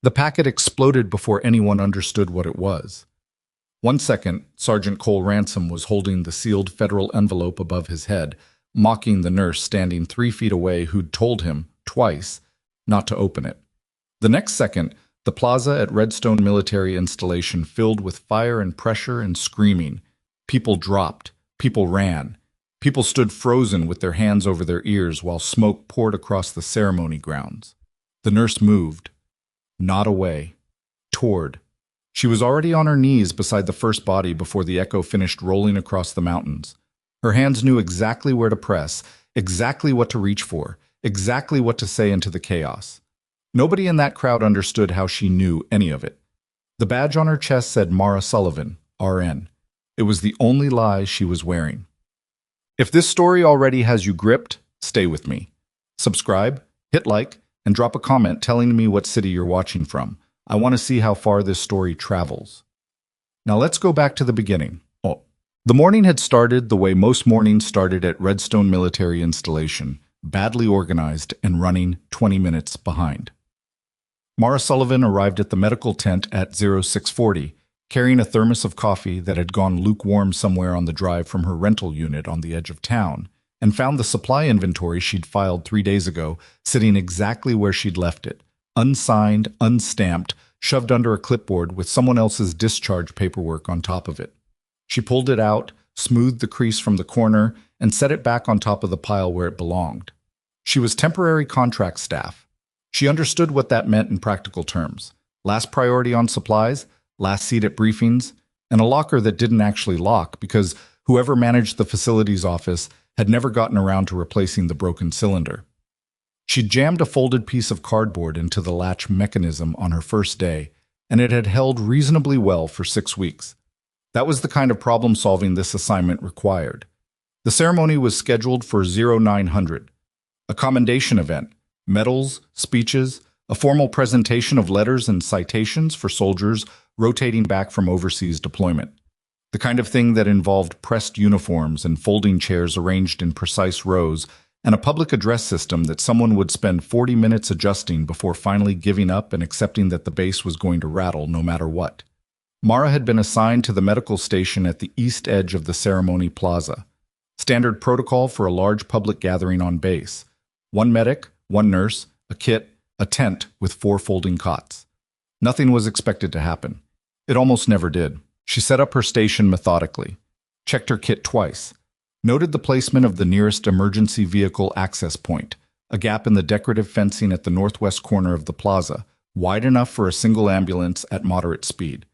The packet exploded before anyone understood what it was. 1 second, Sergeant Cole Ransom was holding the sealed federal envelope above his head, mocking the nurse standing 3 feet away who'd told him, twice, not to open it. The next second, the plaza at Redstone Military Installation filled with fire and pressure and screaming. People dropped. People ran. People stood frozen with their hands over their ears while smoke poured across the ceremony grounds. The nurse moved. Not away. Toward. She was already on her knees beside the first body before the echo finished rolling across the mountains. Her hands knew exactly where to press, exactly what to reach for, exactly what to say into the chaos. Nobody in that crowd understood how she knew any of it. The badge on her chest said Mara Sullivan, RN. It was the only lie she was wearing. If this story already has you gripped, stay with me. Subscribe, hit like, and drop a comment telling me what city you're watching from. I want to see how far this story travels. Now let's go back to the beginning. The morning had started the way most mornings started at Redstone Military Installation, badly organized and running 20 minutes behind. Mara Sullivan arrived at the medical tent at 0640, carrying a thermos of coffee that had gone lukewarm somewhere on the drive from her rental unit on the edge of town, and found the supply inventory she'd filed 3 days ago sitting exactly where she'd left it, unsigned, unstamped, shoved under a clipboard with someone else's discharge paperwork on top of it. She pulled it out, smoothed the crease from the corner, and set it back on top of the pile where it belonged. She was temporary contract staff. She understood what that meant in practical terms. Last priority on supplies, last seat at briefings, and a locker that didn't actually lock because whoever managed the facilities office had never gotten around to replacing the broken cylinder. She'd jammed a folded piece of cardboard into the latch mechanism on her first day, and it had held reasonably well for 6 weeks. That was the kind of problem solving this assignment required. The ceremony was scheduled for 0900, a commendation event, medals, speeches, a formal presentation of letters and citations for soldiers rotating back from overseas deployment. The kind of thing that involved pressed uniforms and folding chairs arranged in precise rows and a public address system that someone would spend 40 minutes adjusting before finally giving up and accepting that the base was going to rattle no matter what. Mara had been assigned to the medical station at the east edge of the ceremony plaza. Standard protocol for a large public gathering on base. 1 medic, 1 nurse, a kit, a tent with 4 folding cots. Nothing was expected to happen. It almost never did. She set up her station methodically, checked her kit twice, noted the placement of the nearest emergency vehicle access point, a gap in the decorative fencing at the northwest corner of the plaza, wide enough for a single ambulance at moderate speed.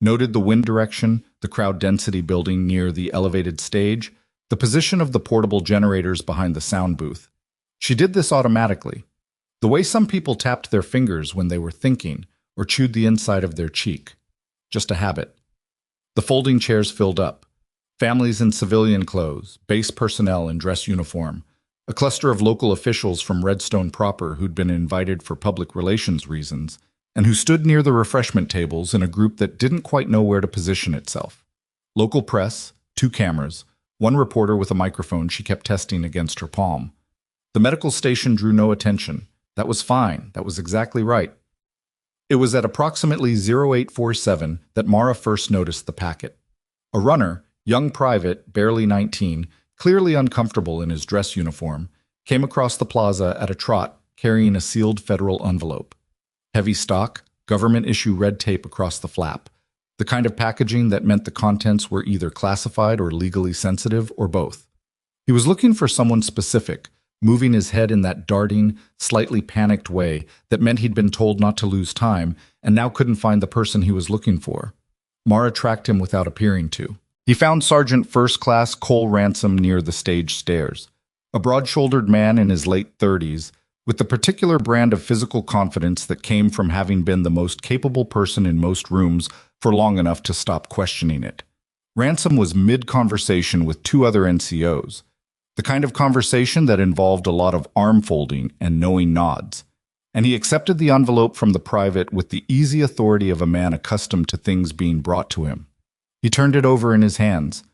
Noted the wind direction, the crowd density building near the elevated stage, the position of the portable generators behind the sound booth. She did this automatically, the way some people tapped their fingers when they were thinking or chewed the inside of their cheek. Just a habit. The folding chairs filled up. Families in civilian clothes, base personnel in dress uniform, a cluster of local officials from Redstone proper who'd been invited for public relations reasons, and who stood near the refreshment tables in a group that didn't quite know where to position itself. Local press, 2 cameras, 1 reporter with a microphone she kept testing against her palm. The medical station drew no attention. That was fine. That was exactly right. It was at approximately 0847 that Mara first noticed the packet. A runner, young private, barely 19, clearly uncomfortable in his dress uniform, came across the plaza at a trot carrying a sealed federal envelope. Heavy stock, government-issue red tape across the flap, the kind of packaging that meant the contents were either classified or legally sensitive, or both. He was looking for someone specific, moving his head in that darting, slightly panicked way that meant he'd been told not to lose time and now couldn't find the person he was looking for. Mara tracked him without appearing to. He found Sergeant First Class Cole Ransom near the stage stairs, a broad-shouldered man in his late 30s, with the particular brand of physical confidence that came from having been the most capable person in most rooms for long enough to stop questioning it. Ransom was mid-conversation with 2 other NCOs, the kind of conversation that involved a lot of arm folding and knowing nods, and he accepted the envelope from the private with the easy authority of a man accustomed to things being brought to him. He turned it over in his hands,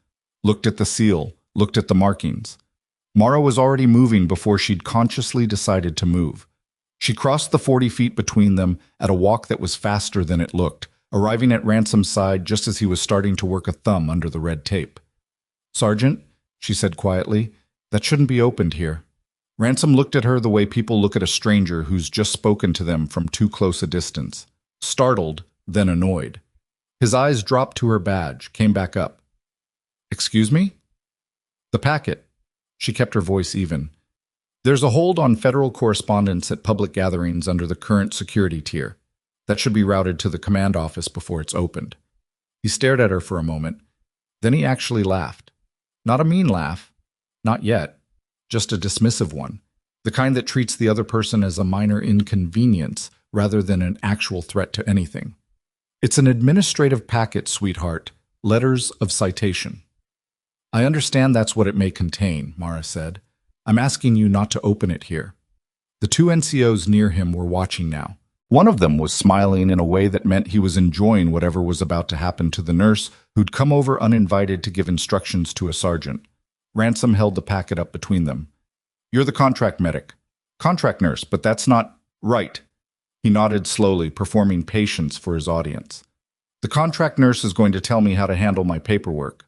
looked at the seal, looked at the markings. Mara was already moving before she'd consciously decided to move. She crossed the 40 feet between them at a walk that was faster than it looked, arriving at Ransom's side just as he was starting to work a thumb under the red tape. "Sergeant," she said quietly, "that shouldn't be opened here." Ransom looked at her the way people look at a stranger who's just spoken to them from too close a distance, startled, then annoyed. His eyes dropped to her badge, came back up. "Excuse me?" "The packet." She kept her voice even. "There's a hold on federal correspondence at public gatherings under the current security tier. That should be routed to the command office before it's opened." He stared at her for a moment. Then he actually laughed. Not a mean laugh. Not yet. Just a dismissive one. The kind that treats the other person as a minor inconvenience rather than an actual threat to anything. "It's an administrative packet, sweetheart. Letters of citation." "I understand that's what it may contain," Mara said. "I'm asking you not to open it here." The two NCOs near him were watching now. One of them was smiling in a way that meant he was enjoying whatever was about to happen to the nurse who'd come over uninvited to give instructions to a sergeant. Ransom held the packet up between them. "You're the contract medic." "Contract nurse, but that's not right." He nodded slowly, performing patience for his audience. "The contract nurse is going to tell me how to handle my paperwork.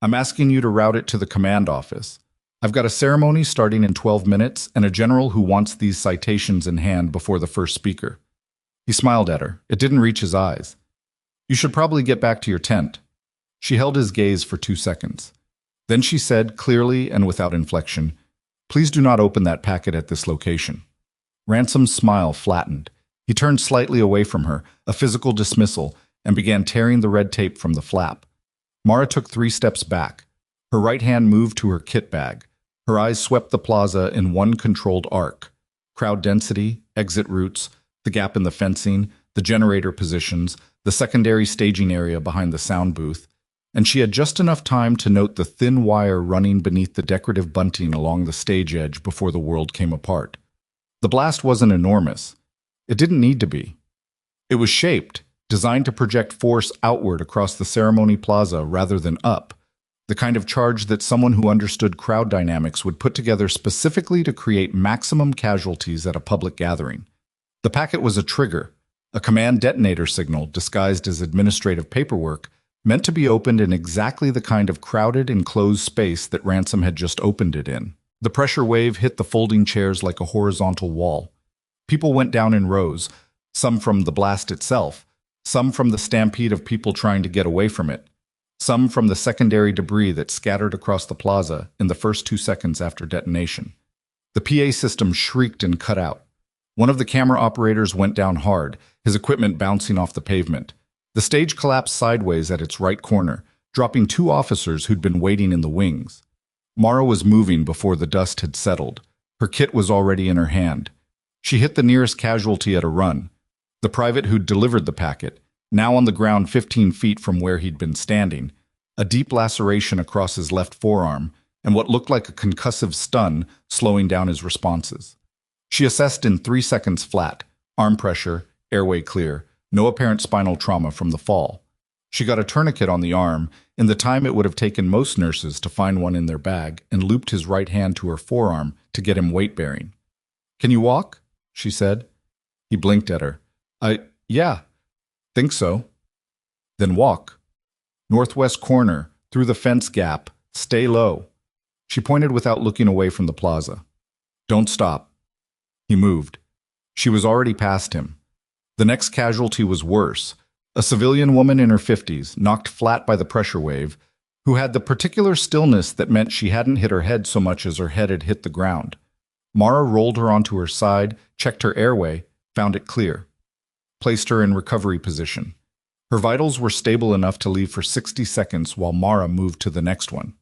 I'm asking you to route it to the command office. I've got a ceremony starting in 12 minutes and a general who wants these citations in hand before the first speaker." He smiled at her. It didn't reach his eyes. "You should probably get back to your tent." She held his gaze for 2 seconds. Then she said, clearly and without inflection, "Please do not open that packet at this location." Ransom's smile flattened. He turned slightly away from her, a physical dismissal, and began tearing the red tape from the flap. Mara took 3 steps back. Her right hand moved to her kit bag. Her eyes swept the plaza in one controlled arc. Crowd density, exit routes, the gap in the fencing, the generator positions, the secondary staging area behind the sound booth, and she had just enough time to note the thin wire running beneath the decorative bunting along the stage edge before the world came apart. The blast wasn't enormous. It didn't need to be. It was shaped, designed to project force outward across the ceremony plaza rather than up, the kind of charge that someone who understood crowd dynamics would put together specifically to create maximum casualties at a public gathering. The packet was a trigger, a command detonator signal disguised as administrative paperwork, meant to be opened in exactly the kind of crowded, enclosed space that Ransom had just opened it in. The pressure wave hit the folding chairs like a horizontal wall. People went down in rows, some from the blast itself, some from the stampede of people trying to get away from it, some from the secondary debris that scattered across the plaza in the first 2 seconds after detonation. The PA system shrieked and cut out. One of the camera operators went down hard, his equipment bouncing off the pavement. The stage collapsed sideways at its right corner, dropping 2 officers who'd been waiting in the wings. Mara was moving before the dust had settled. Her kit was already in her hand. She hit the nearest casualty at a run, the private who'd delivered the packet, now on the ground 15 feet from where he'd been standing, a deep laceration across his left forearm, and what looked like a concussive stun slowing down his responses. She assessed in 3 seconds flat, arm pressure, airway clear, no apparent spinal trauma from the fall. She got a tourniquet on the arm in the time it would have taken most nurses to find one in their bag and looped his right hand to her forearm to get him weight-bearing. "Can you walk?" she said. He blinked at her. Yeah, think so." "Then walk. Northwest corner, through the fence gap, stay low." She pointed without looking away from the plaza. "Don't stop." He moved. She was already past him. The next casualty was worse. A civilian woman in her 50s, knocked flat by the pressure wave, who had the particular stillness that meant she hadn't hit her head so much as her head had hit the ground. Mara rolled her onto her side, checked her airway, found it clear. Placed her in recovery position. Her vitals were stable enough to leave for 60 seconds while Mara moved to the next one.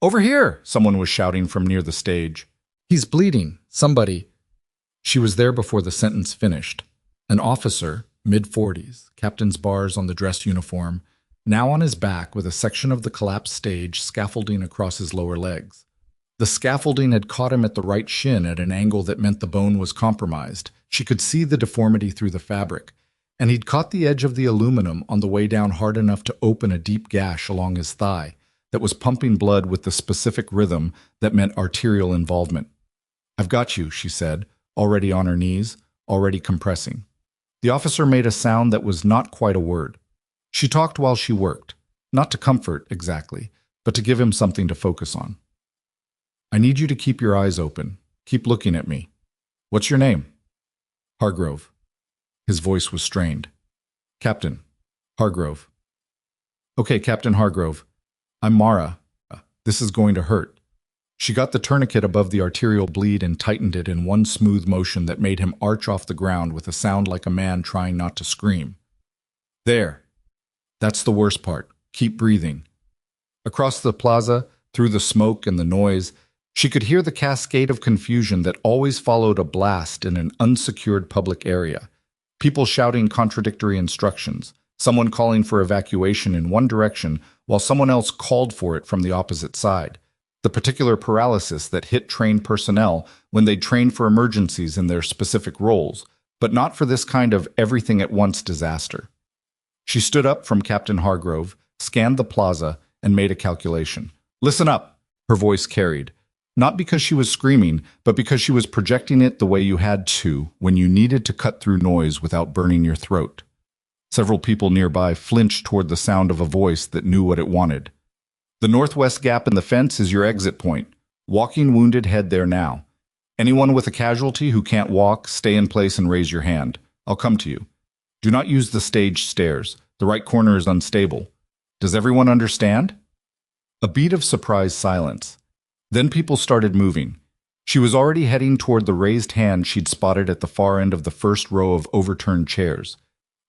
"Over here!" someone was shouting from near the stage. "He's bleeding. Somebody." She was there before the sentence finished. An officer, mid-40s, captain's bars on the dress uniform, now on his back with a section of the collapsed stage scaffolding across his lower legs. The scaffolding had caught him at the right shin at an angle that meant the bone was compromised. She could see the deformity through the fabric, and he'd caught the edge of the aluminum on the way down hard enough to open a deep gash along his thigh that was pumping blood with the specific rhythm that meant arterial involvement. "I've got you," she said, already on her knees, already compressing. The officer made a sound that was not quite a word. She talked while she worked, not to comfort, exactly, but to give him something to focus on. I need you to keep your eyes open. Keep looking at me. What's your name? Hargrove. His voice was strained. Captain Hargrove. Okay, Captain Hargrove. I'm Mara. This is going to hurt. She got the tourniquet above the arterial bleed and tightened it in one smooth motion that made him arch off the ground with a sound like a man trying not to scream. There. That's the worst part. Keep breathing. Across the plaza, through the smoke and the noise, she could hear the cascade of confusion that always followed a blast in an unsecured public area. People shouting contradictory instructions, someone calling for evacuation in one direction while someone else called for it from the opposite side. The particular paralysis that hit trained personnel when they trained for emergencies in their specific roles, but not for this kind of everything-at-once disaster. She stood up from Captain Hargrove, scanned the plaza, and made a calculation. Listen up, her voice carried. Not because she was screaming, but because she was projecting it the way you had to when you needed to cut through noise without burning your throat. Several people nearby flinched toward the sound of a voice that knew what it wanted. The northwest gap in the fence is your exit point. Walking wounded, head there now. Anyone with a casualty who can't walk, stay in place and raise your hand. I'll come to you. Do not use the stage stairs. The right corner is unstable. Does everyone understand? A beat of surprised silence. Then people started moving. She was already heading toward the raised hand she'd spotted at the far end of the first row of overturned chairs.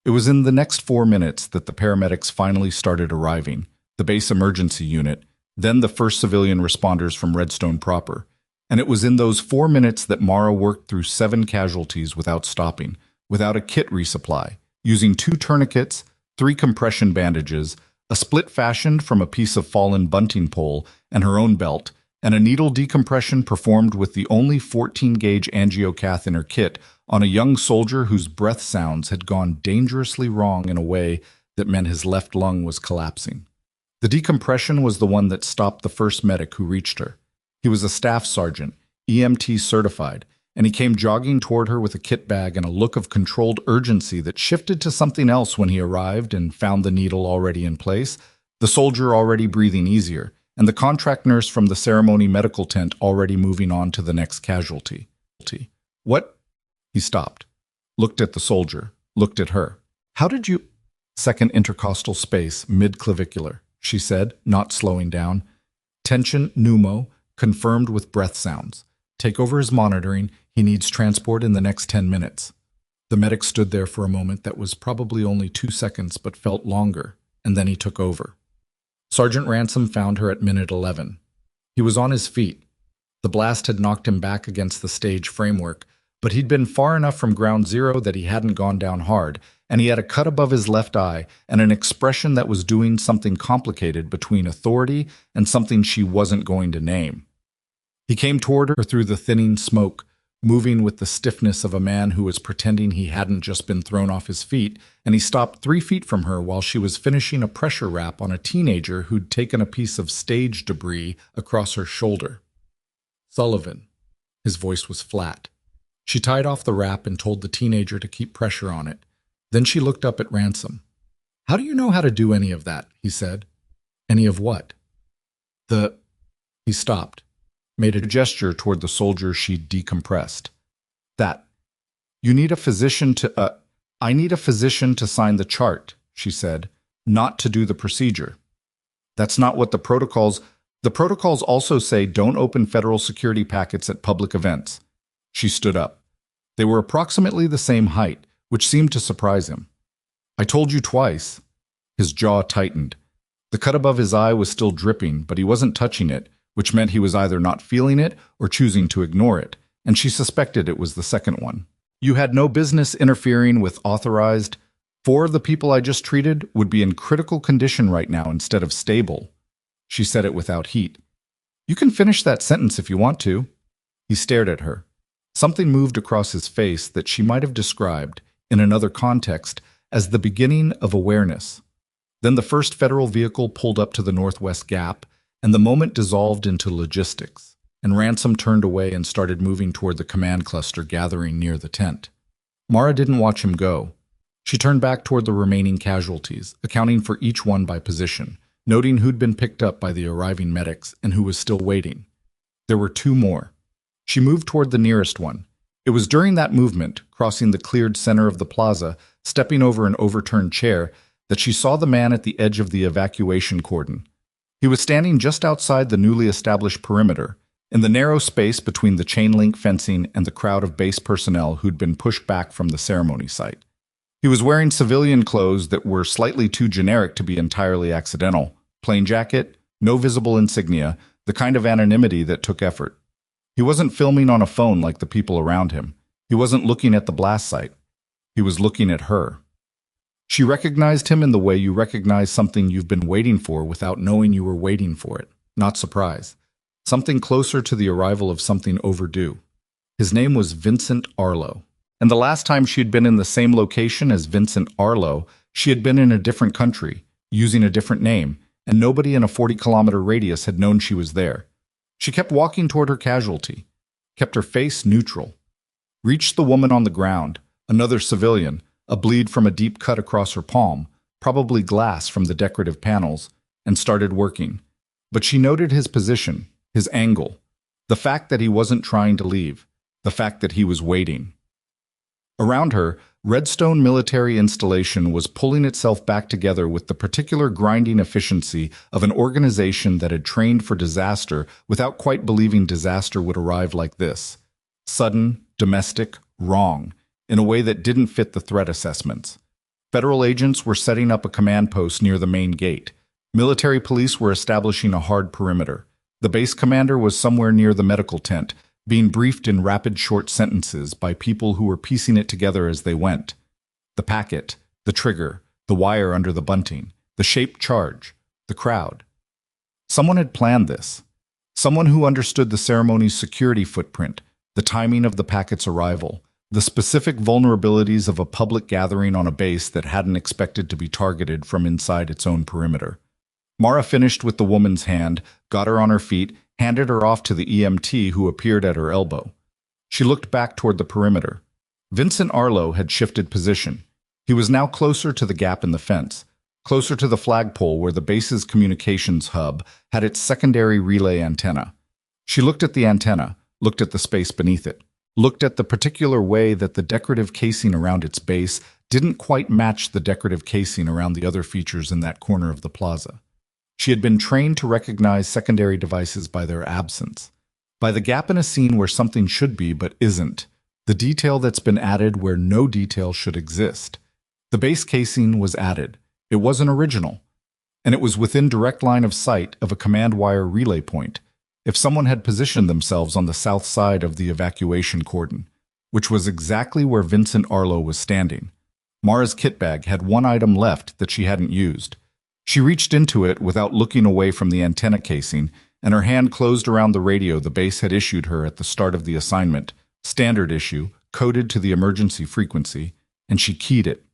It was in the next 4 minutes that the paramedics finally started arriving, the base emergency unit, then the first civilian responders from Redstone proper. And it was in those 4 minutes that Mara worked through 7 casualties without stopping, without a kit resupply, using 2 tourniquets, 3 compression bandages, a split fashioned from a piece of fallen bunting pole and her own belt, and a needle decompression performed with the only 14-gauge angiocath in her kit on a young soldier whose breath sounds had gone dangerously wrong in a way that meant his left lung was collapsing. The decompression was the one that stopped the first medic who reached her. He was a staff sergeant, EMT certified, and he came jogging toward her with a kit bag and a look of controlled urgency that shifted to something else when he arrived and found the needle already in place, the soldier already breathing easier, and the contract nurse from the ceremony medical tent already moving on to the next casualty. What? He stopped, looked at the soldier, looked at her. How did you? Second intercostal space, mid-clavicular, she said, not slowing down. Tension, pneumo, confirmed with breath sounds. Take over his monitoring. He needs transport in the next 10 minutes. The medic stood there for a moment that was probably only 2 seconds but felt longer, and then he took over. Sergeant Ransom found her at minute 11. He was on his feet. The blast had knocked him back against the stage framework, but he'd been far enough from ground zero that he hadn't gone down hard, and he had a cut above his left eye and an expression that was doing something complicated between authority and something she wasn't going to name. He came toward her through the thinning smoke, moving with the stiffness of a man who was pretending he hadn't just been thrown off his feet, and he stopped 3 feet from her while she was finishing a pressure wrap on a teenager who'd taken a piece of stage debris across her shoulder. Sullivan. His voice was flat. She tied off the wrap and told the teenager to keep pressure on it. Then she looked up at Ransom. How do you know how to do any of that? He said. Any of what? He stopped, made a gesture toward the soldier she'd decompressed. That. You need a physician to, I need a physician to sign the chart, she said, not to do the procedure. That's not what the protocols also say don't open federal security packets at public events. She stood up. They were approximately the same height, which seemed to surprise him. I told you twice. His jaw tightened. The cut above his eye was still dripping, but he wasn't touching it, which meant he was either not feeling it or choosing to ignore it, and she suspected it was the second one. You had no business interfering with authorized. 4 of the people I just treated would be in critical condition right now instead of stable. She said it without heat. You can finish that sentence if you want to. He stared at her. Something moved across his face that she might have described, in another context, as the beginning of awareness. Then the first federal vehicle pulled up to the northwest gap, and the moment dissolved into logistics. and Ransom turned away and started moving toward the command cluster gathering near the tent. Mara didn't watch him go. She turned back toward the remaining casualties, accounting for each one by position, noting who'd been picked up by the arriving medics and who was still waiting. There were 2 more. She moved toward the nearest one. It was during that movement, crossing the cleared center of the plaza, stepping over an overturned chair, that she saw the man at the edge of the evacuation cordon. He was standing just outside the newly established perimeter, in the narrow space between the chain-link fencing and the crowd of base personnel who'd been pushed back from the ceremony site. He was wearing civilian clothes that were slightly too generic to be entirely accidental. Plain jacket, no visible insignia, the kind of anonymity that took effort. He wasn't filming on a phone like the people around him. He wasn't looking at the blast site. He was looking at her. She recognized him in the way you recognize something you've been waiting for without knowing you were waiting for it. Not surprise. Something closer to the arrival of something overdue. His name was Vincent Arlo. And the last time she had been in the same location as Vincent Arlo, she had been in a different country, using a different name, and nobody in a 40-kilometer radius had known she was there. She kept walking toward her casualty, kept her face neutral, reached the woman on the ground, another civilian, a bleed from a deep cut across her palm, probably glass from the decorative panels, and started working. But she noted his position, his angle, the fact that he wasn't trying to leave, the fact that he was waiting. Around her, Redstone Military Installation was pulling itself back together with the particular grinding efficiency of an organization that had trained for disaster without quite believing disaster would arrive like this. Sudden, domestic, wrong, in a way that didn't fit the threat assessments. Federal agents were setting up a command post near the main gate. Military police were establishing a hard perimeter. The base commander was somewhere near the medical tent, being briefed in rapid short sentences by people who were piecing it together as they went. The packet, the trigger, the wire under the bunting, the shaped charge, the crowd. Someone had planned this. Someone who understood the ceremony's security footprint, the timing of the packet's arrival, the specific vulnerabilities of a public gathering on a base that hadn't expected to be targeted from inside its own perimeter. Mara finished with the woman's hand, got her on her feet, handed her off to the EMT who appeared at her elbow. She looked back toward the perimeter. Vincent Arlo had shifted position. He was now closer to the gap in the fence, closer to the flagpole where the base's communications hub had its secondary relay antenna. She looked at the antenna, looked at the space beneath it, looked at the particular way that the decorative casing around its base didn't quite match the decorative casing around the other features in that corner of the plaza. She had been trained to recognize secondary devices by their absence, by the gap in a scene where something should be but isn't, the detail that's been added where no detail should exist. The base casing was added. It wasn't original, and it was within direct line of sight of a command wire relay point, if someone had positioned themselves on the south side of the evacuation cordon, which was exactly where Vincent Arlo was standing. Mara's kit bag had one item left that she hadn't used. She reached into it without looking away from the antenna casing, and her hand closed around the radio the base had issued her at the start of the assignment, standard issue, coded to the emergency frequency, and she keyed it.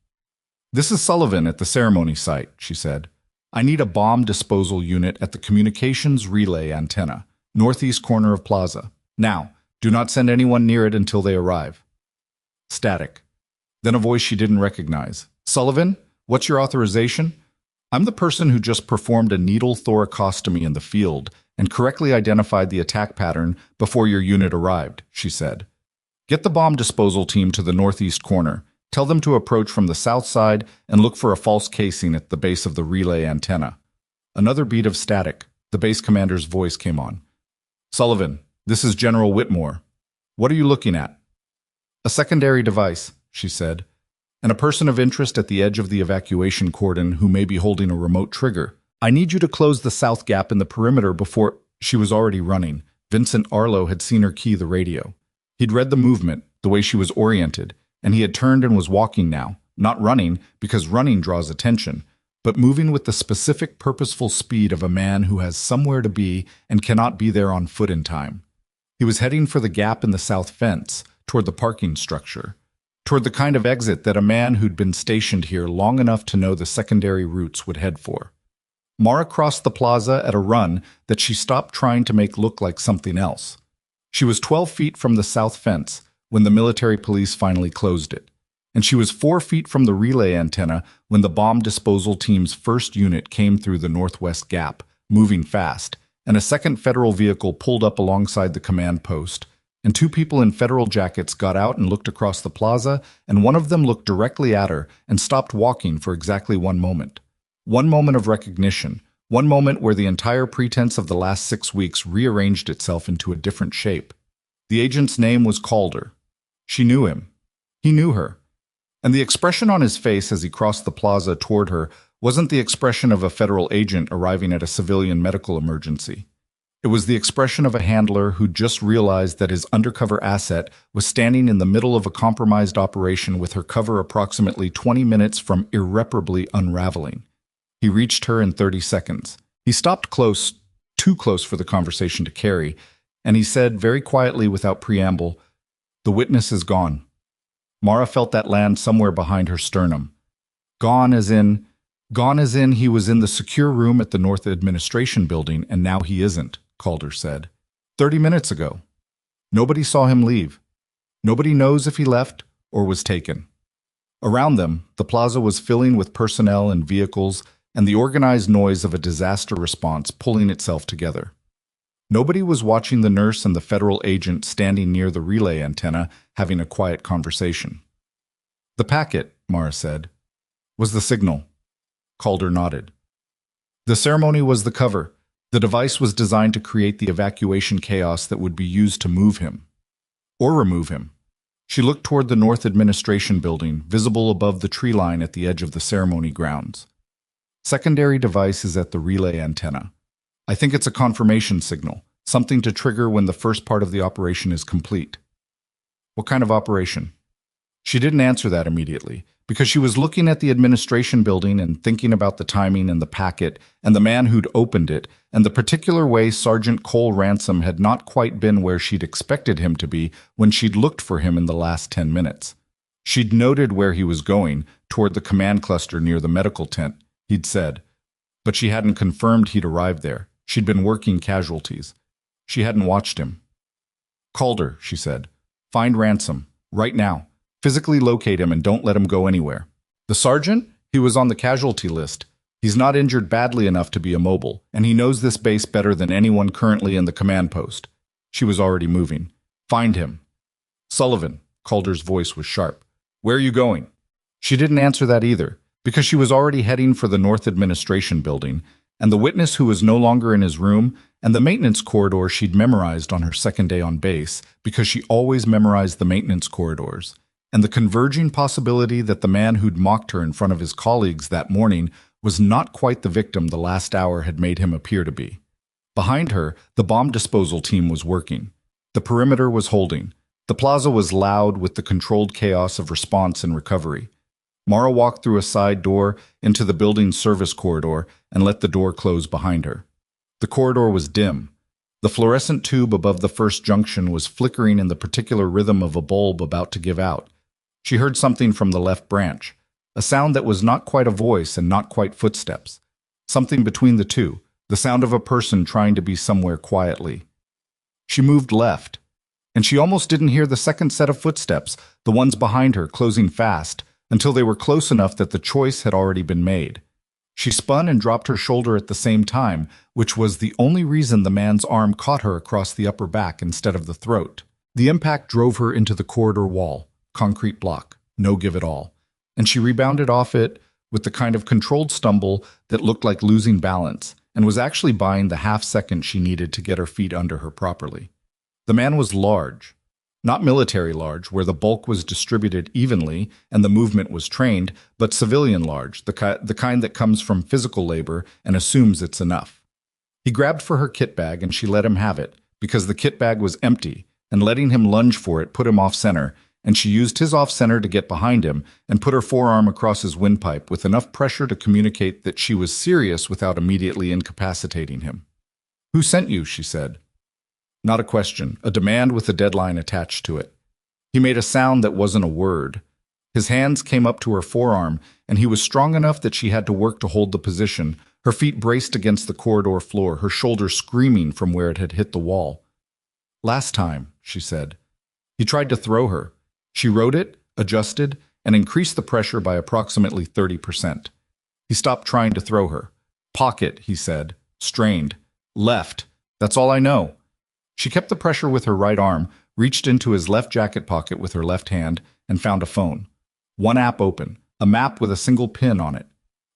"This is Sullivan at the ceremony site," she said. "I need a bomb disposal unit at the communications relay antenna, northeast corner of plaza. Now, do not send anyone near it until they arrive." Static. Then a voice she didn't recognize. "Sullivan, what's your authorization?" "I'm the person who just performed a needle thoracostomy in the field and correctly identified the attack pattern before your unit arrived," she said. "Get the bomb disposal team to the northeast corner. Tell them to approach from the south side and look for a false casing at the base of the relay antenna." Another beat of static. The base commander's voice came on. "Sullivan, this is General Whitmore. What are you looking at?" "A secondary device," she said, "and a person of interest at the edge of the evacuation cordon who may be holding a remote trigger. I need you to close the south gap in the perimeter before—" She was already running. Vincent Arlo had seen her key the radio. He'd read the movement, the way she was oriented, and he had turned and was walking now, not running, because running draws attention, but moving with the specific purposeful speed of a man who has somewhere to be and cannot be there on foot in time. He was heading for the gap in the south fence, toward the parking structure, toward the kind of exit that a man who'd been stationed here long enough to know the secondary routes would head for. Mara crossed the plaza at a run that she stopped trying to make look like something else. She was 12 feet from the south fence when the military police finally closed it, and she was 4 feet from the relay antenna when the bomb disposal team's first unit came through the northwest gap, moving fast, and a second federal vehicle pulled up alongside the command post, and two people in federal jackets got out and looked across the plaza, and one of them looked directly at her and stopped walking for exactly 1 moment. 1 moment of recognition, 1 moment where the entire pretense of the last 6 weeks rearranged itself into a different shape. The agent's name was Calder. She knew him. He knew her. And the expression on his face as he crossed the plaza toward her wasn't the expression of a federal agent arriving at a civilian medical emergency. It was the expression of a handler who just realized that his undercover asset was standing in the middle of a compromised operation with her cover approximately 20 minutes from irreparably unraveling. He reached her in 30 seconds. He stopped close, too close for the conversation to carry, and he said very quietly without preamble, "The witness is gone." Mara felt that land somewhere behind her sternum. Gone as in he was in the secure room at the North Administration Building, and now he isn't, Calder said. 30 minutes ago. Nobody saw him leave. Nobody knows if he left or was taken. Around them, the plaza was filling with personnel and vehicles and the organized noise of a disaster response pulling itself together. Nobody was watching the nurse and the federal agent standing near the relay antenna having a quiet conversation. "The packet," Mara said, "was the signal." Calder nodded. "The ceremony was the cover. The device was designed to create the evacuation chaos that would be used to move him. Or remove him." She looked toward the North Administration Building, visible above the tree line at the edge of the ceremony grounds. "Secondary device is at the relay antenna. I think it's a confirmation signal, something to trigger when the first part of the operation is complete." "What kind of operation?" She didn't answer that immediately, because she was looking at the administration building and thinking about the timing and the packet and the man who'd opened it and the particular way Sergeant Cole Ransom had not quite been where she'd expected him to be when she'd looked for him in the last 10 minutes. She'd noted where he was going, toward the command cluster near the medical tent, he'd said, but she hadn't confirmed he'd arrived there. She'd been working casualties. She hadn't watched him. "Calder," she said, "find Ransom, right now. Physically locate him and don't let him go anywhere." "The sergeant? He was on the casualty list. He's not injured badly enough to be immobile, and he knows this base better than anyone currently in the command post." She was already moving. "Find him." "Sullivan," Calder's voice was sharp. "Where are you going?" She didn't answer that either, because she was already heading for the North Administration Building, and the witness who was no longer in his room, and the maintenance corridor she'd memorized on her second day on base, because she always memorized the maintenance corridors, and the converging possibility that the man who'd mocked her in front of his colleagues that morning was not quite the victim the last hour had made him appear to be. Behind her, the bomb disposal team was working. The perimeter was holding. The plaza was loud with the controlled chaos of response and recovery. Mara walked through a side door into the building's service corridor and let the door close behind her. The corridor was dim. The fluorescent tube above the first junction was flickering in the particular rhythm of a bulb about to give out. She heard something from the left branch, a sound that was not quite a voice and not quite footsteps. Something between the two, the sound of a person trying to be somewhere quietly. She moved left, and she almost didn't hear the second set of footsteps, the ones behind her closing fast, until they were close enough that the choice had already been made. She spun and dropped her shoulder at the same time, which was the only reason the man's arm caught her across the upper back instead of the throat. The impact drove her into the corridor wall, concrete block, no give at all, and she rebounded off it with the kind of controlled stumble that looked like losing balance and was actually buying the half second she needed to get her feet under her properly. The man was large. Not military large, where the bulk was distributed evenly and the movement was trained, but civilian large, the kind that comes from physical labor and assumes it's enough. He grabbed for her kit bag and she let him have it, because the kit bag was empty, and letting him lunge for it put him off-center, and she used his off-center to get behind him and put her forearm across his windpipe with enough pressure to communicate that she was serious without immediately incapacitating him. "Who sent you?" she said. Not a question, a demand with a deadline attached to it. He made a sound that wasn't a word. His hands came up to her forearm, and he was strong enough that she had to work to hold the position, Her feet braced against the corridor floor, her shoulder screaming from where it had hit the wall. "Last time," she said. He tried to throw her. She rode it, adjusted, and increased the pressure by approximately 30%. He stopped trying to throw her. "Pocket," he said, strained. "Left. That's all I know." She kept the pressure with her right arm, reached into his left jacket pocket with her left hand, and found a phone. One app open, a map with a single pin on it.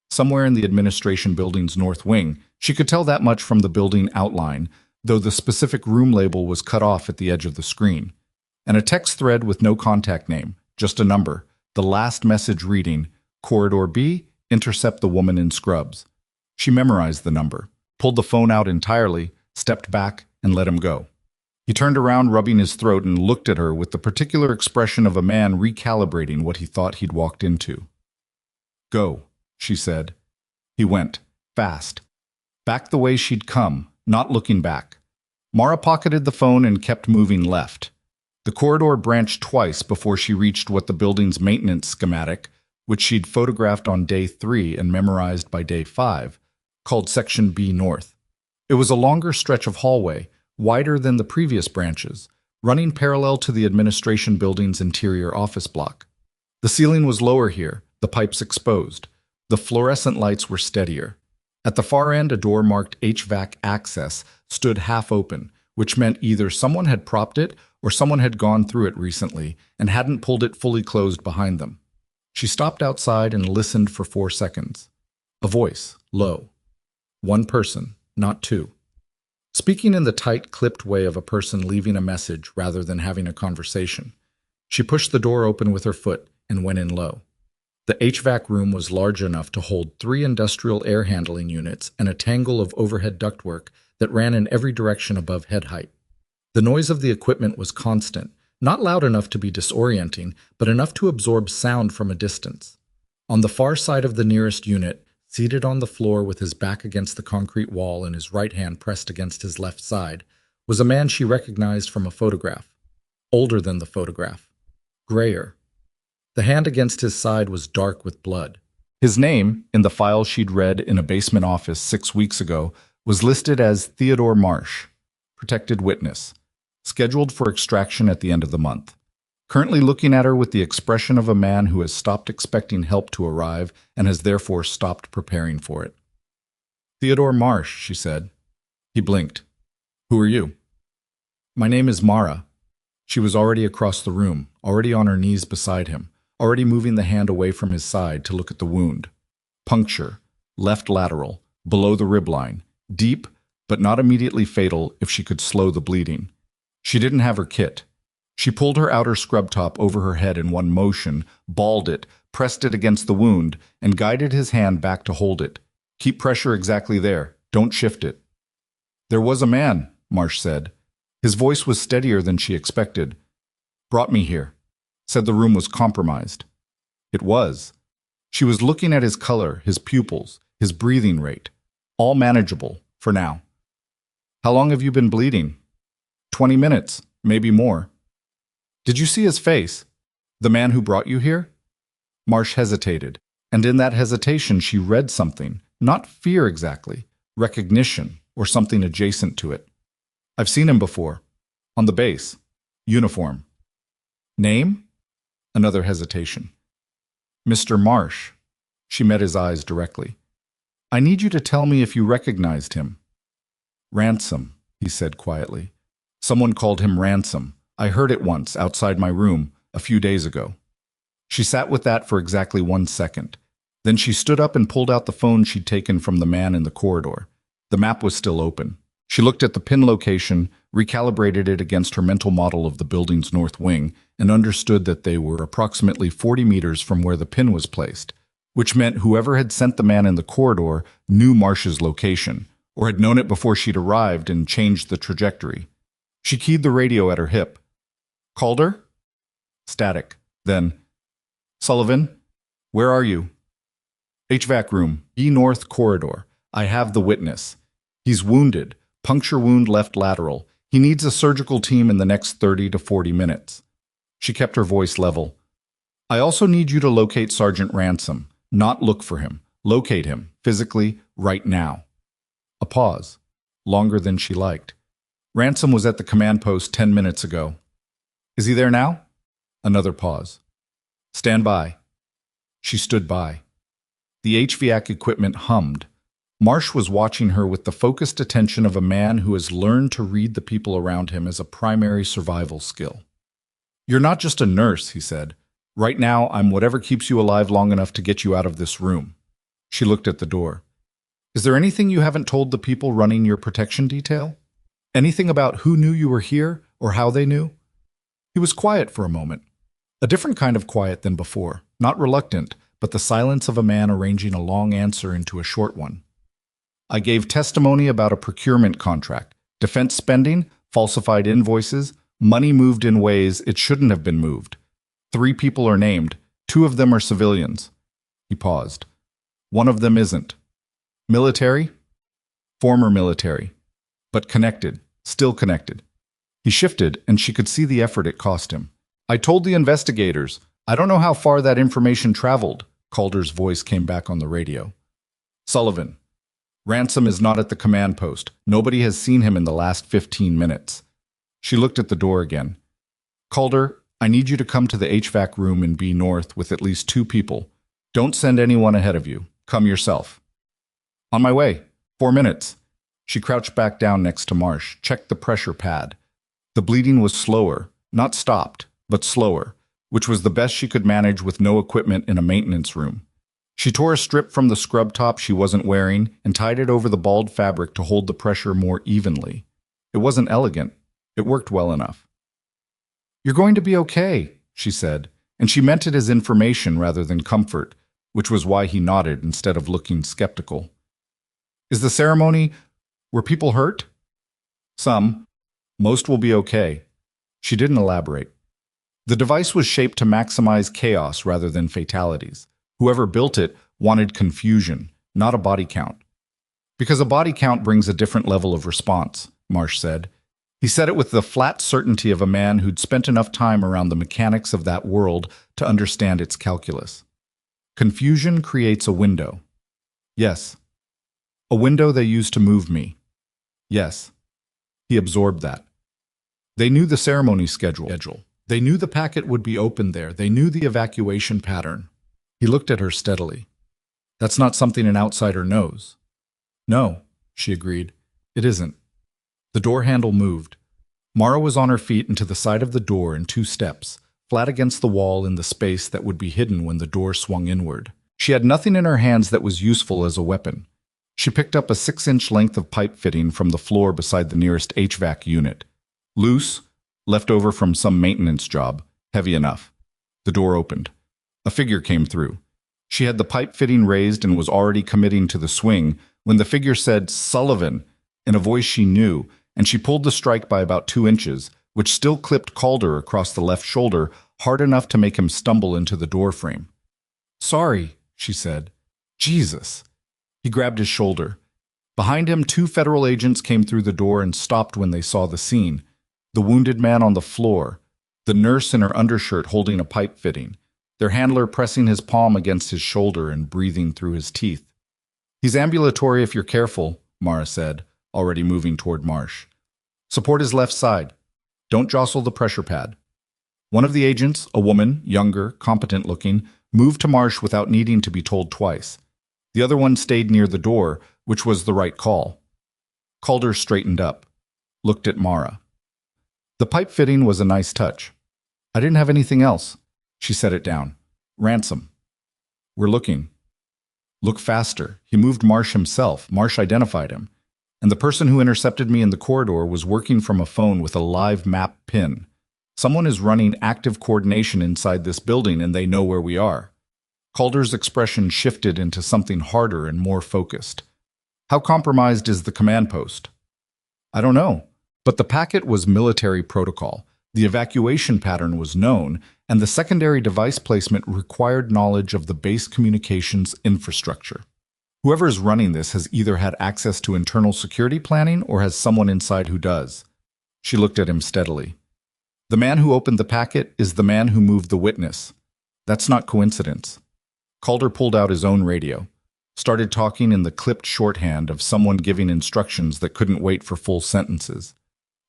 Somewhere in the administration building's north wing. She could tell that much from the building outline, though the specific room label was cut off at the edge of the screen. And a text thread with no contact name, just a number. The last message reading, "Corridor B, intercept the woman in scrubs." She memorized the number, pulled the phone out entirely, stepped back, and let him go. He turned around, rubbing his throat, and looked at her with the particular expression of a man recalibrating what he thought he'd walked into. "Go," she said. He went, fast. Back the way she'd come, not looking back. Mara pocketed the phone and kept moving left. The corridor branched twice before she reached what the building's maintenance schematic, which she'd photographed on day 3 and memorized by day 5, called Section B North. It was a longer stretch of hallway, wider than the previous branches, running parallel to the administration building's interior office block. The ceiling was lower here, the pipes exposed. The fluorescent lights were steadier. At the far end, a door marked HVAC access stood half open, which meant either someone had propped it or someone had gone through it recently and hadn't pulled it fully closed behind them. She stopped outside and listened for 4 seconds. A voice, low. One person, not two. Speaking in the tight, clipped way of a person leaving a message rather than having a conversation. She pushed the door open with her foot and went in low. The HVAC room was large enough to hold 3 industrial air handling units and a tangle of overhead ductwork that ran in every direction above head height. The noise of the equipment was constant, not loud enough to be disorienting, but enough to absorb sound from a distance. On the far side of the nearest unit, seated on the floor with his back against the concrete wall and his right hand pressed against his left side, was a man she recognized from a photograph. Older than the photograph. Grayer. The hand against his side was dark with blood. His name, in the file she'd read in a basement office 6 weeks ago, was listed as Theodore Marsh, protected witness, scheduled for extraction at the end of the month. Currently looking at her with the expression of a man who has stopped expecting help to arrive and has therefore stopped preparing for it. "Theodore Marsh," she said. He blinked. "Who are you?" "My name is Mara." She was already across the room, already on her knees beside him, already moving the hand away from his side to look at the wound. Puncture, left lateral, below the rib line, deep, but not immediately fatal if she could slow the bleeding. She didn't have her kit. She pulled her outer scrub top over her head in one motion, balled it, pressed it against the wound, and guided his hand back to hold it. "Keep pressure exactly there. Don't shift it." "There was a man," Marsh said. His voice was steadier than she expected. "Brought me here. Said the room was compromised." It was. She was looking at his color, his pupils, his breathing rate. All manageable, for now. "How long have you been bleeding?" 20 minutes, maybe more." "Did you see his face? The man who brought you here?" Marsh hesitated, and in that hesitation she read something, not fear exactly, recognition, or something adjacent to it. "I've seen him before. On the base. Uniform." "Name?" Another hesitation. "Mr. Marsh." She met his eyes directly. "I need you to tell me if you recognized him." "Ransom," he said quietly. "Someone called him Ransom. I heard it once, outside my room, a few days ago." She sat with that for exactly 1 second. Then she stood up and pulled out the phone she'd taken from the man in the corridor. The map was still open. She looked at the pin location, recalibrated it against her mental model of the building's north wing, and understood that they were approximately 40 meters from where the pin was placed, which meant whoever had sent the man in the corridor knew Marsh's location, or had known it before she'd arrived and changed the trajectory. She keyed the radio at her hip. "Calder?" Static. Then, "Sullivan, where are you?" "HVAC room, B North corridor. I have the witness. He's wounded. Puncture wound left lateral. He needs a surgical team in the next 30 to 40 minutes. She kept her voice level. "I also need you to locate Sergeant Ransom, not look for him. Locate him, physically, right now. A pause, longer than she liked. Ransom was at the command post 10 minutes ago. Is he there now? Another pause. Stand by. She stood by. The HVAC equipment hummed. Marsh was watching her with the focused attention of a man who has learned to read the people around him as a primary survival skill. You're not just a nurse, he said. Right now, I'm whatever keeps you alive long enough to get you out of this room. She looked at the door. Is there anything you haven't told the people running your protection detail? Anything about who knew you were here or how they knew? He was quiet for a moment. A different kind of quiet than before, not reluctant, but the silence of a man arranging a long answer into a short one. I gave testimony about a procurement contract, defense spending, falsified invoices, money moved in ways it shouldn't have been moved. 3 people are named. 2 of them are civilians. He paused. 1 of them isn't. Military? Former military. But connected. Still connected. He shifted, and she could see the effort it cost him. I told the investigators. I don't know how far that information traveled. Calder's voice came back on the radio. Sullivan. Ransom is not at the command post. Nobody has seen him in the last 15 minutes. She looked at the door again. Calder, I need you to come to the HVAC room in B North with at least 2 people. Don't send anyone ahead of you. Come yourself. On my way. 4 minutes. She crouched back down next to Marsh, checked the pressure pad. The bleeding was slower, not stopped, but slower, which was the best she could manage with no equipment in a maintenance room. She tore a strip from the scrub top she wasn't wearing and tied it over the bald fabric to hold the pressure more evenly. It wasn't elegant. It worked well enough. You're going to be okay, she said, and she meant it as information rather than comfort, which was why he nodded instead of looking skeptical. Is the ceremony... were people hurt? Some. Most will be okay. She didn't elaborate. The device was shaped to maximize chaos rather than fatalities. Whoever built it wanted confusion, not a body count. Because a body count brings a different level of response, Marsh said. He said it with the flat certainty of a man who'd spent enough time around the mechanics of that world to understand its calculus. Confusion creates a window. Yes. A window they used to move me. Yes. He absorbed that. They knew the ceremony schedule. They knew the packet would be opened there. They knew the evacuation pattern. He looked at her steadily. That's not something an outsider knows. No, she agreed. It isn't. The door handle moved. Mara was on her feet and to the side of the door in 2 steps, flat against the wall in the space that would be hidden when the door swung inward. She had nothing in her hands that was useful as a weapon. She picked up a 6-inch length of pipe fitting from the floor beside the nearest HVAC unit. Loose, left over from some maintenance job, heavy enough. The door opened. A figure came through. She had the pipe fitting raised and was already committing to the swing when the figure said, Sullivan, in a voice she knew, and she pulled the strike by about 2 inches, which still clipped Calder across the left shoulder, hard enough to make him stumble into the doorframe. Sorry, she said. Jesus. He grabbed his shoulder. Behind him, 2 federal agents came through the door and stopped when they saw the scene. The wounded man on the floor, the nurse in her undershirt holding a pipe fitting, their handler pressing his palm against his shoulder and breathing through his teeth. He's ambulatory if you're careful, Mara said, already moving toward Marsh. Support his left side. Don't jostle the pressure pad. One of the agents, a woman, younger, competent looking, moved to Marsh without needing to be told twice. The other one stayed near the door, which was the right call. Calder straightened up, looked at Mara. The pipe fitting was a nice touch. I didn't have anything else. She set it down. Ransom. We're looking. Look faster. He moved Marsh himself. Marsh identified him. And the person who intercepted me in the corridor was working from a phone with a live map pin. Someone is running active coordination inside this building and they know where we are. Calder's expression shifted into something harder and more focused. How compromised is the command post? I don't know. But the packet was military protocol. The evacuation pattern was known, and the secondary device placement required knowledge of the base communications infrastructure. Whoever is running this has either had access to internal security planning or has someone inside who does. She looked at him steadily. The man who opened the packet is the man who moved the witness. That's not coincidence. Calder pulled out his own radio. started talking in the clipped shorthand of someone giving instructions that couldn't wait for full sentences.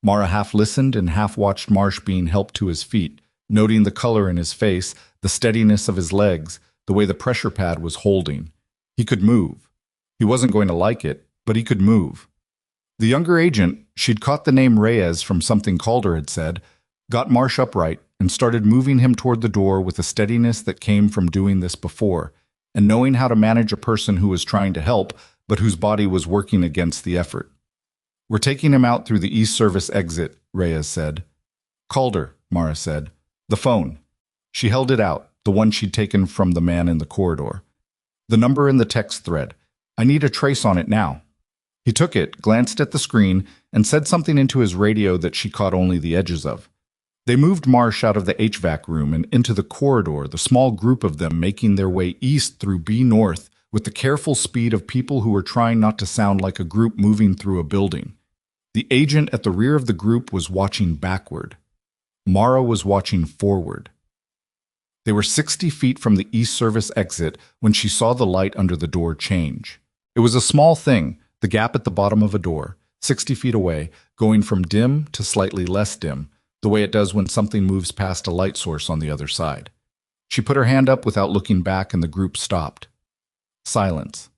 Mara half listened and half watched Marsh being helped to his feet, noting the color in his face, the steadiness of his legs, the way the pressure pad was holding. He could move. He wasn't going to like it, but he could move. The younger agent, she'd caught the name Reyes from something Calder had said, got Marsh upright and started moving him toward the door with a steadiness that came from doing this before, and knowing how to manage a person who was trying to help, but whose body was working against the effort. "We're taking him out through the East Service exit," Reyes said. "Calder," Mara said. "The phone." She held it out, the one she'd taken from the man in the corridor. "The number in the text thread. I need a trace on it now." He took it, glanced at the screen, and said something into his radio that she caught only the edges of. They moved Marsh out of the HVAC room and into the corridor, the small group of them making their way east through B North with the careful speed of people who were trying not to sound like a group moving through a building. The agent at the rear of the group was watching backward. Mara was watching forward. They were 60 feet from the East Service exit when she saw the light under the door change. It was a small thing, the gap at the bottom of a door, 60 feet away, going from dim to slightly less dim, the way it does when something moves past a light source on the other side. She put her hand up without looking back and the group stopped. Silence.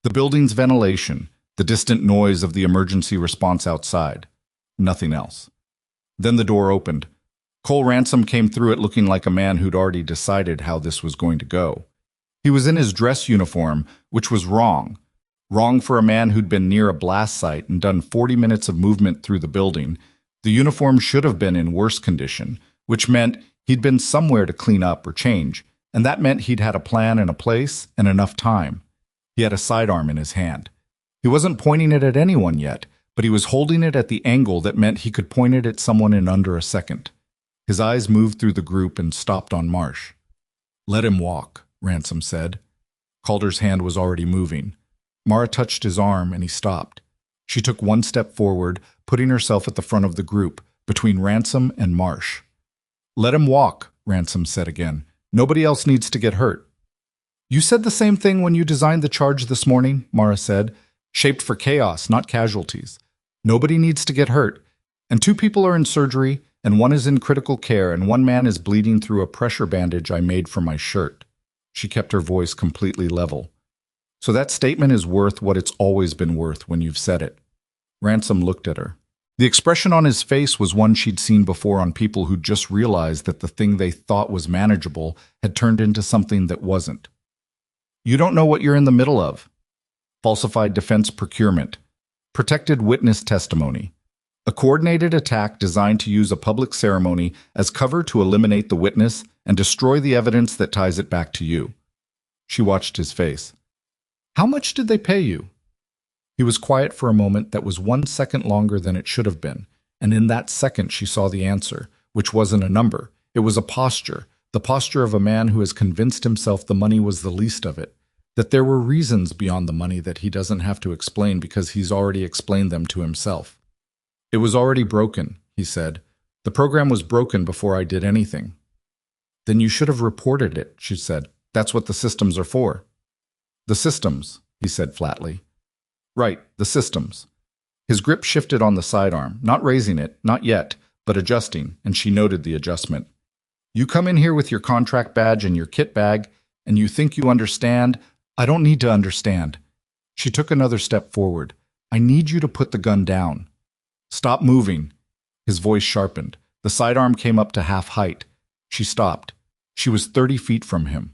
The building's ventilation, the distant noise of the emergency response outside. Nothing else. Then the door opened. Cole Ransom came through it looking like a man who'd already decided how this was going to go. He was in his dress uniform, which was wrong. Wrong for a man who'd been near a blast site and done 40 minutes of movement through the building. The uniform should have been in worse condition, which meant he'd been somewhere to clean up or change, and that meant he'd had a plan and a place and enough time. He had a sidearm in his hand. He wasn't pointing it at anyone yet, but he was holding it at the angle that meant he could point it at someone in under a second. His eyes moved through the group and stopped on Marsh. "Let him walk," Ransom said. Calder's hand was already moving. Mara touched his arm and he stopped. She took one step forward, putting herself at the front of the group, between Ransom and Marsh. "Let him walk," Ransom said again. "Nobody else needs to get hurt." "You said the same thing when you designed the charge this morning," Mara said. "Shaped for chaos, not casualties. Nobody needs to get hurt. And 2 people are in surgery, and 1 is in critical care, and 1 man is bleeding through a pressure bandage I made for my shirt." She kept her voice completely level. "So that statement is worth what it's always been worth when you've said it." Ransom looked at her. The expression on his face was one she'd seen before on people who'd just realized that the thing they thought was manageable had turned into something that wasn't. "You don't know what you're in the middle of. Falsified defense procurement. Protected witness testimony. A coordinated attack designed to use a public ceremony as cover to eliminate the witness and destroy the evidence that ties it back to you." She watched his face. "How much did they pay you?" He was quiet for a moment that was 1 second longer than it should have been, and in that second she saw the answer, which wasn't a number. It was a posture, the posture of a man who has convinced himself the money was the least of it, that there were reasons beyond the money that he doesn't have to explain because he's already explained them to himself. "It was already broken," he said. "The program was broken before I did anything." "Then you should have reported it," she said. "That's what the systems are for." "The systems," he said flatly. "Right, the systems." His grip shifted on the sidearm, not raising it, not yet, but adjusting, and she noted the adjustment. "You come in here with your contract badge and your kit bag, and you think you understand. I don't need to understand." She took another step forward. "I need you to put the gun down." "Stop moving." His voice sharpened. The sidearm came up to half height. She stopped. She was 30 feet from him.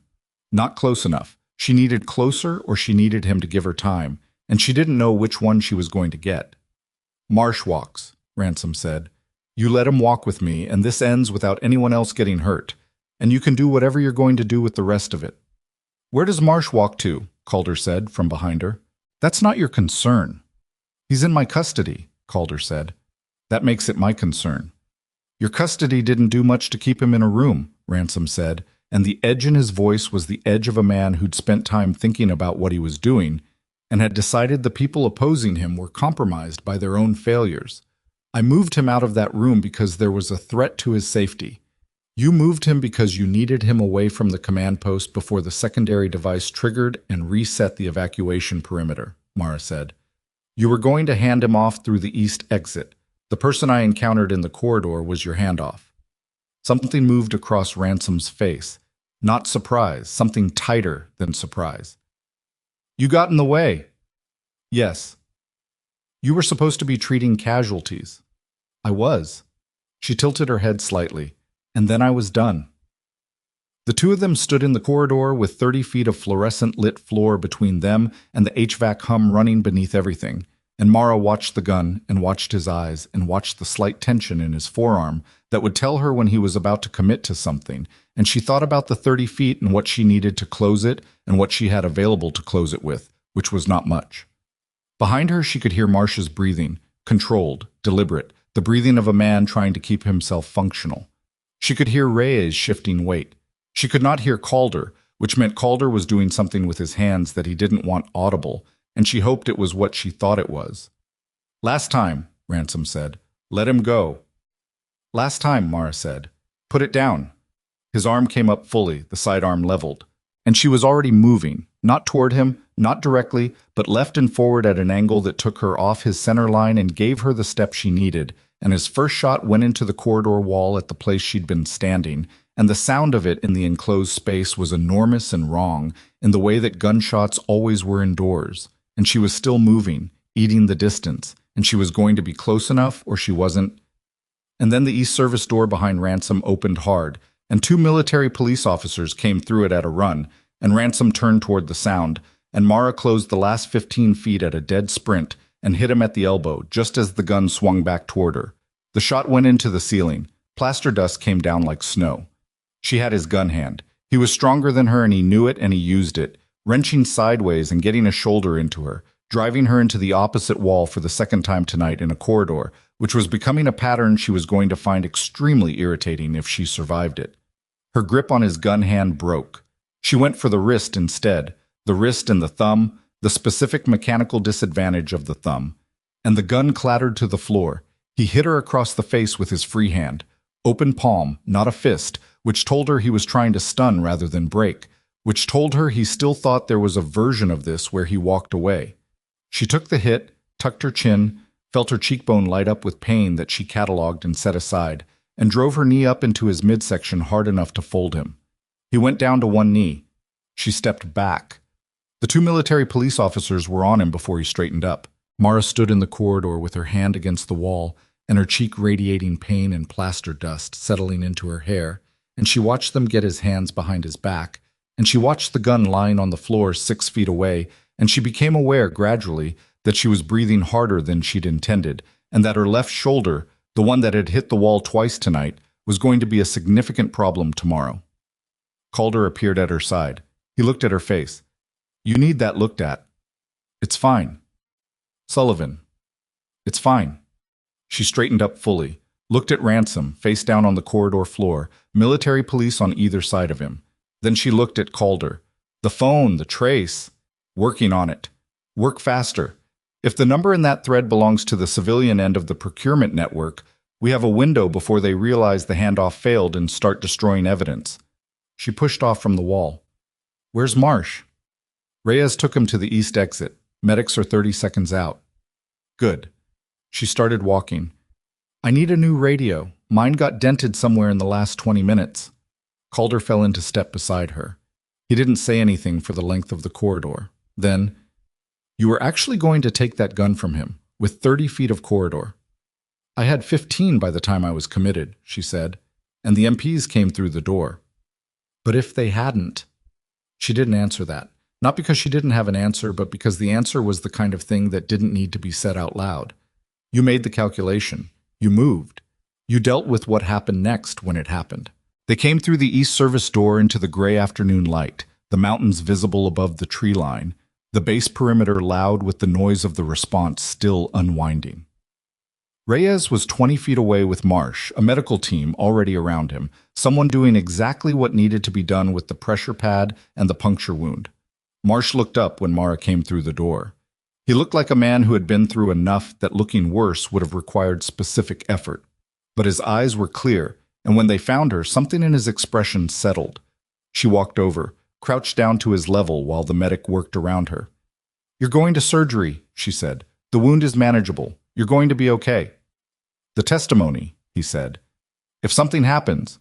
Not close enough. She needed closer or she needed him to give her time, and she didn't know which one she was going to get. "Marsh walks," Ransom said. "You let him walk with me, and this ends without anyone else getting hurt, and you can do whatever you're going to do with the rest of it." "Where does Marsh walk to?" Calder said from behind her. "That's not your concern." "He's in my custody," Calder said. "That makes it my concern." "Your custody didn't do much to keep him in a room," Ransom said, and the edge in his voice was the edge of a man who'd spent time thinking about what he was doing and had decided the people opposing him were compromised by their own failures. "I moved him out of that room because there was a threat to his safety. You moved him because you needed him away from the command post before the secondary device triggered and reset the evacuation perimeter, Mara said. You were going to hand him off through the east exit. The person I encountered in the corridor was your handoff. Something moved across Ransom's face. Not surprise, something tighter than surprise. You got in the way. Yes. You were supposed to be treating casualties. I was. She tilted her head slightly. And then I was done. The two of them stood in the corridor with 30 feet of fluorescent-lit floor between them and the HVAC hum running beneath everything, and Mara watched the gun and watched his eyes and watched the slight tension in his forearm that would tell her when he was about to commit to something, and she thought about the 30 feet and what she needed to close it and what she had available to close it with, which was not much. Behind her she could hear Marcia's breathing, controlled, deliberate, the breathing of a man trying to keep himself functional. She could hear Reyes shifting weight. She could not hear Calder, which meant Calder was doing something with his hands that he didn't want audible, and she hoped it was what she thought it was. Last time, Ransom said. Let him go. Last time, Mara said. Put it down. His arm came up fully, the sidearm leveled. And she was already moving, not toward him, not directly, but left and forward at an angle that took her off his center line and gave her the step she needed, and his first shot went into the corridor wall at the place she'd been standing, and the sound of it in the enclosed space was enormous and wrong, in the way that gunshots always were indoors, and she was still moving, eating the distance, and she was going to be close enough or she wasn't. And then the East Service door behind Ransom opened hard, and two military police officers came through it at a run, and Ransom turned toward the sound, and Mara closed the last 15 feet at a dead sprint and hit him at the elbow just as the gun swung back toward her. The shot went into the ceiling. Plaster dust came down like snow. She had his gun hand. He was stronger than her and he knew it and he used it, wrenching sideways and getting a shoulder into her, driving her into the opposite wall for the second time tonight in a corridor, which was becoming a pattern she was going to find extremely irritating if she survived it. Her grip on his gun hand broke. She went for the wrist instead, the wrist and the thumb, the specific mechanical disadvantage of the thumb. And the gun clattered to the floor. He hit her across the face with his free hand, open palm, not a fist, which told her he was trying to stun rather than break, which told her he still thought there was a version of this where he walked away. She took the hit, tucked her chin, felt her cheekbone light up with pain that she cataloged and set aside, and drove her knee up into his midsection hard enough to fold him. He went down to one knee. She stepped back. The two military police officers were on him before he straightened up. Mara stood in the corridor with her hand against the wall and her cheek radiating pain and plaster dust settling into her hair, and she watched them get his hands behind his back, and she watched the gun lying on the floor 6 feet away, and she became aware gradually that she was breathing harder than she'd intended, and that her left shoulder, the one that had hit the wall twice tonight, was going to be a significant problem tomorrow. Calder appeared at her side. He looked at her face. You need that looked at. It's fine. Sullivan. It's fine. She straightened up fully, looked at Ransom, face down on the corridor floor, military police on either side of him. Then she looked at Calder. The phone, the trace. Working on it. Work faster. If the number in that thread belongs to the civilian end of the procurement network, we have a window before they realize the handoff failed and start destroying evidence. She pushed off from the wall. Where's Marsh? Reyes took him to the east exit. Medics are 30 seconds out. Good. She started walking. I need a new radio. Mine got dented somewhere in the last 20 minutes. Calder fell into step beside her. He didn't say anything for the length of the corridor. Then, you were actually going to take that gun from him, with 30 feet of corridor. I had 15 by the time I was committed, she said, and the MPs came through the door. But if they hadn't? She didn't answer that. Not because she didn't have an answer, but because the answer was the kind of thing that didn't need to be said out loud. You made the calculation. You moved. You dealt with what happened next when it happened. They came through the East Service door into the gray afternoon light, the mountains visible above the tree line, the base perimeter loud with the noise of the response still unwinding. Reyes was 20 feet away with Marsh, a medical team already around him, someone doing exactly what needed to be done with the pressure pad and the puncture wound. Marsh looked up when Mara came through the door. He looked like a man who had been through enough that looking worse would have required specific effort. But his eyes were clear, And when they found her, something in his expression settled. She walked over, crouched down to his level while the medic worked around her. "You're going to surgery," she said. "The wound is manageable. You're going to be okay." "The testimony," he said. "If something happens."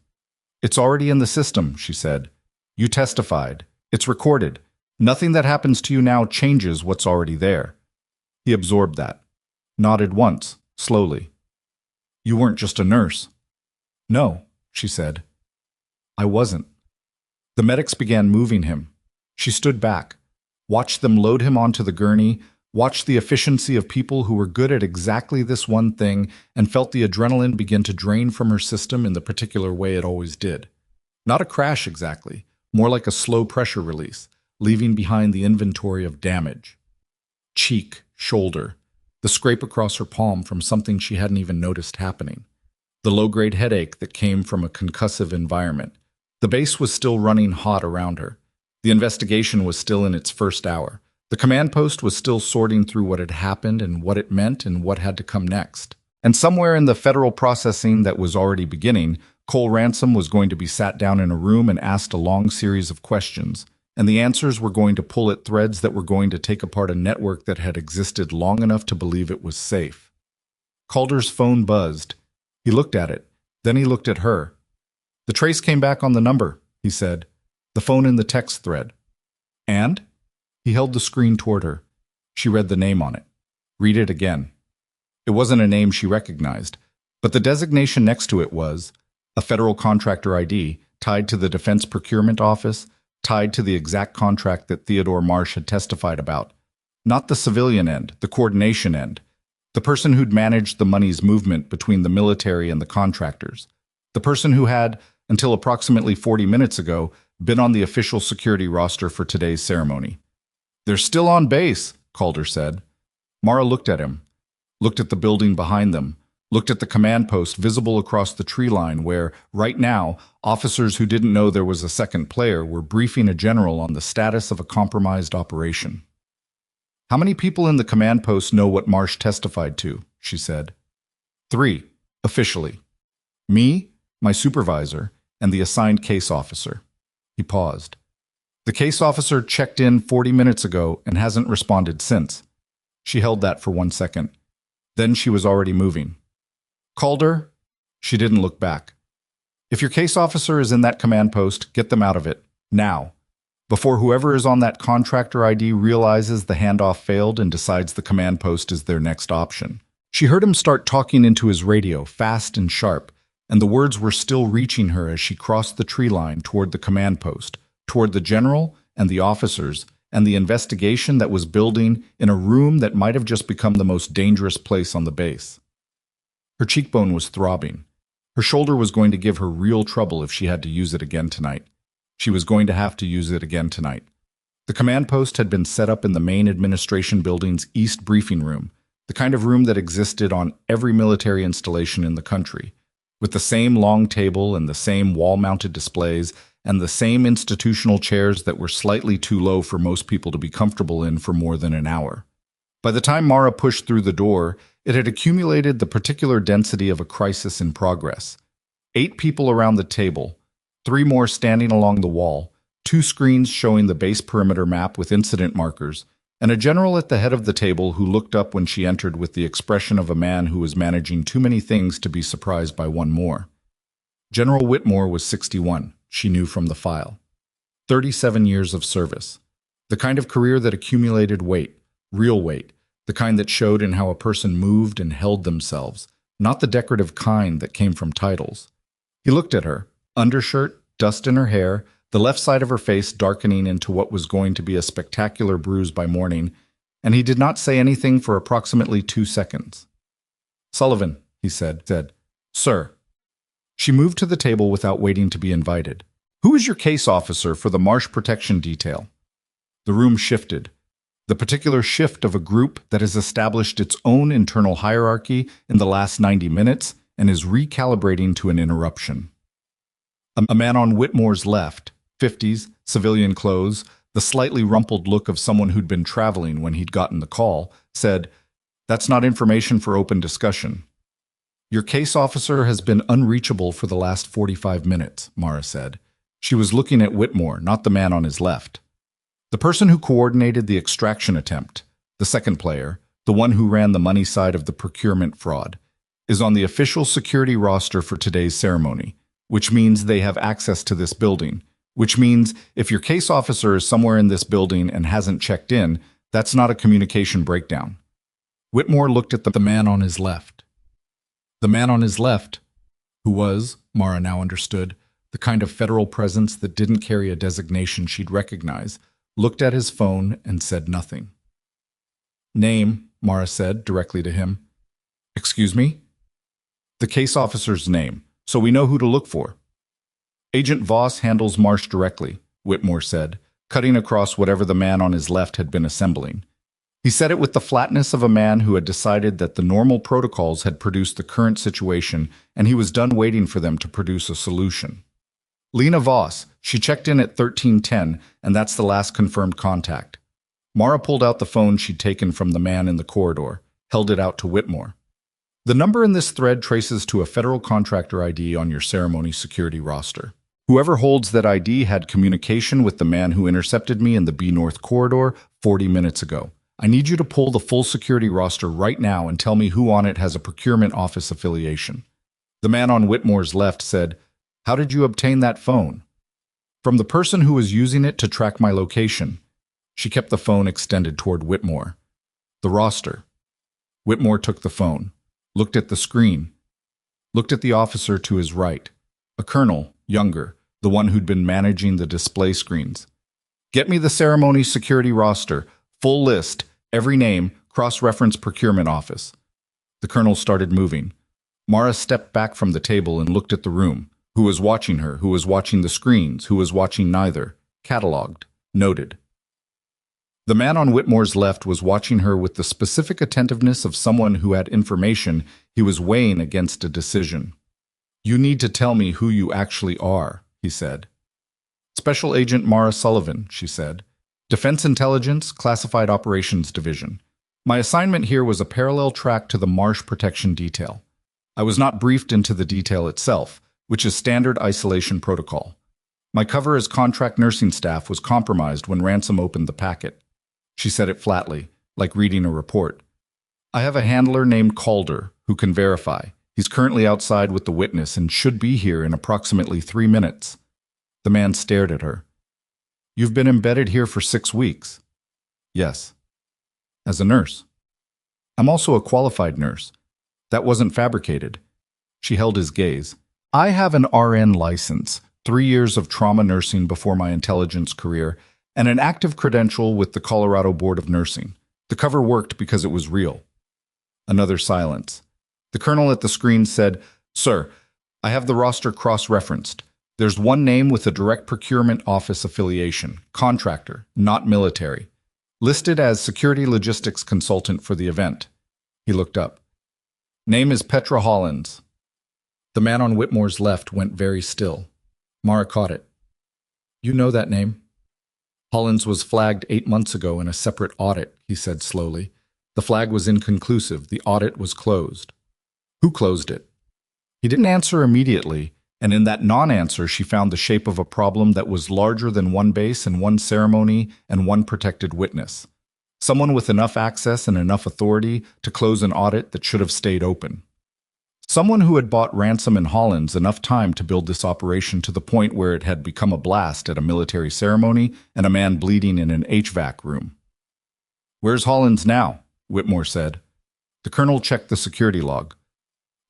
"It's already in the system," she said. "You testified. It's recorded. Nothing that happens to you now changes what's already there." He absorbed that. Nodded once, slowly. "You weren't just a nurse." "No," she said. "I wasn't." The medics began moving him. She stood back, watched them load him onto the gurney, watched the efficiency of people who were good at exactly this one thing, and felt the adrenaline begin to drain from her system in the particular way it always did. Not a crash exactly, more like a slow pressure release, leaving behind the inventory of damage. Cheek, shoulder, the scrape across her palm from something she hadn't even noticed happening. The low-grade headache that came from a concussive environment. The base was still running hot around her. The investigation was still in its first hour. The command post was still sorting through what had happened and what it meant and what had to come next. And somewhere in the federal processing that was already beginning, Cole Ransom was going to be sat down in a room and asked a long series of questions, and the answers were going to pull at threads that were going to take apart a network that had existed long enough to believe it was safe. Calder's phone buzzed. He looked at it. Then he looked at her. "The trace came back on the number," he said. "The phone in the text thread." "And?" He held the screen toward her. She read the name on it. Read it again. It wasn't a name she recognized, but the designation next to it was a federal contractor ID tied to the Defense Procurement Office, tied to the exact contract that Theodore Marsh had testified about. Not the civilian end, the coordination end. The person who'd managed the money's movement between the military and the contractors. The person who had, until approximately 40 minutes ago, been on the official security roster for today's ceremony. "They're still on base," Calder said. Mara looked at him, looked at the building behind them, looked at the command post visible across the tree line where, right now, officers who didn't know there was a second player were briefing a general on the status of a compromised operation. "How many people in the command post know what Marsh testified to?" she said. "3, officially. Me, my supervisor, and the assigned case officer." He paused. "The case officer checked in 40 minutes ago and hasn't responded since." She held that for 1 second. Then she was already moving. "Calder?" She didn't look back. "If your case officer is in that command post, get them out of it. Now. Before whoever is on that contractor ID realizes the handoff failed and decides the command post is their next option." She heard him start talking into his radio, fast and sharp, and the words were still reaching her as she crossed the tree line toward the command post, toward the general and the officers, and the investigation that was building in a room that might have just become the most dangerous place on the base. Her cheekbone was throbbing. Her shoulder was going to give her real trouble if she had to use it again tonight. She was going to have to use it again tonight. The command post had been set up in the main administration building's east briefing room, the kind of room that existed on every military installation in the country, with the same long table and the same wall-mounted displays and the same institutional chairs that were slightly too low for most people to be comfortable in for more than an hour. By the time Mara pushed through the door, it had accumulated the particular density of a crisis in progress. 8 people around the table, 3 more standing along the wall, 2 screens showing the base perimeter map with incident markers, and a general at the head of the table who looked up when she entered with the expression of a man who was managing too many things to be surprised by one more. General Whitmore was 61, she knew from the file. 37 years of service. The kind of career that accumulated weight, real weight, the kind that showed in how a person moved and held themselves, not the decorative kind that came from titles. He looked at her, undershirt, dust in her hair, the left side of her face darkening into what was going to be a spectacular bruise by morning, and he did not say anything for approximately 2 seconds. "Sullivan," he said. "Sir." She moved to the table without waiting to be invited. "Who is your case officer for the Marsh Protection Detail?" The room shifted. The particular shift of a group that has established its own internal hierarchy in the last 90 minutes and is recalibrating to an interruption. A man on Whitmore's left, 50s, civilian clothes, the slightly rumpled look of someone who'd been traveling when he'd gotten the call, said, "That's not information for open discussion." Your case officer has been unreachable for the last 45 minutes, Mara said. She was looking at Whitmore, not the man on his left. The person who coordinated the extraction attempt, the second player, the one who ran the money side of the procurement fraud, is on the official security roster for today's ceremony, which means they have access to this building, which means if your case officer is somewhere in this building and hasn't checked in, that's not a communication breakdown. Whitmore looked at the man on his left. The man on his left, who was, Mara now understood, the kind of federal presence that didn't carry a designation she'd recognize, looked at his phone and said nothing. Name, Mara said directly to him. Excuse me? The case officer's name, so we know who to look for. Agent Voss handles Marsh directly, Whitmore said, cutting across whatever the man on his left had been assembling. He said it with the flatness of a man who had decided that the normal protocols had produced the current situation and he was done waiting for them to produce a solution. Lena Voss, she checked in at 1310, and that's the last confirmed contact. Mara pulled out the phone she'd taken from the man in the corridor, held it out to Whitmore. The number in this thread traces to a federal contractor ID on your ceremony security roster. Whoever holds that ID had communication with the man who intercepted me in the B North corridor 40 minutes ago. I need you to pull the full security roster right now and tell me who on it has a procurement office affiliation. The man on Whitmore's left said, "How did you obtain that phone?" "From the person who was using it to track my location." She kept the phone extended toward Whitmore. "The roster." Whitmore took the phone, looked at the screen, looked at the officer to his right, a colonel, younger, the one who'd been managing the display screens. "Get me the ceremony security roster, full list, every name, cross-reference procurement office." The colonel started moving. Mara stepped back from the table and looked at the room. Who was watching her? Who was watching the screens? Who was watching neither? Cataloged. Noted. The man on Whitmore's left was watching her with the specific attentiveness of someone who had information he was weighing against a decision. "You need to tell me who you actually are," he said. "Special Agent Mara Sullivan," she said. "Defense Intelligence, Classified Operations Division. My assignment here was a parallel track to the Marsh Protection Detail. I was not briefed into the detail itself, which is standard isolation protocol. My cover as contract nursing staff was compromised when Ransom opened the packet." She said it flatly, like reading a report. "I have a handler named Calder who can verify. He's currently outside with the witness and should be here in approximately 3 minutes. The man stared at her. "You've been embedded here for 6 weeks." "Yes." "As a nurse?" "I'm also a qualified nurse. That wasn't fabricated." She held his gaze. "I have an RN license, 3 years of trauma nursing before my intelligence career, and an active credential with the Colorado Board of Nursing. The cover worked because it was real." Another silence. The colonel at the screen said, "Sir, I have the roster cross-referenced. There's one name with a direct procurement office affiliation, contractor, not military, listed as security logistics consultant for the event." He looked up. "Name is Petra Hollins." The man on Whitmore's left went very still. Mara caught it. "You know that name?" "Hollins was flagged 8 months ago in a separate audit," he said slowly. "The flag was inconclusive. The audit was closed." "Who closed it?" He didn't answer immediately, and in that non-answer she found the shape of a problem that was larger than one base and one ceremony and one protected witness. Someone with enough access and enough authority to close an audit that should have stayed open. Someone who had bought Ransom and Hollins enough time to build this operation to the point where it had become a blast at a military ceremony and a man bleeding in an HVAC room. "Where's Hollins now?" Whitmore said. The colonel checked the security log.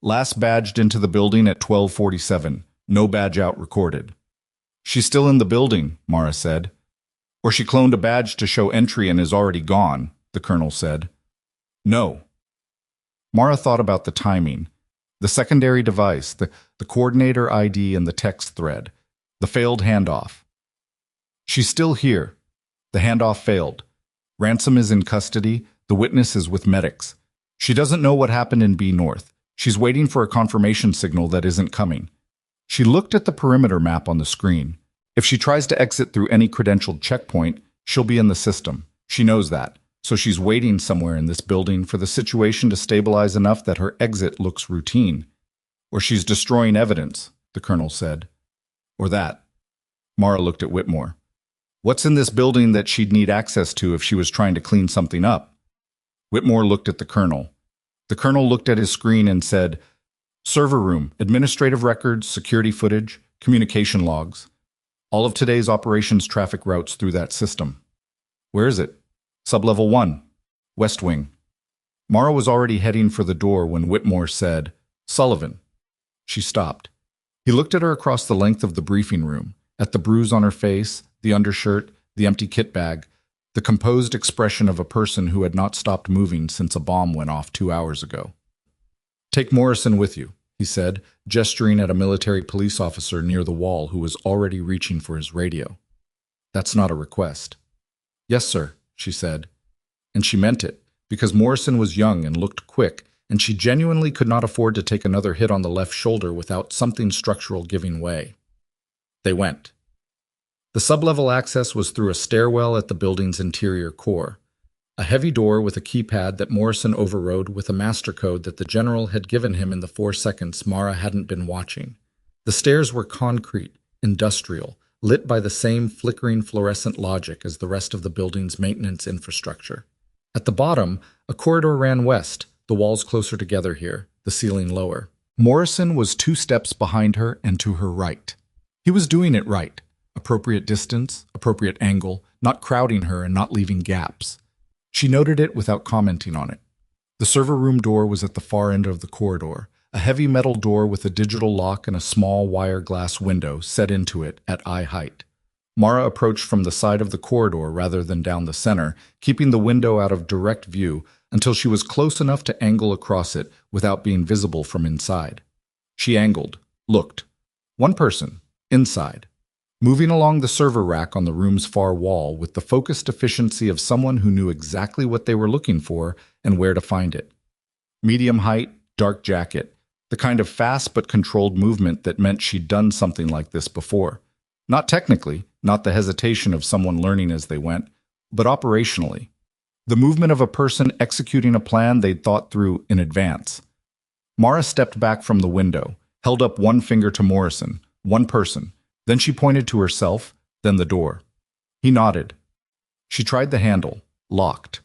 "Last badged into the building at 12:47. No badge out recorded." "She's still in the building," Mara said. "Or she cloned a badge to show entry and is already gone," the colonel said. "No." Mara thought about the timing. The secondary device, the coordinator ID and the text thread, the failed handoff. "She's still here. The handoff failed. Ransom is in custody. The witness is with medics. She doesn't know what happened in B North. She's waiting for a confirmation signal that isn't coming." She looked at the perimeter map on the screen. If she tries to exit through any credentialed checkpoint, she'll be in the system. She knows that. So she's waiting somewhere in this building for the situation to stabilize enough that her exit looks routine. Or she's destroying evidence, the colonel said. Or that. Mara looked at Whitmore. What's in this building that she'd need access to if she was trying to clean something up? Whitmore looked at the colonel. The colonel looked at his screen and said, Server room, administrative records, security footage, communication logs. All of today's operations traffic routes through that system. Where is it? Sublevel 1, West Wing. Mara was already heading for the door when Whitmore said, Sullivan. She stopped. He looked at her across the length of the briefing room, at the bruise on her face, the undershirt, the empty kit bag, the composed expression of a person who had not stopped moving since a bomb went off 2 hours ago. Take Morrison with you, he said, gesturing at a military police officer near the wall who was already reaching for his radio. That's not a request. Yes, sir, she said. And she meant it, because Morrison was young and looked quick, and she genuinely could not afford to take another hit on the left shoulder without something structural giving way. They went. The sublevel access was through a stairwell at the building's interior core, a heavy door with a keypad that Morrison overrode with a master code that the general had given him in the 4 seconds Mara hadn't been watching. The stairs were concrete, industrial, lit by the same flickering fluorescent logic as the rest of the building's maintenance infrastructure. At the bottom, a corridor ran west, the walls closer together here, the ceiling lower. Morrison was 2 steps behind her and to her right. He was doing it right. Appropriate distance, appropriate angle, not crowding her and not leaving gaps. She noted it without commenting on it. The server room door was at the far end of the corridor, a heavy metal door with a digital lock and a small wire glass window set into it at eye height. Mara approached from the side of the corridor rather than down the center, keeping the window out of direct view until she was close enough to angle across it without being visible from inside. She angled, looked. One person, inside. Moving along the server rack on the room's far wall with the focused efficiency of someone who knew exactly what they were looking for and where to find it. Medium height, dark jacket, the kind of fast but controlled movement that meant she'd done something like this before. Not technically, not the hesitation of someone learning as they went, but operationally. The movement of a person executing a plan they'd thought through in advance. Mara stepped back from the window, held up one finger to Morrison, one person. Then she pointed to herself, then the door. He nodded. She tried the handle, locked.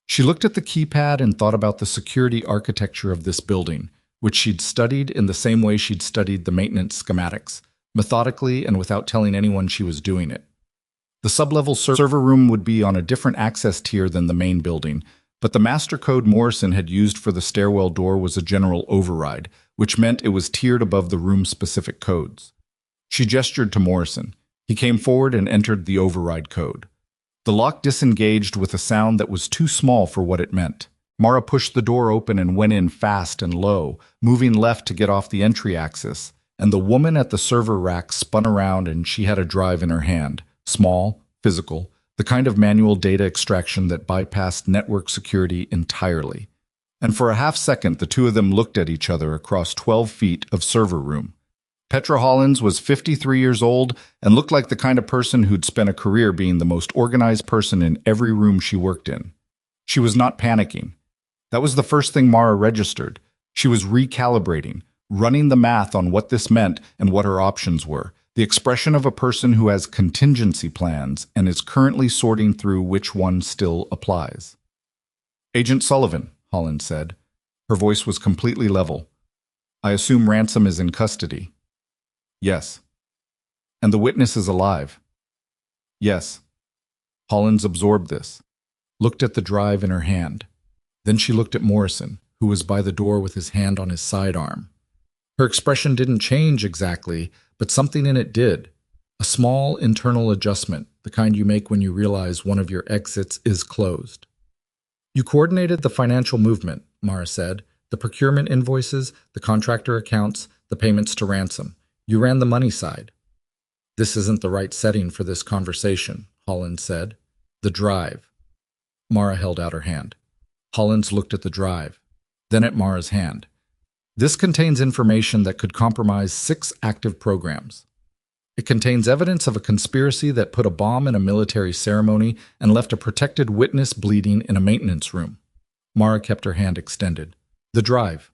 She looked at the keypad and thought about the security architecture of this building, which she'd studied in the same way she'd studied the maintenance schematics, methodically and without telling anyone she was doing it. The sublevel server room would be on a different access tier than the main building, but the master code Morrison had used for the stairwell door was a general override, which meant it was tiered above the room-specific codes. She gestured to Morrison. He came forward and entered the override code. The lock disengaged with a sound that was too small for what it meant. Mara pushed the door open and went in fast and low, moving left to get off the entry axis, and the woman at the server rack spun around and she had a drive in her hand, small, physical, the kind of manual data extraction that bypassed network security entirely. And for a half second, the two of them looked at each other across 12 feet of server room. Petra Hollins was 53 years old and looked like the kind of person who'd spent a career being the most organized person in every room she worked in. She was not panicking. That was the first thing Mara registered. She was recalibrating, running the math on what this meant and what her options were, the expression of a person who has contingency plans and is currently sorting through which one still applies. Agent Sullivan, Hollins said. Her voice was completely level. I assume Ransom is in custody. Yes. And the witness is alive. Yes. Hollins absorbed this, looked at the drive in her hand. Then she looked at Morrison, who was by the door with his hand on his sidearm. Her expression didn't change exactly, but something in it did. A small internal adjustment, the kind you make when you realize one of your exits is closed. You coordinated the financial movement, Mara said, the procurement invoices, the contractor accounts, the payments to Ransom. You ran the money side. This isn't the right setting for this conversation, Hollins said. The drive. Mara held out her hand. Hollins looked at the drive, then at Mara's hand. This contains information that could compromise 6 active programs. It contains evidence of a conspiracy that put a bomb in a military ceremony and left a protected witness bleeding in a maintenance room. Mara kept her hand extended. The drive.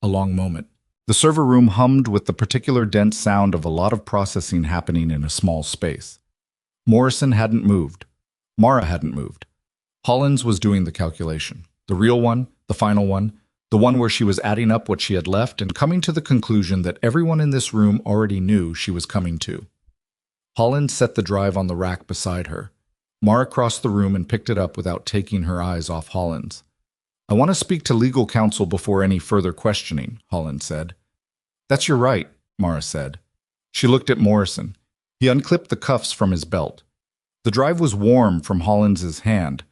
A long moment. The server room hummed with the particular dense sound of a lot of processing happening in a small space. Morrison hadn't moved. Mara hadn't moved. Hollins was doing the calculation. The real one, the final one, the one where she was adding up what she had left and coming to the conclusion that everyone in this room already knew she was coming to. Hollins set the drive on the rack beside her. Mara crossed the room and picked it up without taking her eyes off Hollins. "I want to speak to legal counsel before any further questioning," Hollins said. "That's your right," Mara said. She looked at Morrison. He unclipped the cuffs from his belt. The drive was warm from Hollins's hand.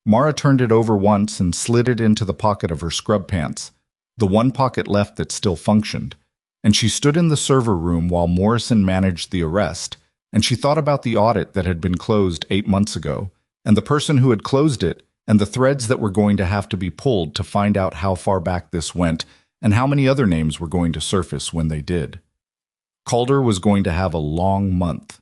Mara turned it over once and slid it into the pocket of her scrub pants, the one pocket left that still functioned, and she stood in the server room while Morrison managed the arrest, and she thought about the audit that had been closed 8 months ago, and the person who had closed it, and the threads that were going to have to be pulled to find out how far back this went, and how many other names were going to surface when they did. Calder was going to have a long month.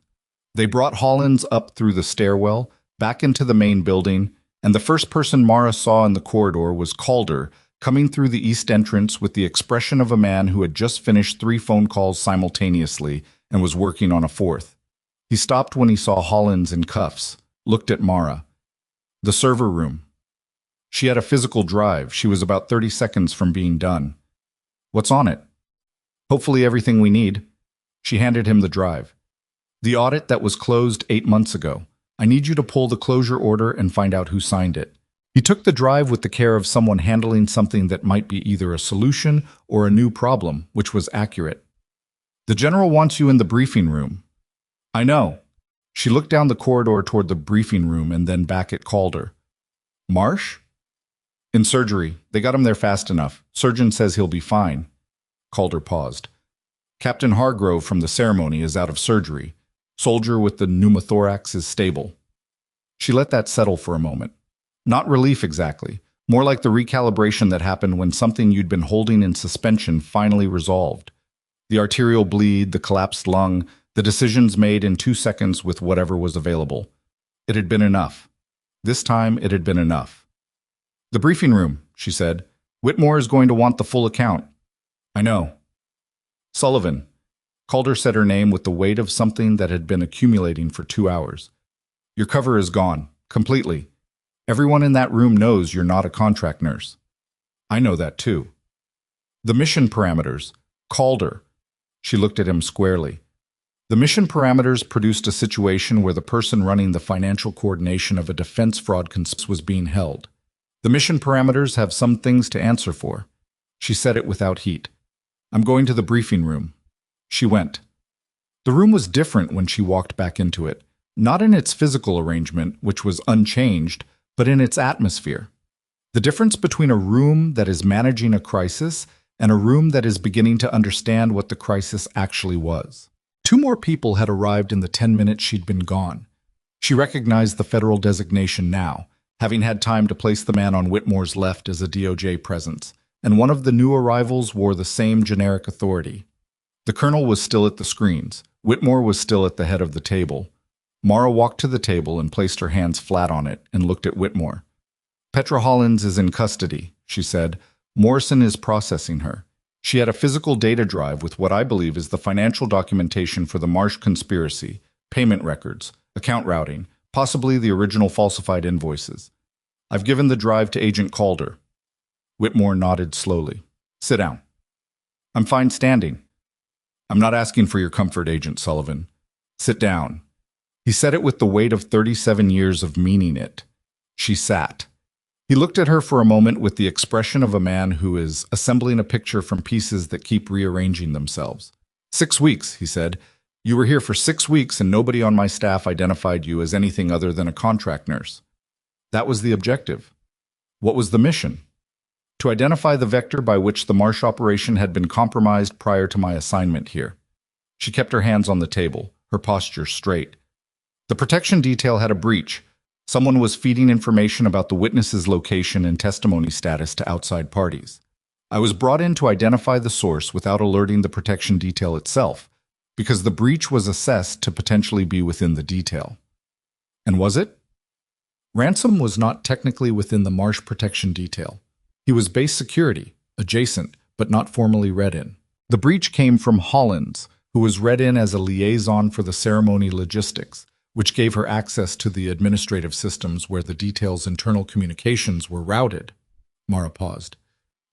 They brought Hollins up through the stairwell, back into the main building, and the first person Mara saw in the corridor was Calder, coming through the east entrance with the expression of a man who had just finished 3 phone calls simultaneously and was working on a 4th. He stopped when he saw Hollins in cuffs, looked at Mara. The server room. She had a physical drive. She was about 30 seconds from being done. "What's on it?" "Hopefully everything we need." She handed him the drive. "The audit that was closed 8 months ago. I need you to pull the closure order and find out who signed it." He took the drive with the care of someone handling something that might be either a solution or a new problem, which was accurate. "The general wants you in the briefing room." "I know." She looked down the corridor toward the briefing room and then back at Calder. "Marsh?" "In surgery. They got him there fast enough. Surgeon says he'll be fine." Calder paused. "Captain Hargrove from the ceremony is out of surgery. Soldier with the pneumothorax is stable." She let that settle for a moment. Not relief exactly, more like the recalibration that happened when something you'd been holding in suspension finally resolved. The arterial bleed, the collapsed lung, the decisions made in 2 seconds with whatever was available. It had been enough. This time it had been enough. "The briefing room," she said. "Whitmore is going to want the full account." "I know." "Sullivan." Calder said her name with the weight of something that had been accumulating for 2 hours. "Your cover is gone. Completely. Everyone in that room knows you're not a contract nurse." "I know that too." "The mission parameters." Calder. She looked at him squarely. "The mission parameters produced a situation where the person running the financial coordination of a defense fraud conspiracy was being held. The mission parameters have some things to answer for." She said it without heat. "I'm going to the briefing room." She went. The room was different when she walked back into it, not in its physical arrangement, which was unchanged, but in its atmosphere. The difference between a room that is managing a crisis and a room that is beginning to understand what the crisis actually was. 2 more people had arrived in the 10 minutes she'd been gone. She recognized the federal designation now, having had time to place the man on Whitmore's left as a DOJ presence, and one of the new arrivals wore the same generic authority. The colonel was still at the screens. Whitmore was still at the head of the table. Mara walked to the table and placed her hands flat on it and looked at Whitmore. "Petra Hollins is in custody," she said. "Morrison is processing her. She had a physical data drive with what I believe is the financial documentation for the Marsh conspiracy, payment records, account routing, possibly the original falsified invoices. I've given the drive to Agent Calder." Whitmore nodded slowly. "Sit down." "I'm fine standing." "I'm not asking for your comfort, Agent Sullivan. Sit down." He said it with the weight of 37 years of meaning it. She sat. He looked at her for a moment with the expression of a man who is assembling a picture from pieces that keep rearranging themselves. 6 weeks, he said. "You were here for 6 weeks and nobody on my staff identified you as anything other than a contract nurse. That was the objective. What was the mission? To identify the vector by which the Marsh operation had been compromised prior to my assignment here." She kept her hands on the table, her posture straight. "The protection detail had a breach. Someone was feeding information about the witness's location and testimony status to outside parties. I was brought in to identify the source without alerting the protection detail itself, because the breach was assessed to potentially be within the detail." "And was it?" Ransom was not technically within the Marsh protection detail. He was base security, adjacent, but not formally read in. The breach came from Hollins, who was read in as a liaison for the ceremony logistics, which gave her access to the administrative systems where the details' internal communications were routed. Mara paused.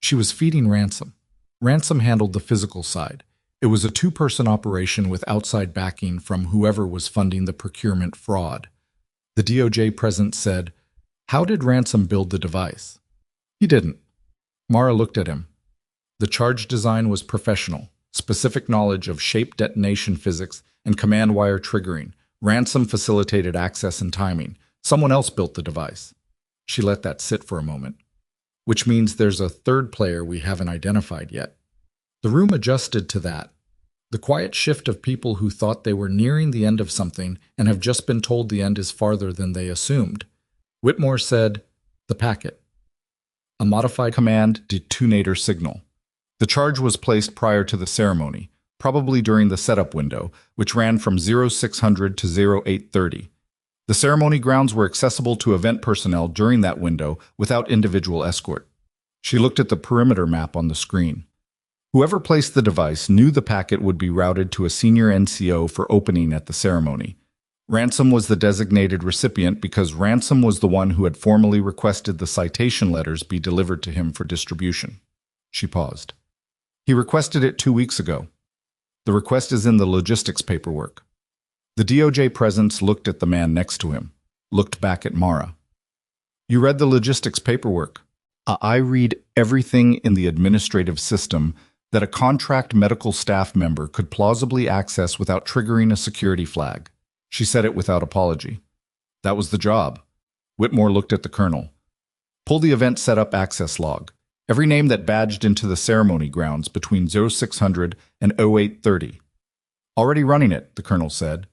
She was feeding Ransom. Ransom handled the physical side. It was a two-person operation with outside backing from whoever was funding the procurement fraud. The DOJ present said, "How did Ransom build the device?" "He didn't." Mara looked at him. The charge design was professional, specific knowledge of shape detonation physics and command wire triggering. Ransom facilitated access and timing. Someone else built the device. She let that sit for a moment. Which means there's a third player we haven't identified yet. The room adjusted to that. The quiet shift of people who thought they were nearing the end of something and have just been told the end is farther than they assumed. Whitmore said, "The packet. A modified command detonator signal." The charge was placed prior to the ceremony, probably during the setup window, which ran from 0600 to 0830. The ceremony grounds were accessible to event personnel during that window without individual escort. She looked at the perimeter map on the screen. Whoever placed the device knew the packet would be routed to a senior NCO for opening at the ceremony. Ransom was the designated recipient because Ransom was the one who had formally requested the citation letters be delivered to him for distribution. She paused. He requested it 2 weeks ago. The request is in the logistics paperwork. The DOJ presence looked at the man next to him, looked back at Mara. "You read the logistics paperwork?" "I read everything in the administrative system that a contract medical staff member could plausibly access without triggering a security flag." She said it without apology. "That was the job." Whitmore looked at the colonel. "Pull the event setup access log. Every name that badged into the ceremony grounds between 0600 and 0830. "Already running it," the colonel said.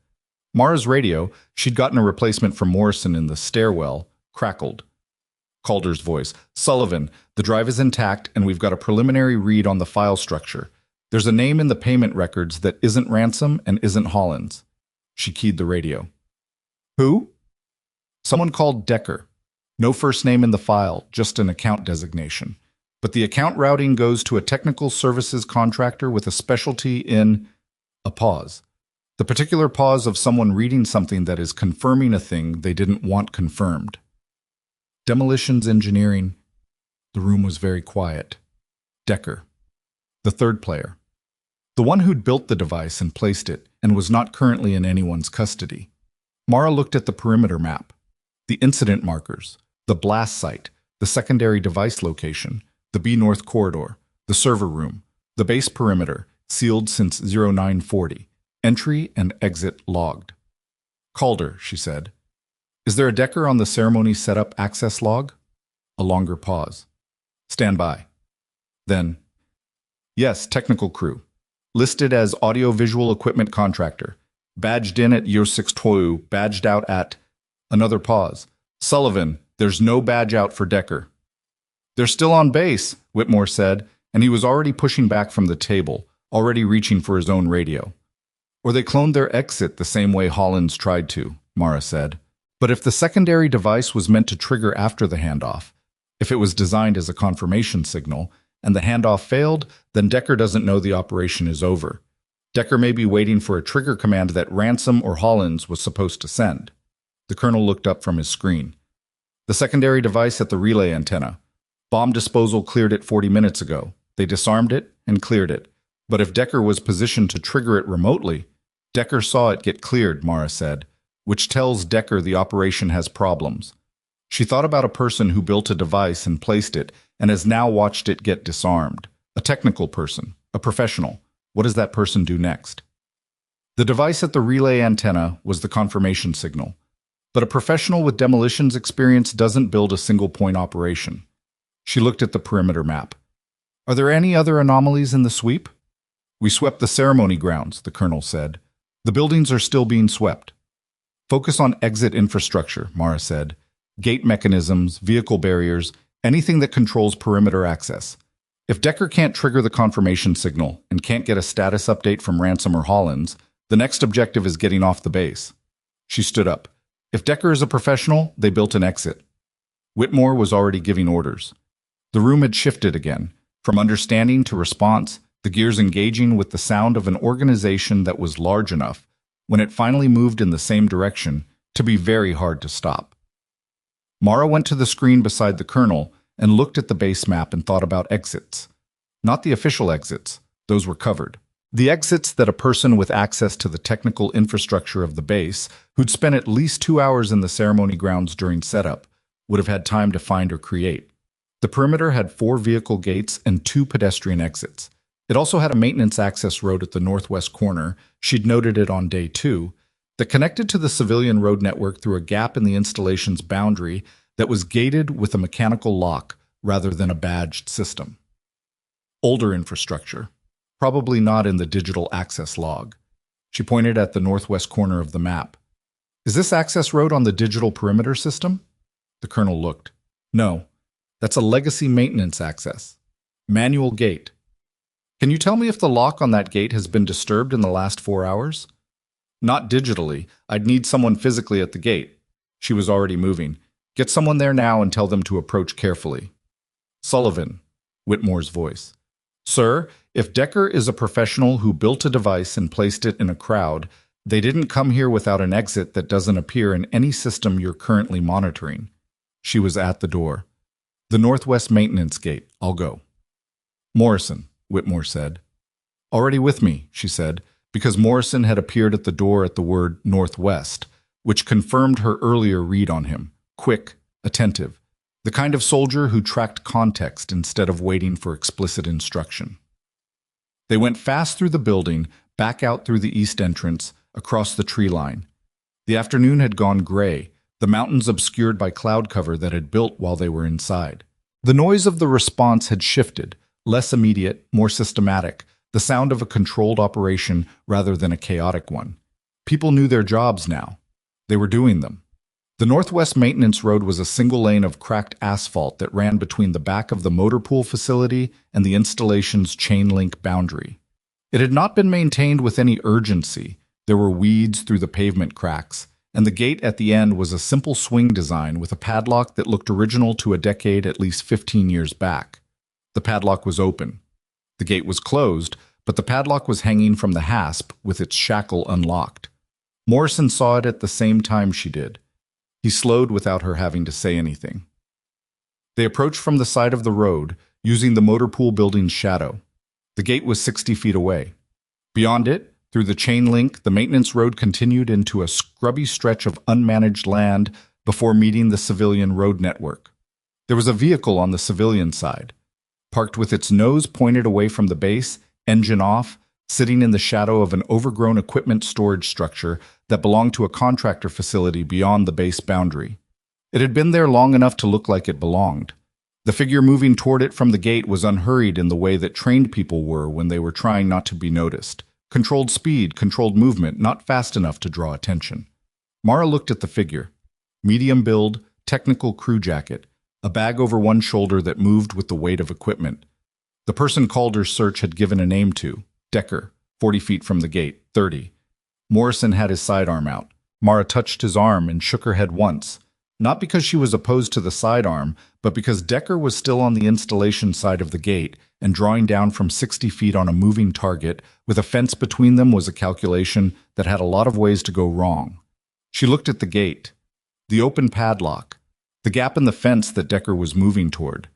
Mara's radio, she'd gotten a replacement from Morrison in the stairwell, crackled. Calder's voice, "Sullivan, the drive is intact and we've got a preliminary read on the file structure. There's a name in the payment records that isn't Ransom and isn't Hollins." She keyed the radio. "Who?" "Someone called Decker. No first name in the file, just an account designation. But the account routing goes to a technical services contractor with a specialty in..." A pause. The particular pause of someone reading something that is confirming a thing they didn't want confirmed. "Demolitions engineering." The room was very quiet. Decker. The third player. The one who'd built the device and placed it and was not currently in anyone's custody. Mara looked at the perimeter map. The incident markers, the blast site, the secondary device location, the B North corridor, the server room, the base perimeter, sealed since 0940. Entry and exit logged. "Calder," she said. "Is there a Decker on the ceremony setup access log?" A longer pause. "Stand by." Then, "Yes, technical crew. Listed as audio-visual equipment contractor. Badged in at year 612, badged out at..." Another pause. "Sullivan, there's no badge out for Decker." "They're still on base," Whitmore said, and he was already pushing back from the table, already reaching for his own radio. "Or they cloned their exit the same way Hollins tried to," Mara said. "But if the secondary device was meant to trigger after the handoff, if it was designed as a confirmation signal, and the handoff failed, then Decker doesn't know the operation is over. Decker may be waiting for a trigger command that Ransom or Hollins was supposed to send." The colonel looked up from his screen. "The secondary device at the relay antenna. Bomb disposal cleared it 40 minutes ago. They disarmed it and cleared it. But if Decker was positioned to trigger it remotely..." "Decker saw it get cleared," Mara said, "which tells Decker the operation has problems." She thought about a person who built a device and placed it and has now watched it get disarmed. A technical person, a professional. What does that person do next? The device at the relay antenna was the confirmation signal. But a professional with demolitions experience doesn't build a single-point operation. She looked at the perimeter map. "Are there any other anomalies in the sweep?" "We swept the ceremony grounds," the colonel said. "The buildings are still being swept." "Focus on exit infrastructure," Mara said. "Gate mechanisms, vehicle barriers, anything that controls perimeter access. If Decker can't trigger the confirmation signal and can't get a status update from Ransom or Hollins, the next objective is getting off the base." She stood up. "If Decker is a professional, they built an exit." Whitmore was already giving orders. The room had shifted again, from understanding to response, the gears engaging with the sound of an organization that was large enough, when it finally moved in the same direction, to be very hard to stop. Mara went to the screen beside the colonel and looked at the base map and thought about exits. Not the official exits, those were covered. The exits that a person with access to the technical infrastructure of the base, who'd spent at least 2 hours in the ceremony grounds during setup, would have had time to find or create. The perimeter had 4 vehicle gates and 2 pedestrian exits. It also had a maintenance access road at the northwest corner, she'd noted it on day 2, that connected to the civilian road network through a gap in the installation's boundary that was gated with a mechanical lock rather than a badged system. Older infrastructure. Probably not in the digital access log. She pointed at the northwest corner of the map. Is this access road on the digital perimeter system? The colonel looked. No, that's a legacy maintenance access. Manual gate. Can you tell me if the lock on that gate has been disturbed in the last 4 hours? Not digitally. I'd need someone physically at the gate. She was already moving. Get someone there now and tell them to approach carefully. Sullivan, Whitmore's voice. Sir, if Decker is a professional who built a device and placed it in a crowd, they didn't come here without an exit that doesn't appear in any system you're currently monitoring. She was at the door. The northwest maintenance gate. I'll go. Morrison, Whitmore said. Already with me, she said, because Morrison had appeared at the door at the word northwest, which confirmed her earlier read on him. Quick, attentive. The kind of soldier who tracked context instead of waiting for explicit instruction. They went fast through the building, back out through the east entrance, across the tree line. The afternoon had gone gray, the mountains obscured by cloud cover that had built while they were inside. The noise of the response had shifted, less immediate, more systematic, the sound of a controlled operation rather than a chaotic one. People knew their jobs now. They were doing them. The Northwest Maintenance Road was a single lane of cracked asphalt that ran between the back of the motor pool facility and the installation's chain link boundary. It had not been maintained with any urgency. There were weeds through the pavement cracks, and the gate at the end was a simple swing design with a padlock that looked original to a decade at least 15 years back. The padlock was open. The gate was closed, but the padlock was hanging from the hasp with its shackle unlocked. Morrison saw it at the same time she did. He slowed without her having to say anything. They approached from the side of the road, using the motor pool building's shadow. The gate was 60 feet away. Beyond it, through the chain link, the maintenance road continued into a scrubby stretch of unmanaged land before meeting the civilian road network. There was a vehicle on the civilian side, parked with its nose pointed away from the base, engine off, sitting in the shadow of an overgrown equipment storage structure that belonged to a contractor facility beyond the base boundary. It had been there long enough to look like it belonged. The figure moving toward it from the gate was unhurried in the way that trained people were when they were trying not to be noticed. Controlled speed, controlled movement, not fast enough to draw attention. Mara looked at the figure. Medium build, technical crew jacket, a bag over one shoulder that moved with the weight of equipment. The person Calder's search had given a name to. Decker, 40 feet from the gate, 30. Morrison had his sidearm out. Mara touched his arm and shook her head once, not because she was opposed to the sidearm, but because Decker was still on the installation side of the gate and drawing down from 60 feet on a moving target with a fence between them was a calculation that had a lot of ways to go wrong. She looked at the gate, the open padlock, the gap in the fence that Decker was moving toward.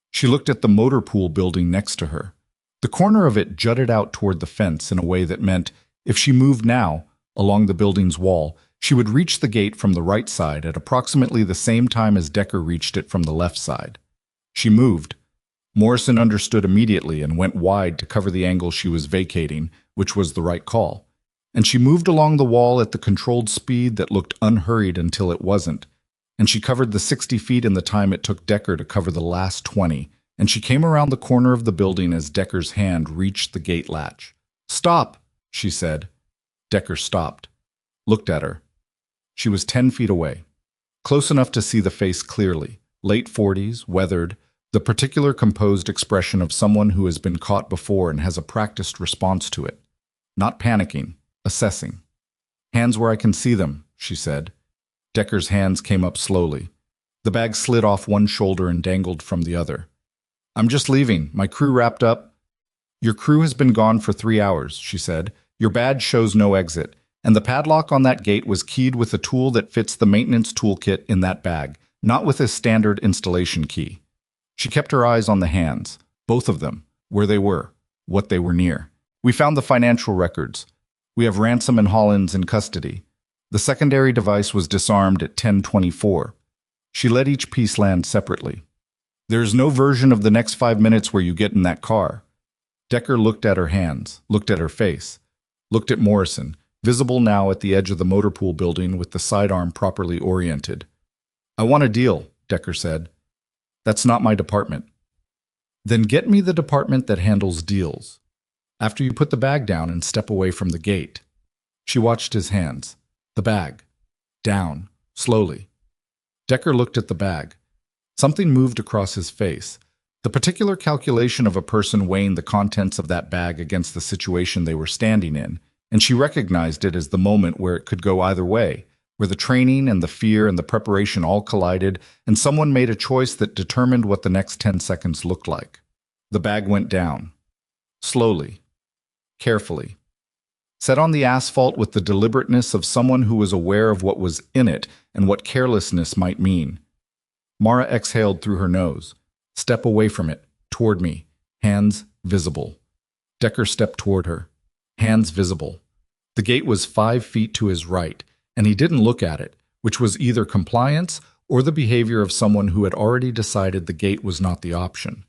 She looked at the motor pool building next to her. The corner of it jutted out toward the fence in a way that meant, if she moved now, along the building's wall, she would reach the gate from the right side at approximately the same time as Decker reached it from the left side. She moved. Morrison understood immediately and went wide to cover the angle she was vacating, which was the right call. And she moved along the wall at the controlled speed that looked unhurried until it wasn't. And she covered the 60 feet in the time it took Decker to cover the last 20. And she came around the corner of the building as Decker's hand reached the gate latch. "Stop," she said. Decker stopped, looked at her. She was 10 feet away, close enough to see the face clearly, late 40s, weathered, the particular composed expression of someone who has been caught before and has a practiced response to it. Not panicking, assessing. "Hands where I can see them," she said. Decker's hands came up slowly. The bag slid off one shoulder and dangled from the other. "I'm just leaving. My crew wrapped up." Your crew has been gone for 3 hours, she said. Your badge shows no exit, and the padlock on that gate was keyed with a tool that fits the maintenance toolkit in that bag, not with a standard installation key. She kept her eyes on the hands, both of them, where they were, what they were near. We found the financial records. We have Ransom and Hollins in custody. The secondary device was disarmed at 10:24. She let each piece land separately. There's no version of the next 5 minutes where you get in that car. Decker looked at her hands, looked at her face, looked at Morrison, visible now at the edge of the motor pool building with the sidearm properly oriented. I want a deal, Decker said. That's not my department. Then get me the department that handles deals. After you put the bag down and step away from the gate. She watched his hands. The bag. Down. Slowly. Decker looked at the bag. Something moved across his face. The particular calculation of a person weighing the contents of that bag against the situation they were standing in, and she recognized it as the moment where it could go either way, where the training and the fear and the preparation all collided, and someone made a choice that determined what the next 10 seconds looked like. The bag went down. Slowly. Carefully. Set on the asphalt with the deliberateness of someone who was aware of what was in it and what carelessness might mean. Mara exhaled through her nose. Step away from it, toward me, hands visible. Decker stepped toward her, hands visible. The gate was 5 feet to his right, and he didn't look at it, which was either compliance or the behavior of someone who had already decided the gate was not the option.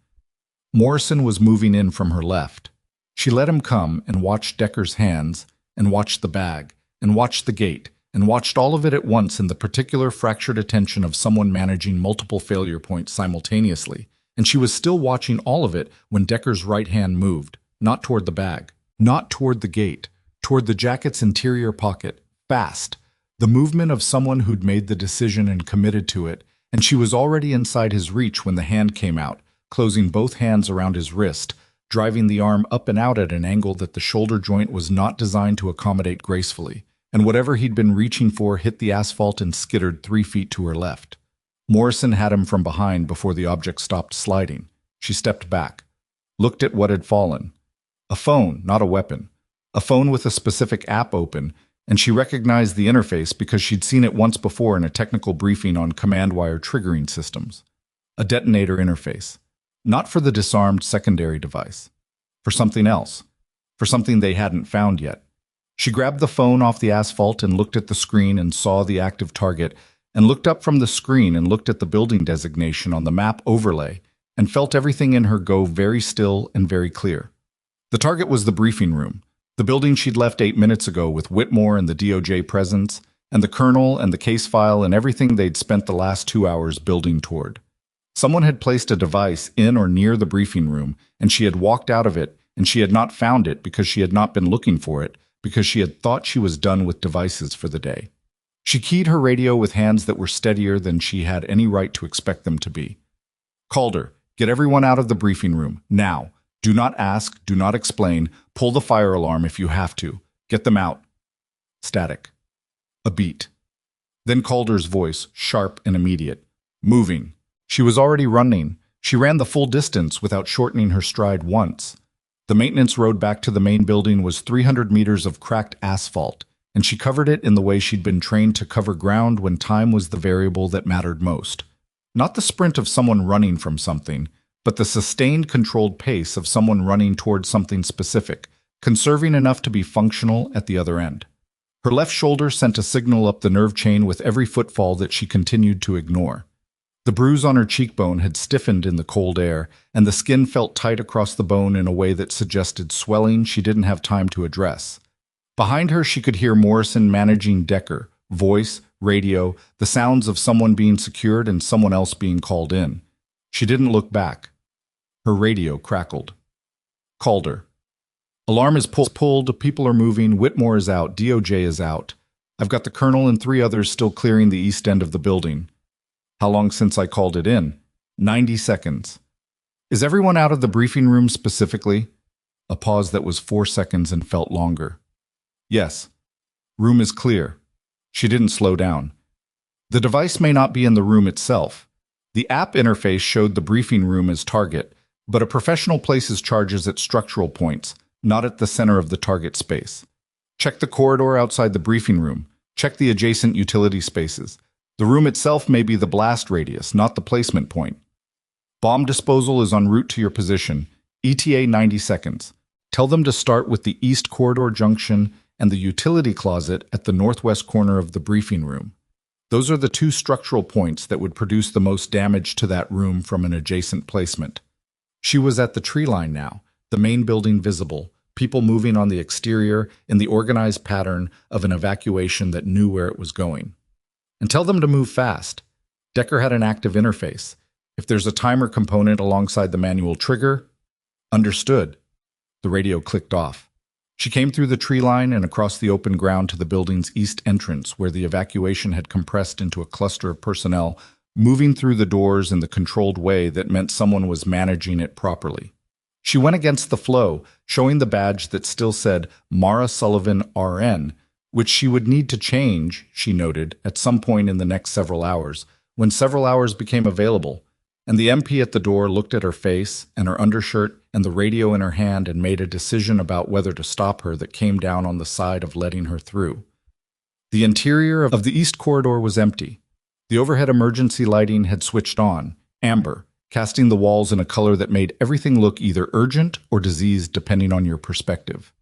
Morrison was moving in from her left. She let him come and watched Decker's hands, and watched the bag, and watched the gate, and watched all of it at once in the particular fractured attention of someone managing multiple failure points simultaneously. And she was still watching all of it when Decker's right hand moved, not toward the bag, not toward the gate, toward the jacket's interior pocket, fast, the movement of someone who'd made the decision and committed to it, and she was already inside his reach when the hand came out, closing both hands around his wrist, driving the arm up and out at an angle that the shoulder joint was not designed to accommodate gracefully, and whatever he'd been reaching for hit the asphalt and skittered 3 feet to her left. Morrison had him from behind before the object stopped sliding. She stepped back, looked at what had fallen. A phone, not a weapon. A phone with a specific app open, and she recognized the interface because she'd seen it once before in a technical briefing on command wire triggering systems. A detonator interface. Not for the disarmed secondary device. For something else. For something they hadn't found yet. She grabbed the phone off the asphalt and looked at the screen and saw the active target, and looked up from the screen and looked at the building designation on the map overlay, and felt everything in her go very still and very clear. The target was the briefing room, the building she'd left 8 minutes ago with Whitmore and the DOJ presence, and the colonel and the case file and everything they'd spent the last 2 hours building toward. Someone had placed a device in or near the briefing room, and she had walked out of it, and she had not found it because she had not been looking for it, because she had thought she was done with devices for the day. She keyed her radio with hands that were steadier than she had any right to expect them to be. Calder, get everyone out of the briefing room, now. Do not ask, do not explain, pull the fire alarm if you have to. Get them out. Static. A beat. Then Calder's voice, sharp and immediate. Moving. She was already running. She ran the full distance without shortening her stride once. The maintenance road back to the main building was 300 meters of cracked asphalt, and she covered it in the way she'd been trained to cover ground when time was the variable that mattered most. Not the sprint of someone running from something, but the sustained, controlled pace of someone running towards something specific, conserving enough to be functional at the other end. Her left shoulder sent a signal up the nerve chain with every footfall that she continued to ignore. The bruise on her cheekbone had stiffened in the cold air, and the skin felt tight across the bone in a way that suggested swelling she didn't have time to address. Behind her, she could hear Morrison managing Decker, voice, radio, the sounds of someone being secured and someone else being called in. She didn't look back. Her radio crackled. Calder. Alarm is pulled, people are moving, Whitmore is out, DOJ is out. I've got the colonel and 3 others still clearing the east end of the building. How long since I called it in? 90 seconds. Is everyone out of the briefing room specifically? A pause that was 4 seconds and felt longer. Yes. Room is clear. She didn't slow down. The device may not be in the room itself. The app interface showed the briefing room as target, but a professional places charges at structural points, not at the center of the target space. Check the corridor outside the briefing room. Check the adjacent utility spaces. The room itself may be the blast radius, not the placement point. Bomb disposal is en route to your position. ETA 90 seconds. Tell them to start with the east corridor junction and the utility closet at the northwest corner of the briefing room. Those are the two structural points that would produce the most damage to that room from an adjacent placement. She was at the tree line now, the main building visible, people moving on the exterior in the organized pattern of an evacuation that knew where it was going. And tell them to move fast. Decker had an active interface. If there's a timer component alongside the manual trigger, understood. The radio clicked off. She came through the tree line and across the open ground to the building's east entrance, where the evacuation had compressed into a cluster of personnel, moving through the doors in the controlled way that meant someone was managing it properly. She went against the flow, showing the badge that still said Mara Sullivan, RN, which she would need to change, she noted, at some point in the next several hours, when several hours became available. And the MP at the door looked at her face and her undershirt and the radio in her hand and made a decision about whether to stop her that came down on the side of letting her through. The interior of the east corridor was empty. The overhead emergency lighting had switched on, amber, casting the walls in a color that made everything look either urgent or diseased depending on your perspective.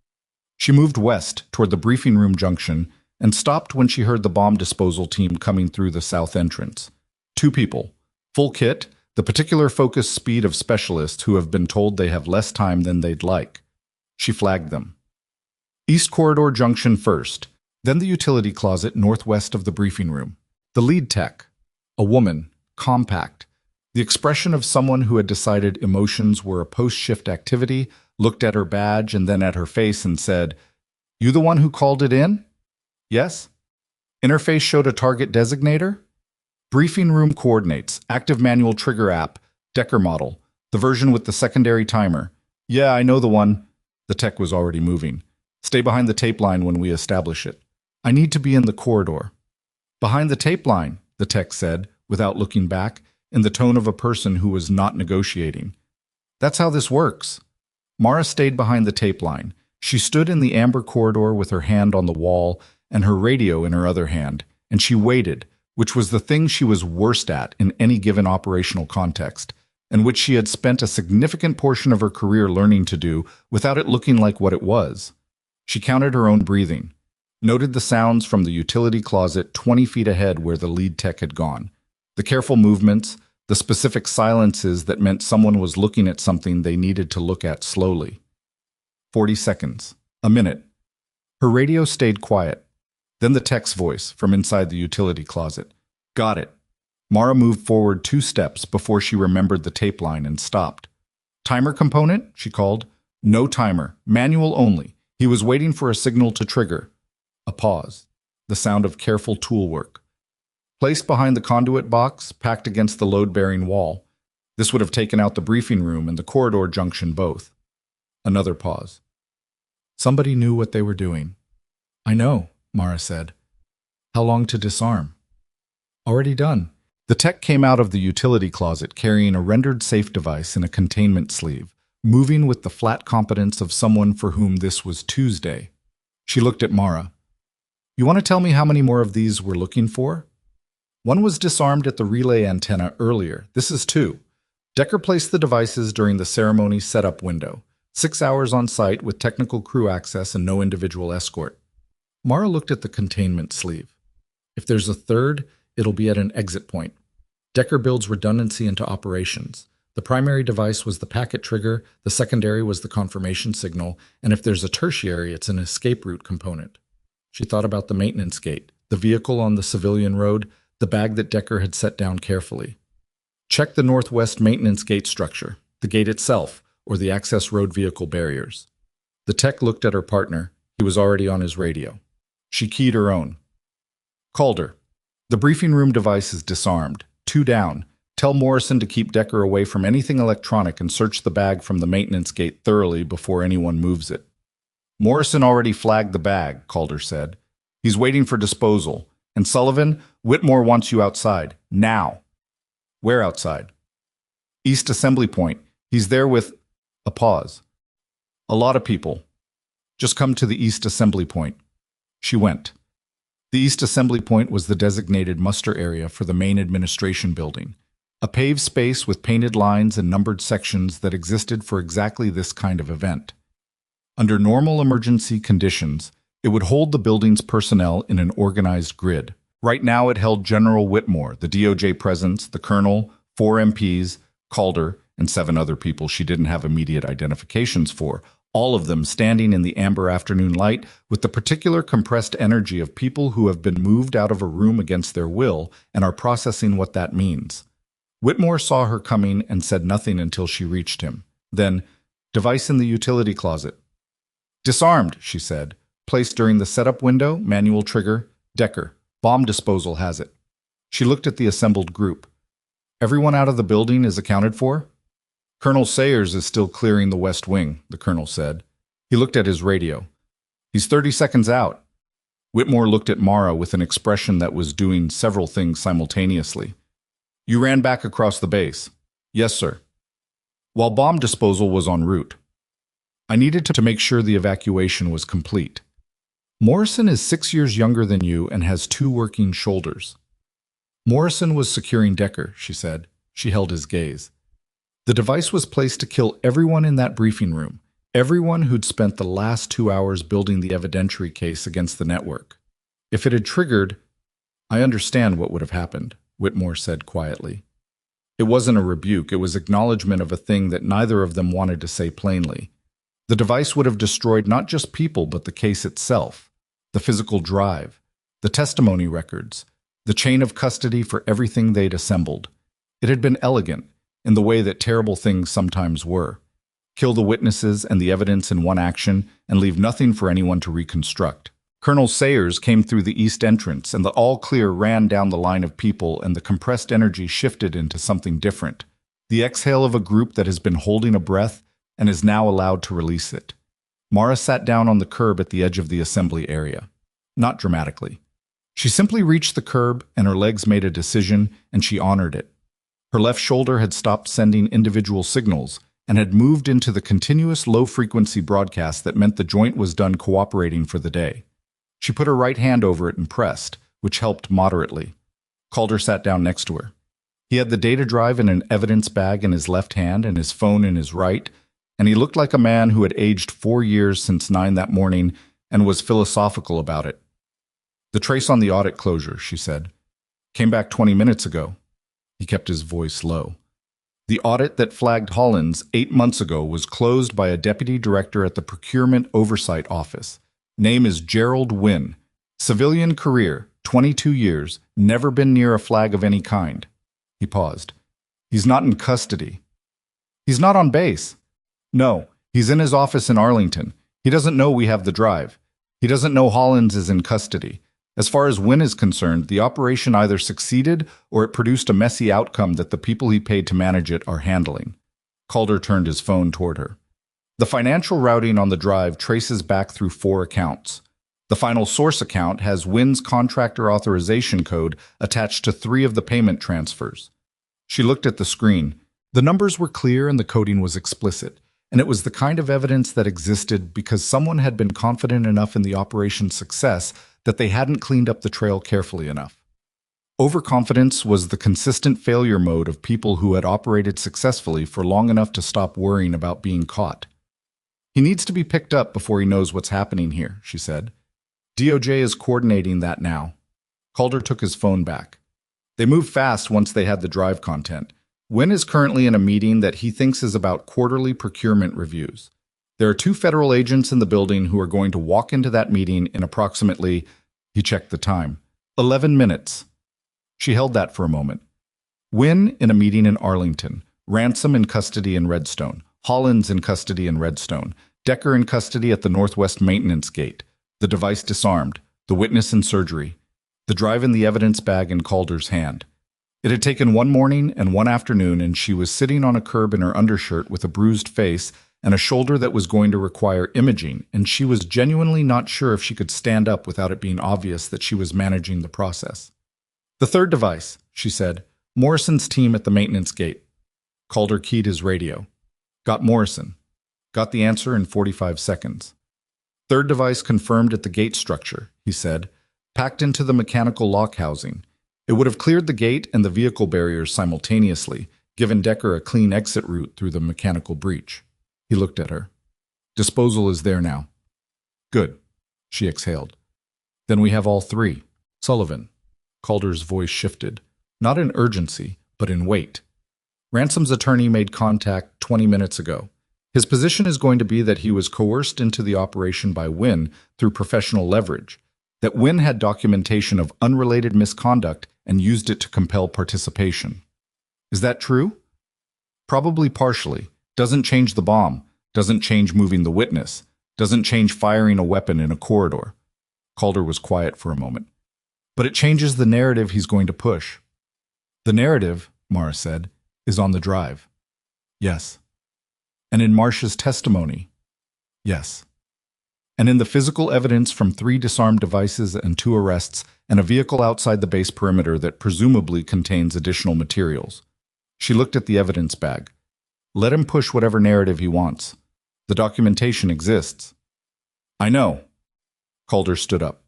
She moved west toward the briefing room junction and stopped when she heard the bomb disposal team coming through the south entrance. 2 people, full kit, the particular focus speed of specialists who have been told they have less time than they'd like. She flagged them. East Corridor Junction first, then the utility closet northwest of the briefing room. The lead tech, a woman, compact, the expression of someone who had decided emotions were a post-shift activity, looked at her badge and then at her face and said, "You the one who called it in?" "Yes." Interface showed a target designator. Briefing room coordinates, active manual trigger app, Decker model, the version with the secondary timer. "Yeah, I know the one." The tech was already moving. "Stay behind the tape line when we establish it. I need to be in the corridor." "Behind the tape line," the tech said, without looking back, in the tone of a person who was not negotiating. "That's how this works." Mara stayed behind the tape line. She stood in the amber corridor with her hand on the wall and her radio in her other hand, and she waited, which was the thing she was worst at in any given operational context, and which she had spent a significant portion of her career learning to do without it looking like what it was. She counted her own breathing, noted the sounds from the utility closet 20 feet ahead where the lead tech had gone, the careful movements, the specific silences that meant someone was looking at something they needed to look at slowly. 40 seconds. A minute. Her radio stayed quiet. Then the tech's voice from inside the utility closet. "Got it." Mara moved forward 2 steps before she remembered the tape line and stopped. "Timer component?" she called. "No timer. Manual only." He was waiting for a signal to trigger. A pause. The sound of careful tool work. Placed behind the conduit box, packed against the load-bearing wall. This would have taken out the briefing room and the corridor junction both. Another pause. Somebody knew what they were doing. "I know," Mara said. "How long to disarm?" "Already done." The tech came out of the utility closet carrying a rendered safe device in a containment sleeve, moving with the flat competence of someone for whom this was Tuesday. She looked at Mara. "You want to tell me how many more of these we're looking for?" "One was disarmed at the relay antenna earlier. This is 2. Decker placed the devices during the ceremony setup window. 6 hours on site with technical crew access and no individual escort." Mara looked at the containment sleeve. "If there's a 3rd, it'll be at an exit point. Decker builds redundancy into operations. The primary device was the packet trigger, the secondary was the confirmation signal, and if there's a tertiary, it's an escape route component." She thought about the maintenance gate, the vehicle on the civilian road, the bag that Decker had set down carefully. "Check the northwest maintenance gate structure, the gate itself, or the access road vehicle barriers." The tech looked at her partner. He was already on his radio. She keyed her own. "Calder, the briefing room device is disarmed. 2 down. Tell Morrison to keep Decker away from anything electronic and search the bag from the maintenance gate thoroughly before anyone moves it." "Morrison already flagged the bag," Calder said. "He's waiting for disposal. And Sullivan, Whitmore wants you outside. Now." "Where outside?" "East Assembly Point. He's there with a pause. A lot of people. Just come to the East Assembly Point. She went. The East Assembly Point was the designated muster area for the main administration building, a paved space with painted lines and numbered sections that existed for exactly this kind of event. Under normal emergency conditions, it would hold the building's personnel in an organized grid. Right now it held General Whitmore, the DOJ presence, the Colonel, 4 MPs, Calder, and 7 other people she didn't have immediate identifications for, all of them standing in the amber afternoon light with the particular compressed energy of people who have been moved out of a room against their will and are processing what that means. Whitmore saw her coming and said nothing until she reached him. Then, device in the utility closet. Disarmed, she said. Placed during the setup window, manual trigger, Decker. Bomb disposal has it. She looked at the assembled group. Everyone out of the building is accounted for? Colonel Sayers is still clearing the west wing, the colonel said. He looked at his radio. He's 30 seconds out. Whitmore looked at Mara with an expression that was doing several things simultaneously. You ran back across the base. Yes, sir. While bomb disposal was en route. I needed to make sure the evacuation was complete. Morrison is 6 years younger than you and has 2 working shoulders. Morrison was securing Decker, she said. She held his gaze. The device was placed to kill everyone in that briefing room, everyone who'd spent the last 2 hours building the evidentiary case against the network. If it had triggered, I understand what would have happened, Whitmore said quietly. It wasn't a rebuke, it was acknowledgement of a thing that neither of them wanted to say plainly. The device would have destroyed not just people but the case itself, the physical drive, the testimony records, the chain of custody for everything they'd assembled. It had been elegant, in the way that terrible things sometimes were. Kill the witnesses and the evidence in one action and leave nothing for anyone to reconstruct. Colonel Sayers came through the east entrance and the all-clear ran down the line of people and the compressed energy shifted into something different. The exhale of a group that has been holding a breath and is now allowed to release it. Mara sat down on the curb at the edge of the assembly area. Not dramatically. She simply reached the curb and her legs made a decision and she honored it. Her left shoulder had stopped sending individual signals and had moved into the continuous low-frequency broadcast that meant the joint was done cooperating for the day. She put her right hand over it and pressed, which helped moderately. Calder sat down next to her. He had the data drive in an evidence bag in his left hand and his phone in his right, and he looked like a man who had aged 4 years since 9 that morning and was philosophical about it. The trace on the audit closure, she said. Came back 20 minutes ago. He kept his voice low. The audit that flagged Hollins 8 months ago was closed by a deputy director at the Procurement Oversight Office. Name is Gerald Wynn. Civilian career, 22 years, never been near a flag of any kind. He paused. He's not in custody. He's not on base. No, he's in his office in Arlington. He doesn't know we have the drive. He doesn't know Hollins is in custody. As far as Wynn is concerned, the operation either succeeded or it produced a messy outcome that the people he paid to manage it are handling. Calder turned his phone toward her. The financial routing on the drive traces back through 4 accounts. The final source account has Wynn's contractor authorization code attached to 3 of the payment transfers. She looked at the screen. The numbers were clear and the coding was explicit, and it was the kind of evidence that existed because someone had been confident enough in the operation's success that they hadn't cleaned up the trail carefully enough. Overconfidence was the consistent failure mode of people who had operated successfully for long enough to stop worrying about being caught. He needs to be picked up before he knows what's happening here, she said. DOJ is coordinating that now. Calder took his phone back. They moved fast once they had the drive content. Wynn is currently in a meeting that he thinks is about quarterly procurement reviews. There are 2 federal agents in the building who are going to walk into that meeting in approximately, he checked the time, 11 minutes. She held that for a moment. Wynn in a meeting in Arlington, Ransom in custody in Redstone, Hollins in custody in Redstone, Decker in custody at the Northwest Maintenance Gate, the device disarmed, the witness in surgery, the drive in the evidence bag in Calder's hand. It had taken 1 morning and 1 afternoon, and she was sitting on a curb in her undershirt with a bruised face and a shoulder that was going to require imaging, and she was genuinely not sure if she could stand up without it being obvious that she was managing the process. The 3rd device, she said, Morrison's team at the maintenance gate. Calder keyed his radio. Got Morrison. Got the answer in 45 seconds. Third device confirmed at the gate structure, he said, packed into the mechanical lock housing. It would have cleared the gate and the vehicle barriers simultaneously, given Decker a clean exit route through the mechanical breach. He looked at her. Disposal is there now. Good, she exhaled. Then we have all three. Sullivan. Calder's voice shifted, not in urgency, but in weight. Ransom's attorney made contact 20 minutes ago. His position is going to be that he was coerced into the operation by Wynn through professional leverage, that Wynn had documentation of unrelated misconduct and used it to compel participation. Is that true? Probably partially. Doesn't change the bomb, doesn't change moving the witness, doesn't change firing a weapon in a corridor. Calder was quiet for a moment. But it changes the narrative he's going to push. The narrative, Mara said, is on the drive. Yes. And in Marsh's testimony? Yes. And in the physical evidence from 3 disarmed devices and 2 arrests and a vehicle outside the base perimeter that presumably contains additional materials. She looked at the evidence bag. Let him push whatever narrative he wants. The documentation exists. I know. Calder stood up.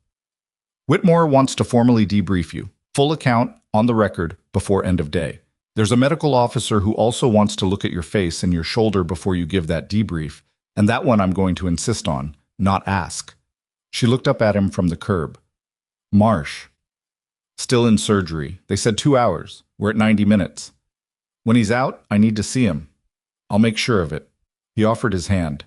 Whitmore wants to formally debrief you. Full account, on the record, before end of day. There's a medical officer who also wants to look at your face and your shoulder before you give that debrief, and that one I'm going to insist on, not ask. She looked up at him from the curb. Marsh. Still in surgery. They said 2 hours. We're at 90 minutes. When he's out, I need to see him. I'll make sure of it. He offered his hand.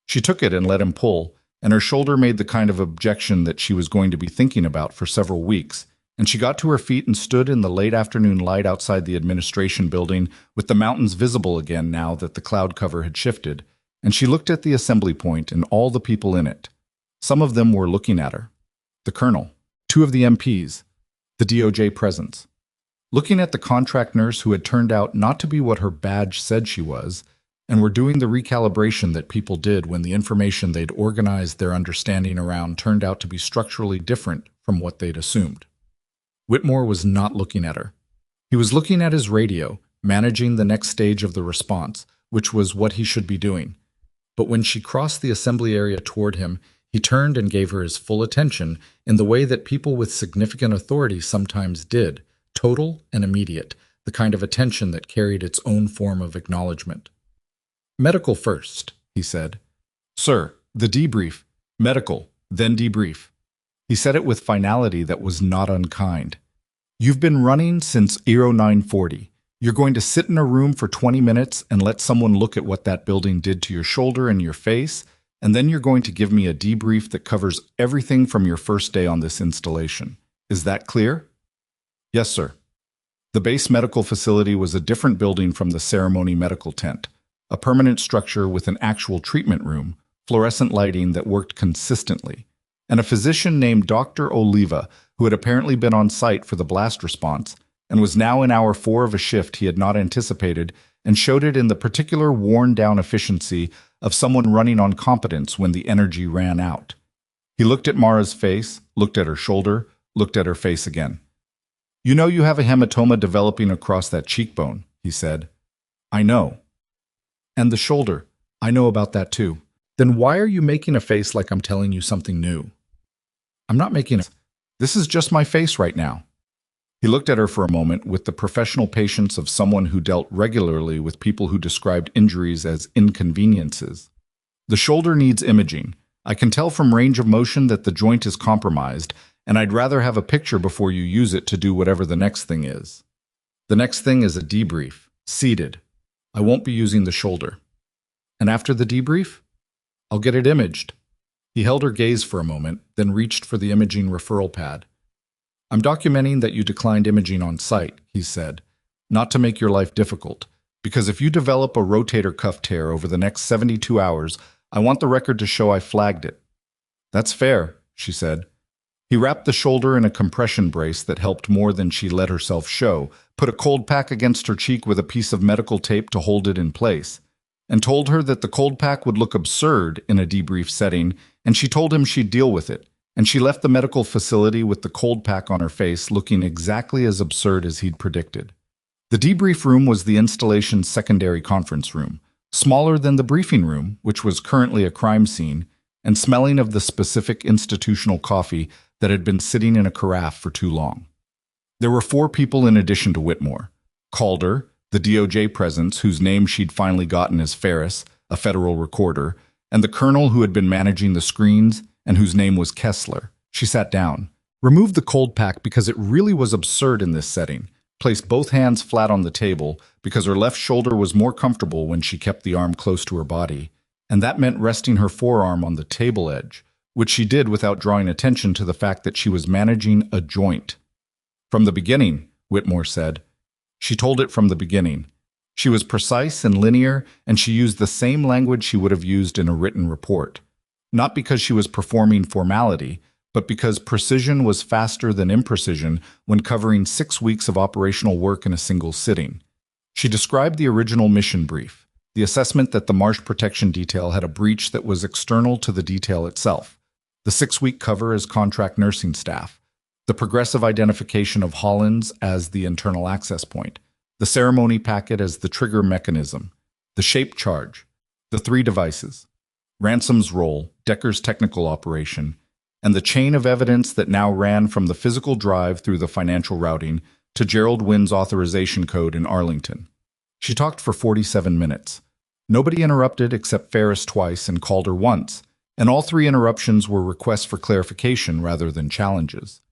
She took it and let him pull, and her shoulder made the kind of objection that she was going to be thinking about for several weeks, and she got to her feet and stood in the late afternoon light outside the administration building with the mountains visible again now that the cloud cover had shifted, and she looked at the assembly point and all the people in it. Some of them were looking at her. The colonel, 2 of the MPs, the DOJ presence. Looking at the contract nurse who had turned out not to be what her badge said she was, and were doing the recalibration that people did when the information they'd organized their understanding around turned out to be structurally different from what they'd assumed. Whitmore was not looking at her. He was looking at his radio, managing the next stage of the response, which was what he should be doing. But when she crossed the assembly area toward him, he turned and gave her his full attention in the way that people with significant authority sometimes did, total and immediate, the kind of attention that carried its own form of acknowledgement. Medical first, he said. Sir, the debrief. Medical, then debrief. He said it with finality that was not unkind. You've been running since Eero 940. You're going to sit in a room for 20 minutes and let someone look at what that building did to your shoulder and your face, and then you're going to give me a debrief that covers everything from your first day on this installation. Is that clear? Yes, sir. The base medical facility was a different building from the ceremony medical tent, a permanent structure with an actual treatment room, fluorescent lighting that worked consistently, and a physician named Dr. Oliva, who had apparently been on site for the blast response, and was now in hour 4 of a shift he had not anticipated, and showed it in the particular worn-down efficiency of someone running on competence when the energy ran out. He looked at Mara's face, looked at her shoulder, looked at her face again. You know you have a hematoma developing across that cheekbone, he said. I know. And the shoulder. I know about that too. Then why are you making a face like I'm telling you something new? I'm not making a... This is just my face right now. He looked at her for a moment with the professional patience of someone who dealt regularly with people who described injuries as inconveniences. The shoulder needs imaging. I can tell from range of motion that the joint is compromised, and I'd rather have a picture before you use it to do whatever the next thing is. The next thing is a debrief, seated. I won't be using the shoulder. And after the debrief, I'll get it imaged. He held her gaze for a moment, then reached for the imaging referral pad. I'm documenting that you declined imaging on site, he said, not to make your life difficult, because if you develop a rotator cuff tear over the next 72 hours, I want the record to show I flagged it. That's fair, she said. He wrapped the shoulder in a compression brace that helped more than she let herself show, put a cold pack against her cheek with a piece of medical tape to hold it in place, and told her that the cold pack would look absurd in a debrief setting, and she told him she'd deal with it, and she left the medical facility with the cold pack on her face looking exactly as absurd as he'd predicted. The debrief room was the installation's secondary conference room, smaller than the briefing room, which was currently a crime scene, and smelling of the specific institutional coffee that had been sitting in a carafe for too long. There were 4 people in addition to Whitmore: Calder, the DOJ presence whose name she'd finally gotten as Ferris, a federal recorder, and the colonel who had been managing the screens and whose name was Kessler. She sat down, removed the cold pack because it really was absurd in this setting, placed both hands flat on the table because her left shoulder was more comfortable when she kept the arm close to her body, and that meant resting her forearm on the table edge, which she did without drawing attention to the fact that she was managing a joint. From the beginning, Whitmore said. She told it from the beginning. She was precise and linear, and she used the same language she would have used in a written report. Not because she was performing formality, but because precision was faster than imprecision when covering 6 weeks of operational work in a single sitting. She described the original mission brief, the assessment that the marsh protection detail had a breach that was external to the detail itself, the 6-week cover as contract nursing staff, the progressive identification of Hollins as the internal access point, the ceremony packet as the trigger mechanism, the shape charge, the 3 devices, Ransom's role, Decker's technical operation, and the chain of evidence that now ran from the physical drive through the financial routing to Gerald Wynn's authorization code in Arlington. She talked for 47 minutes. Nobody interrupted except Ferris twice and Calder once, and all 3 interruptions were requests for clarification rather than challenges.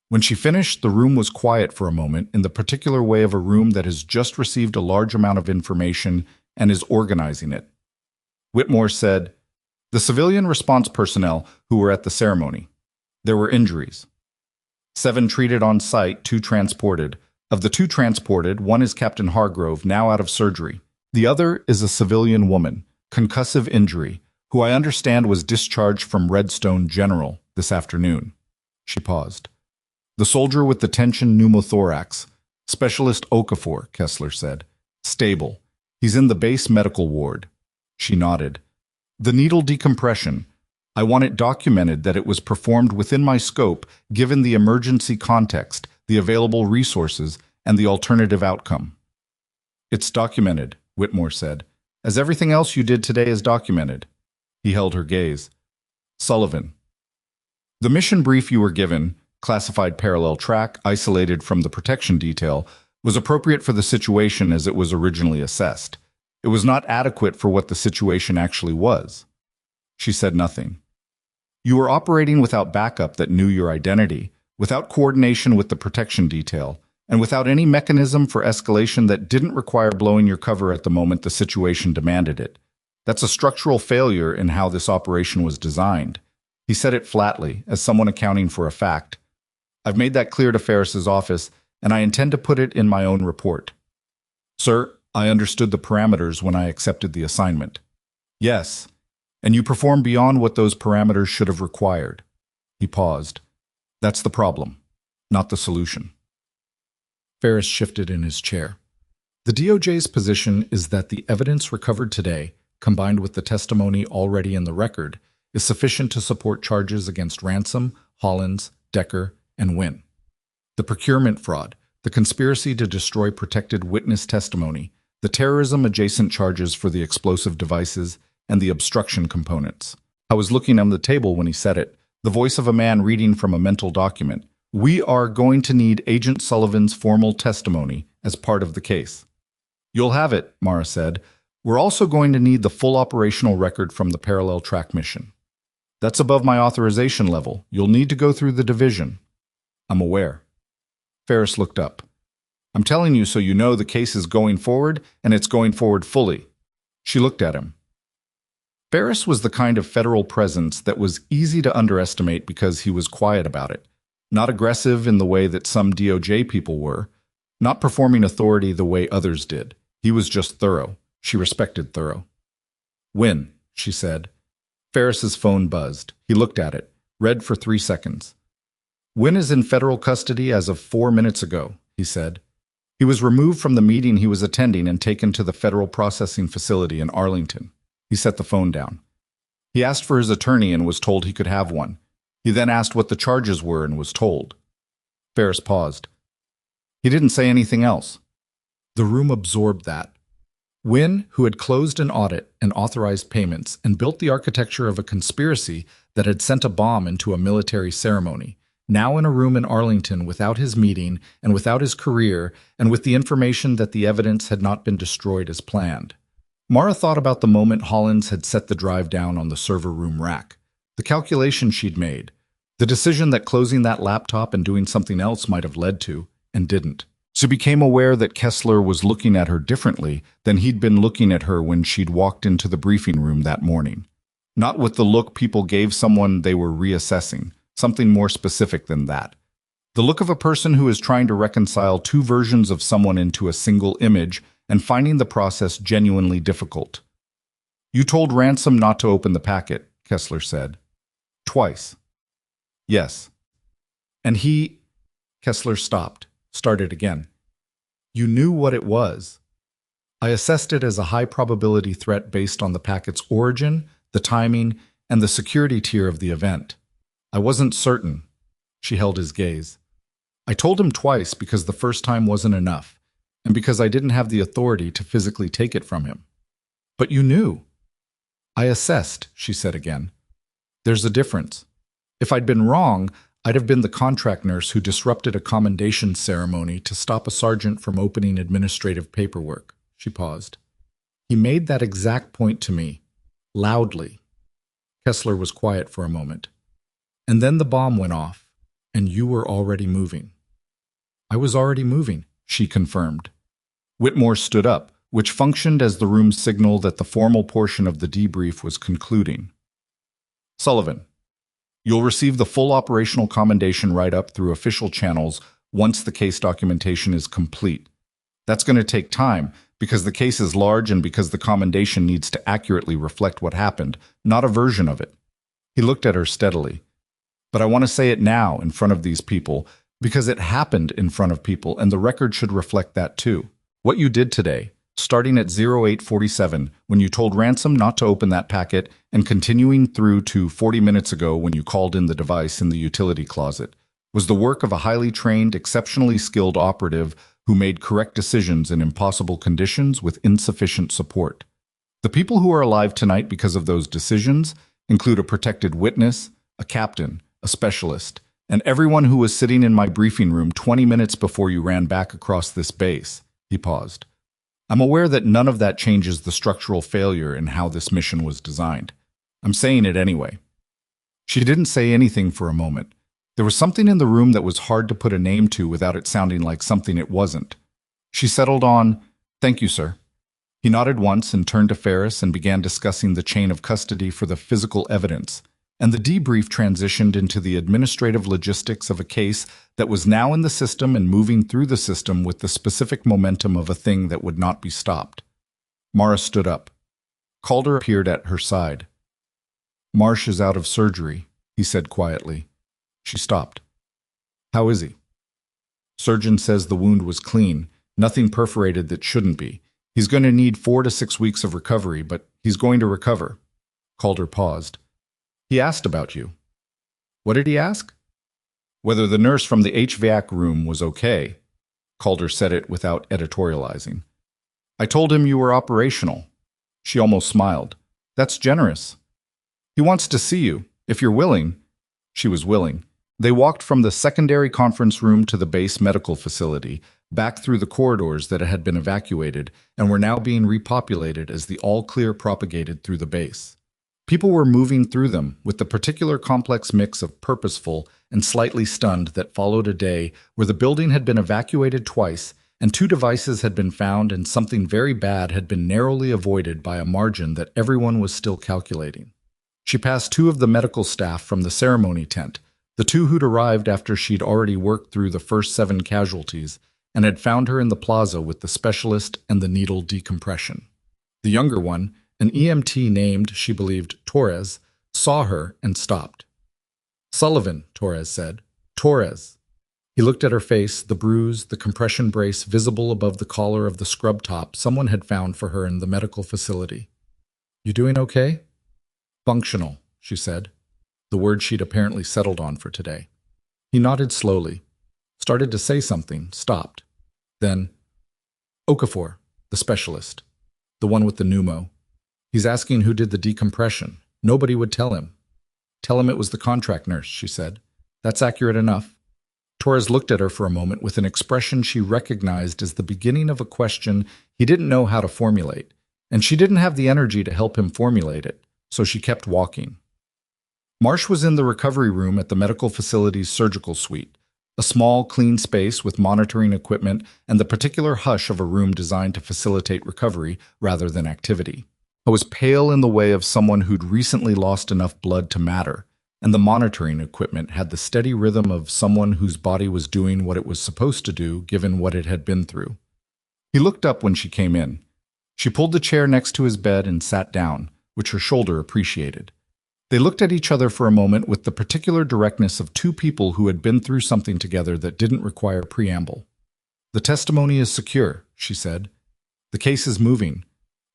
When she finished, the room was quiet for a moment in the particular way of a room that has just received a large amount of information and is organizing it. Whitmore said, "The civilian response personnel who were at the ceremony. There were injuries. 7 treated on site, 2 transported. Of the 2 transported, 1 is Captain Hargrove, now out of surgery. The other is a civilian woman, concussive injury, who I understand was discharged from Redstone General this afternoon." She paused. "The soldier with the tension pneumothorax, Specialist Okafor," Kessler said. "Stable. He's in the base medical ward." She nodded. "The needle decompression. I want it documented that it was performed within my scope given the emergency context, the available resources, and the alternative outcome." "It's documented," Whitmore said, "as everything else you did today is documented." He held her gaze. "Sullivan. The mission brief you were given, classified parallel track, isolated from the protection detail, was appropriate for the situation as it was originally assessed. It was not adequate for what the situation actually was." She said nothing. "You were operating without backup that knew your identity, without coordination with the protection detail, and without any mechanism for escalation that didn't require blowing your cover at the moment the situation demanded it. That's a structural failure in how this operation was designed." He said it flatly, as someone accounting for a fact. "I've made that clear to Ferris's office, and I intend to put it in my own report." "Sir, I understood the parameters when I accepted the assignment." "Yes, and you performed beyond what those parameters should have required." He paused. "That's the problem, not the solution." Ferris shifted in his chair. "The DOJ's position is that the evidence recovered today, combined with the testimony already in the record, is sufficient to support charges against Ransom, Hollins, Decker, and Wynn. The procurement fraud, the conspiracy to destroy protected witness testimony, the terrorism-adjacent charges for the explosive devices, and the obstruction components." I was looking on the table when he said it, the voice of a man reading from a mental document. "We are going to need Agent Sullivan's formal testimony as part of the case." "You'll have it," Mara said. "We're also going to need the full operational record from the parallel track mission." "That's above my authorization level. You'll need to go through the division." "I'm aware." Ferris looked up. "I'm telling you so you know the case is going forward, and it's going forward fully." She looked at him. Ferris was the kind of federal presence that was easy to underestimate because he was quiet about it. Not aggressive in the way that some DOJ people were. Not performing authority the way others did. He was just thorough. She respected thorough. "Wynn," she said. Ferris's phone buzzed. He looked at it, read for 3 seconds. "Wynn is in federal custody as of 4 minutes ago," he said. "He was removed from the meeting he was attending and taken to the federal processing facility in Arlington." He set the phone down. "He asked for his attorney and was told he could have one. He then asked what the charges were and was told." Ferris paused. "He didn't say anything else." The room absorbed that. Wynne, who had closed an audit and authorized payments and built the architecture of a conspiracy that had sent a bomb into a military ceremony, now in a room in Arlington without his meeting and without his career and with the information that the evidence had not been destroyed as planned. Mara thought about the moment Hollins had set the drive down on the server room rack, the calculation she'd made, the decision that closing that laptop and doing something else might have led to, and didn't. She became aware that Kessler was looking at her differently than he'd been looking at her when she'd walked into the briefing room that morning. Not with the look people gave someone they were reassessing, something more specific than that. The look of a person who is trying to reconcile two versions of someone into a single image and finding the process genuinely difficult. "You told Ransom not to open the packet," Kessler said. "Twice." "Yes." "And he—" Kessler stopped, started again. "You knew what it was." "I assessed it as a high-probability threat based on the packet's origin, the timing, and the security tier of the event. I wasn't certain." She held his gaze. "I told him twice because the first time wasn't enough, and because I didn't have the authority to physically take it from him." "But you knew." "I assessed," she said again. "There's a difference. If I'd been wrong, I'd have been the contract nurse who disrupted a commendation ceremony to stop a sergeant from opening administrative paperwork." She paused. "He made that exact point to me, loudly." Kessler was quiet for a moment. "And then the bomb went off, and you were already moving." "I was already moving," she confirmed. Whitmore stood up, which functioned as the room's signal that the formal portion of the debrief was concluding. "Sullivan, you'll receive the full operational commendation write-up through official channels once the case documentation is complete. That's going to take time because the case is large and because the commendation needs to accurately reflect what happened, not a version of it." He looked at her steadily. "But I want to say it now in front of these people because it happened in front of people and the record should reflect that too. What you did today, starting at 0847 when you told Ransom not to open that packet and continuing through to 40 minutes ago when you called in the device in the utility closet, was the work of a highly trained, exceptionally skilled operative who made correct decisions in impossible conditions with insufficient support. The people who are alive tonight because of those decisions include a protected witness, a captain, a specialist, and everyone who was sitting in my briefing room 20 minutes before you ran back across this base." He paused. "I'm aware that none of that changes the structural failure in how this mission was designed. I'm saying it anyway." She didn't say anything for a moment. There was something in the room that was hard to put a name to without it sounding like something it wasn't. She settled on, "Thank you, sir." He nodded once and turned to Ferris and began discussing the chain of custody for the physical evidence, and the debrief transitioned into the administrative logistics of a case that was now in the system and moving through the system with the specific momentum of a thing that would not be stopped. Mara stood up. Calder appeared at her side. "Marsh is out of surgery," he said quietly. She stopped. "How is he?" "Surgeon says the wound was clean, nothing perforated that shouldn't be. He's going to need 4 to 6 weeks of recovery, but he's going to recover." Calder paused. "He asked about you." "What did he ask?" "Whether the nurse from the HVAC room was okay." Calder said it without editorializing. "I told him you were operational." She almost smiled. "That's generous." "He wants to see you, if you're willing." She was willing. They walked from the secondary conference room to the base medical facility, back through the corridors that had been evacuated and were now being repopulated as the all-clear propagated through the base. People were moving through them with the particular complex mix of purposeful and slightly stunned that followed a day where the building had been evacuated twice and 2 devices had been found and something very bad had been narrowly avoided by a margin that everyone was still calculating. She passed 2 of the medical staff from the ceremony tent, the 2 who'd arrived after she'd already worked through the first 7 casualties, and had found her in the plaza with the specialist and the needle decompression. The younger one, an EMT named, she believed, Torres, saw her and stopped. "Sullivan," Torres said. "Torres." He looked at her face, the bruise, the compression brace visible above the collar of the scrub top someone had found for her in the medical facility. "You doing okay?" "Functional," she said, the word she'd apparently settled on for today. He nodded slowly, started to say something, stopped. Then, "Okafor, the specialist." The one with the pneumo. He's asking who did the decompression. Nobody would tell him. Tell him it was the contract nurse, she said. That's accurate enough. Torres looked at her for a moment with an expression she recognized as the beginning of a question he didn't know how to formulate, and she didn't have the energy to help him formulate it, so she kept walking. Marsh was in the recovery room at the medical facility's surgical suite, a small, clean space with monitoring equipment and the particular hush of a room designed to facilitate recovery rather than activity. I was pale in the way of someone who'd recently lost enough blood to matter, and the monitoring equipment had the steady rhythm of someone whose body was doing what it was supposed to do given what it had been through. He looked up when she came in. She pulled the chair next to his bed and sat down, which her shoulder appreciated. They looked at each other for a moment with the particular directness of two people who had been through something together that didn't require preamble. The testimony is secure, she said. The case is moving.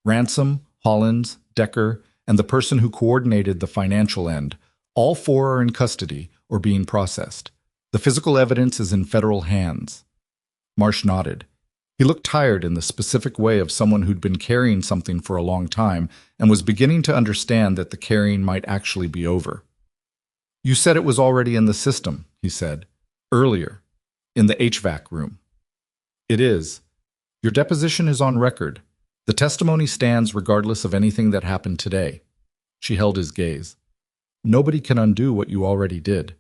Ransom, Hollins, Decker, and the person who coordinated the financial end, all four are in custody or being processed. The physical evidence is in federal hands. Marsh nodded. He looked tired in the specific way of someone who'd been carrying something for a long time and was beginning to understand that the carrying might actually be over. You said it was already in the system, he said. Earlier. In the HVAC room. It is. Your deposition is on record. The testimony stands regardless of anything that happened today. She held his gaze. Nobody can undo what you already did.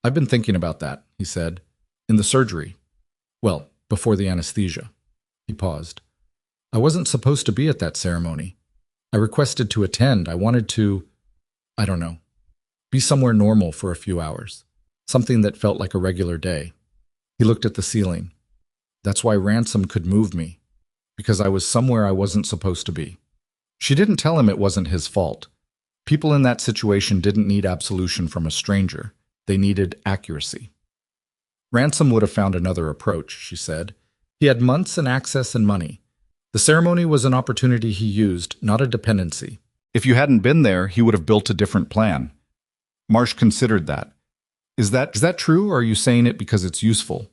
I've been thinking about that, he said. In the surgery. Well, before the anesthesia. He paused. I wasn't supposed to be at that ceremony. I requested to attend. I wanted to, I don't know, be somewhere normal for a few hours. Something that felt like a regular day. He looked at the ceiling. That's why Ransom could move me. Because I was somewhere I wasn't supposed to be. She didn't tell him it wasn't his fault. People in that situation didn't need absolution from a stranger. They needed accuracy. Ransom would have found another approach, she said. He had months and access and money. The ceremony was an opportunity he used, not a dependency. If you hadn't been there, he would have built a different plan. Marsh considered that. Is that true, or are you saying it because it's useful?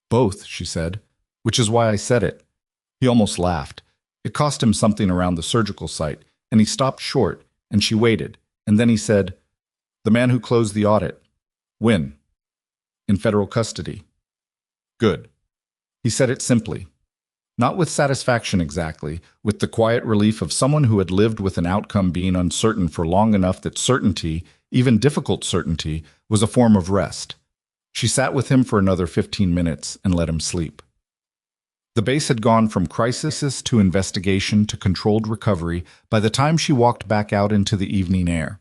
Both, she said, which is why I said it. He almost laughed. It cost him something around the surgical site, and he stopped short, and she waited, and then he said, the man who closed the audit. When? In federal custody. Good. He said it simply. Not with satisfaction exactly, with the quiet relief of someone who had lived with an outcome being uncertain for long enough that certainty, even difficult certainty, was a form of rest. She sat with him for another 15 minutes and let him sleep. The base had gone from crisis to investigation to controlled recovery by the time she walked back out into the evening air.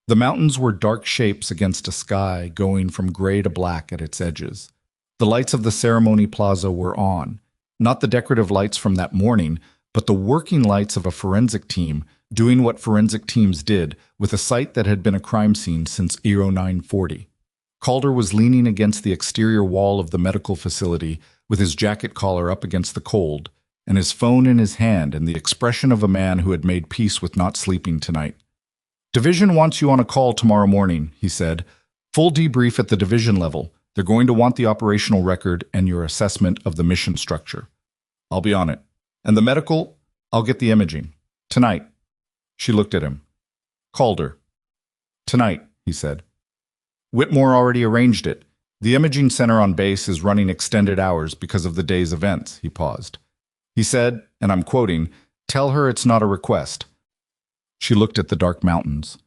The mountains were dark shapes against a sky going from gray to black at its edges. The lights of the ceremony plaza were on, not the decorative lights from that morning, but the working lights of a forensic team doing what forensic teams did with a site that had been a crime scene since 0940. Calder was leaning against the exterior wall of the medical facility with his jacket collar up against the cold, and his phone in his hand and the expression of a man who had made peace with not sleeping tonight. Division wants you on a call tomorrow morning, he said. Full debrief at the division level. They're going to want the operational record and your assessment of the mission structure. I'll be on it. And the medical, I'll get the imaging. Tonight. She looked at him. Calder. Tonight, he said. Whitmore already arranged it. The imaging center on base is running extended hours because of the day's events, he paused. He said, and I'm quoting, tell her it's not a request. She looked at the dark mountains,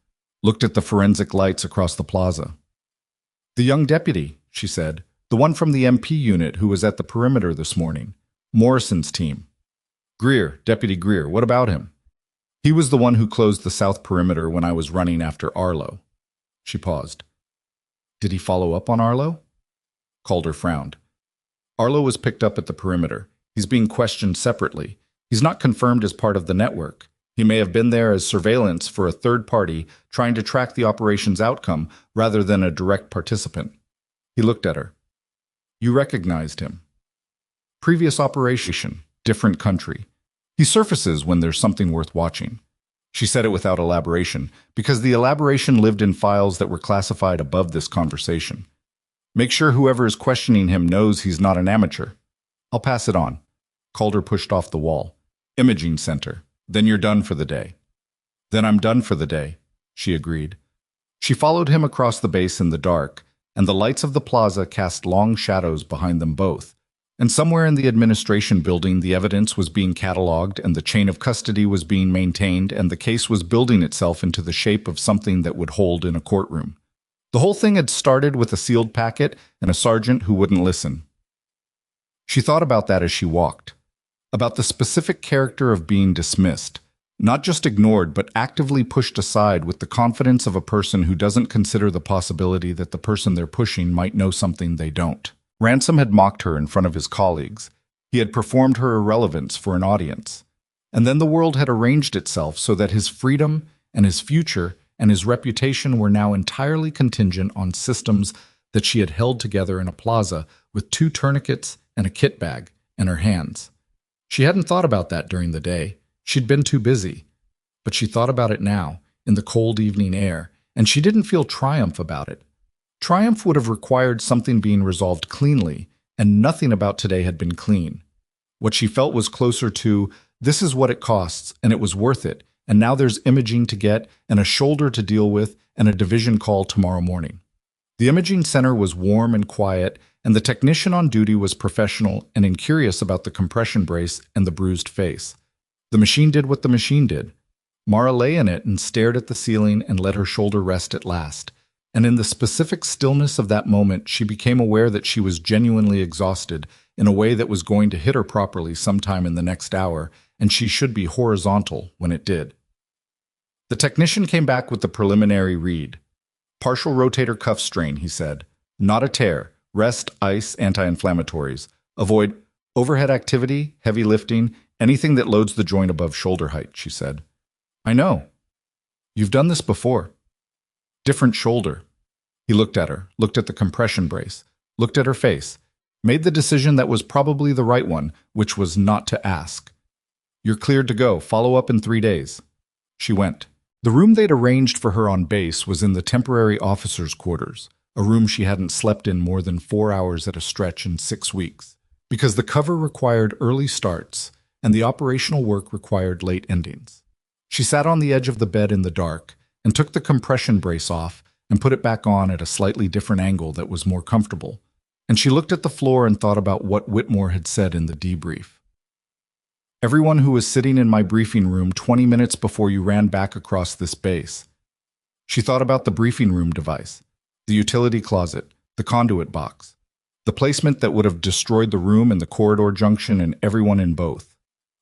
looked at the forensic lights across the plaza. The young deputy, she said, the one from the MP unit who was at the perimeter this morning. Morrison's team. Greer, Deputy Greer, what about him? He was the one who closed the south perimeter when I was running after Arlo. She paused. Did he follow up on Arlo? Calder frowned. Arlo was picked up at the perimeter. He's being questioned separately. He's not confirmed as part of the network. He may have been there as surveillance for a third party trying to track the operation's outcome rather than a direct participant. He looked at her. You recognized him. Previous operation, different country. He surfaces when there's something worth watching. She said it without elaboration, because the elaboration lived in files that were classified above this conversation. Make sure whoever is questioning him knows he's not an amateur. I'll pass it on. Calder pushed off the wall. Imaging center. Then you're done for the day. Then I'm done for the day, she agreed. She followed him across the base in the dark, and the lights of the plaza cast long shadows behind them both. And somewhere in the administration building, the evidence was being catalogued, and the chain of custody was being maintained, and the case was building itself into the shape of something that would hold in a courtroom. The whole thing had started with a sealed packet and a sergeant who wouldn't listen. She thought about that as she walked, about the specific character of being dismissed, not just ignored, but actively pushed aside with the confidence of a person who doesn't consider the possibility that the person they're pushing might know something they don't. Ransom had mocked her in front of his colleagues. He had performed her irrelevance for an audience. And then the world had arranged itself so that his freedom and his future and his reputation were now entirely contingent on systems that she had held together in a plaza with 2 tourniquets and a kit bag in her hands. She hadn't thought about that during the day. She'd been too busy. But she thought about it now, in the cold evening air, and she didn't feel triumph about it. Triumph would have required something being resolved cleanly, and nothing about today had been clean. What she felt was closer to, this is what it costs, and it was worth it, and now there's imaging to get, and a shoulder to deal with, and a division call tomorrow morning. The imaging center was warm and quiet, and the technician on duty was professional and incurious about the compression brace and the bruised face. The machine did what the machine did. Mara lay in it and stared at the ceiling and let her shoulder rest at last. And in the specific stillness of that moment, she became aware that she was genuinely exhausted in a way that was going to hit her properly sometime in the next hour, and she should be horizontal when it did. The technician came back with the preliminary read. Partial rotator cuff strain, he said. Not a tear. Rest, ice, anti-inflammatories. Avoid overhead activity, heavy lifting, anything that loads the joint above shoulder height, she said. I know. You've done this before. Different shoulder. He looked at her, looked at the compression brace, looked at her face, made the decision that was probably the right one, which was not to ask. You're cleared to go. Follow up in 3 days. She went. The room they'd arranged for her on base was in the temporary officers' quarters, a room she hadn't slept in more than 4 hours at a stretch in 6 weeks, because the cover required early starts and the operational work required late endings. She sat on the edge of the bed in the dark and took the compression brace off and put it back on at a slightly different angle that was more comfortable, and she looked at the floor and thought about what Whitmore had said in the debrief. Everyone who was sitting in my briefing room 20 minutes before you ran back across this base. She thought about the briefing room device, the utility closet, the conduit box, the placement that would have destroyed the room and the corridor junction and everyone in both.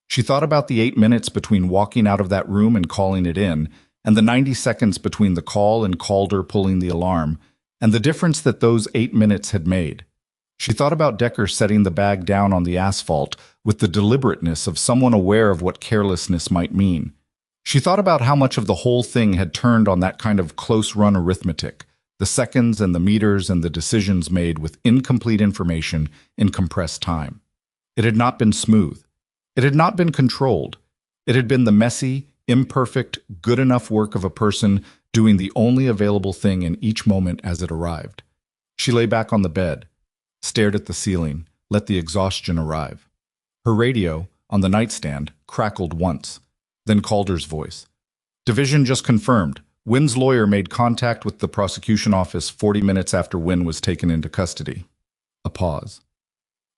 She thought about the 8 minutes between walking out of that room and calling it in, and the 90 seconds between the call and Calder pulling the alarm, and the difference that those 8 minutes had made. She thought about Decker setting the bag down on the asphalt with the deliberateness of someone aware of what carelessness might mean. She thought about how much of the whole thing had turned on that kind of close-run arithmetic, the seconds and the meters and the decisions made with incomplete information in compressed time. It had not been smooth. It had not been controlled. It had been the messy, imperfect, good enough work of a person doing the only available thing in each moment as it arrived. She lay back on the bed, stared at the ceiling, let the exhaustion arrive. Her radio, on the nightstand, crackled once. Then Calder's voice. Division just confirmed. Wynn's lawyer made contact with the prosecution office 40 minutes after Wynn was taken into custody. A pause.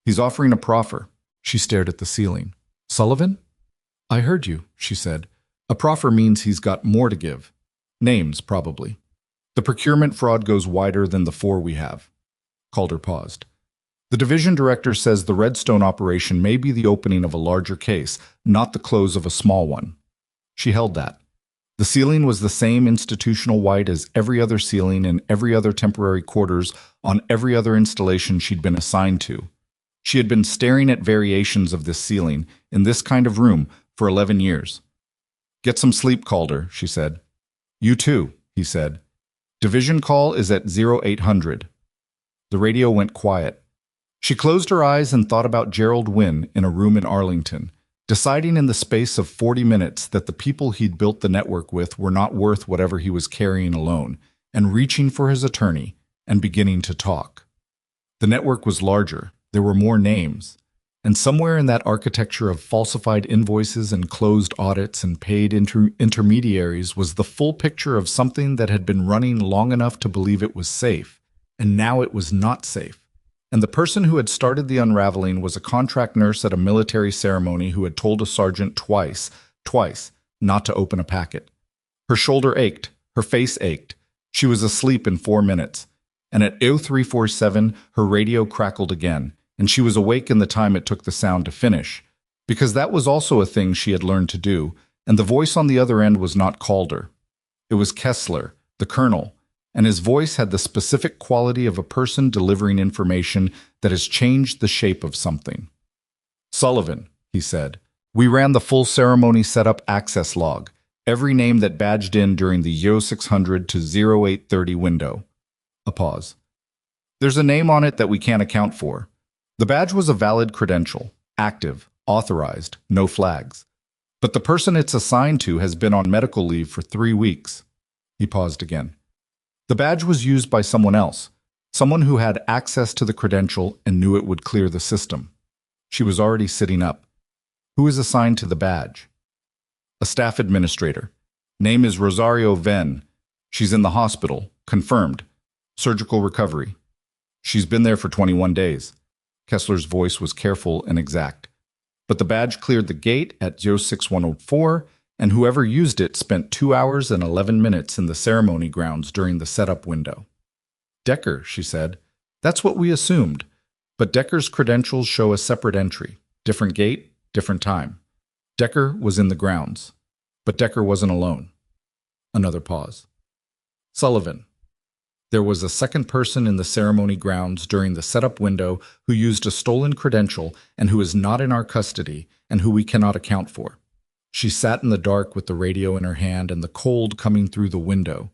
He's offering a proffer. She stared at the ceiling. Sullivan? I heard you, she said. A proffer means he's got more to give. Names, probably. The procurement fraud goes wider than the 4 we have. Calder paused. The division director says the Redstone operation may be the opening of a larger case, not the close of a small one. She held that. The ceiling was the same institutional white as every other ceiling in every other temporary quarters on every other installation she'd been assigned to. She had been staring at variations of this ceiling in this kind of room for 11 years. Get some sleep, Calder, she said. You too, he said. Division call is at 0800. The radio went quiet. She closed her eyes and thought about Gerald Wynn in a room in Arlington, deciding in the space of 40 minutes that the people he'd built the network with were not worth whatever he was carrying alone, and reaching for his attorney and beginning to talk. The network was larger. There were more names. And somewhere in that architecture of falsified invoices and closed audits and paid intermediaries was the full picture of something that had been running long enough to believe it was safe, and now it was not safe. And the person who had started the unraveling was a contract nurse at a military ceremony who had told a sergeant twice, not to open a packet. Her shoulder ached, her face ached. She was asleep in 4 minutes. And at 0347, her radio crackled again, and she was awake in the time it took the sound to finish, because that was also a thing she had learned to do, and the voice on the other end was not Calder. It was Kessler, the colonel, and his voice had the specific quality of a person delivering information that has changed the shape of something. "Sullivan," he said, "we ran the full ceremony setup access log, every name that badged in during the 0600 to 0830 window." A pause. "There's a name on it that we can't account for. The badge was a valid credential, active, authorized, no flags. But the person it's assigned to has been on medical leave for 3 weeks." He paused again. "The badge was used by someone else, someone who had access to the credential and knew it would clear the system." She was already sitting up. "Who is assigned to the badge?" "A staff administrator. Name is Rosario Venn. She's in the hospital. Confirmed. Surgical recovery. She's been there for 21 days. Kessler's voice was careful and exact. "But the badge cleared the gate at 06104, and whoever used it spent 2 hours and 11 minutes in the ceremony grounds during the setup window." "Decker," she said. "That's what we assumed. But Decker's credentials show a separate entry. Different gate, different time. Decker was in the grounds. But Decker wasn't alone." Another pause. "Sullivan. There was a second person in the ceremony grounds during the setup window who used a stolen credential and who is not in our custody and who we cannot account for." She sat in the dark with the radio in her hand and the cold coming through the window.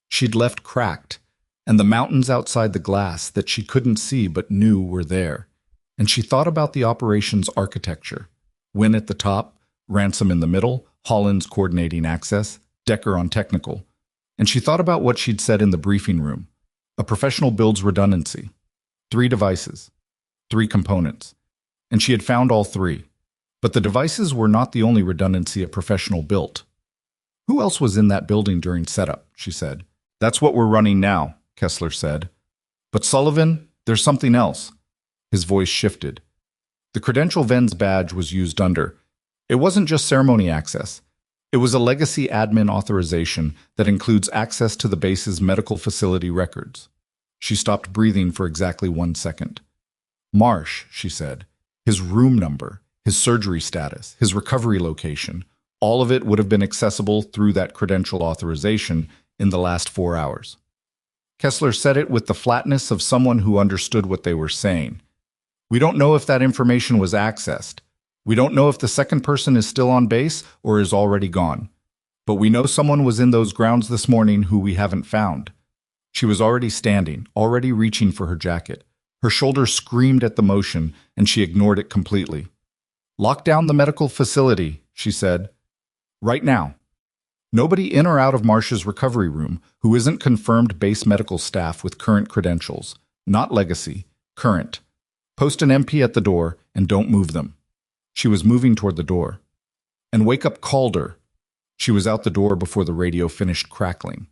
She'd left cracked, and the mountains outside the glass that she couldn't see but knew were there. And she thought about the operations architecture. Wynn at the top, Ransom in the middle, Hollins coordinating access, Decker on technical. And she thought about what she'd said in the briefing room. A professional builds redundancy. 3 devices. 3 components. And she had found all 3. But the devices were not the only redundancy a professional built. "Who else was in that building during setup?" she said. "That's what we're running now," Kessler said. "But Sullivan, there's something else." His voice shifted. The credential Venn's badge was used under. It wasn't just ceremony access. It was a legacy admin authorization that includes access to the base's medical facility records. She stopped breathing for exactly 1 second. "Marsh," she said. "His room number, his surgery status, his recovery location, all of it would have been accessible through that credential authorization in the last 4 hours." Kessler said it with the flatness of someone who understood what they were saying. "We don't know if that information was accessed. We don't know if the second person is still on base or is already gone. But we know someone was in those grounds this morning who we haven't found." She was already standing, already reaching for her jacket. Her shoulder screamed at the motion, and she ignored it completely. "Lock down the medical facility," she said. "Right now. Nobody in or out of Marsh's recovery room who isn't confirmed base medical staff with current credentials. Not legacy. Current. Post an MP at the door and don't move them." She was moving toward the door. "And wake up Calder." She was out the door before the radio finished crackling.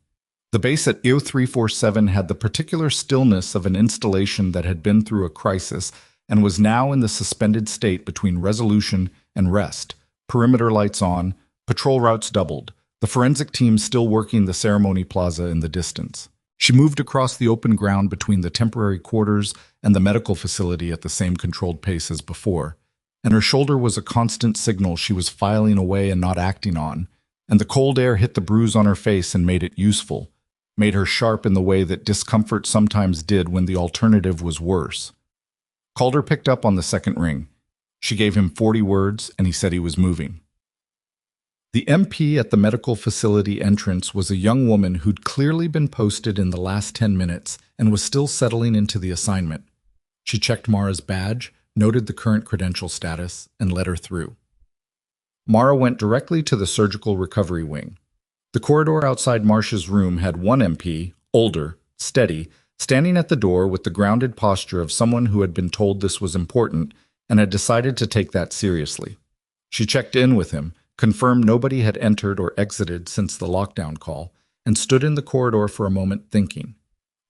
The base at 0347 had the particular stillness of an installation that had been through a crisis and was now in the suspended state between resolution and rest. Perimeter lights on, patrol routes doubled, the forensic team still working the ceremony plaza in the distance. She moved across the open ground between the temporary quarters and the medical facility at the same controlled pace as before. And her shoulder was a constant signal she was filing away and not acting on, and the cold air hit the bruise on her face and made it useful, made her sharp in the way that discomfort sometimes did when the alternative was worse. Calder picked up on the second ring. She gave him 40 words, and he said he was moving. The MP at the medical facility entrance was a young woman who'd clearly been posted in the last 10 minutes and was still settling into the assignment. She checked Mara's badge, noted the current credential status, and let her through. Mara went directly to the surgical recovery wing. The corridor outside Marsh's room had one MP, older, steady, standing at the door with the grounded posture of someone who had been told this was important and had decided to take that seriously. She checked in with him, confirmed nobody had entered or exited since the lockdown call, and stood in the corridor for a moment thinking.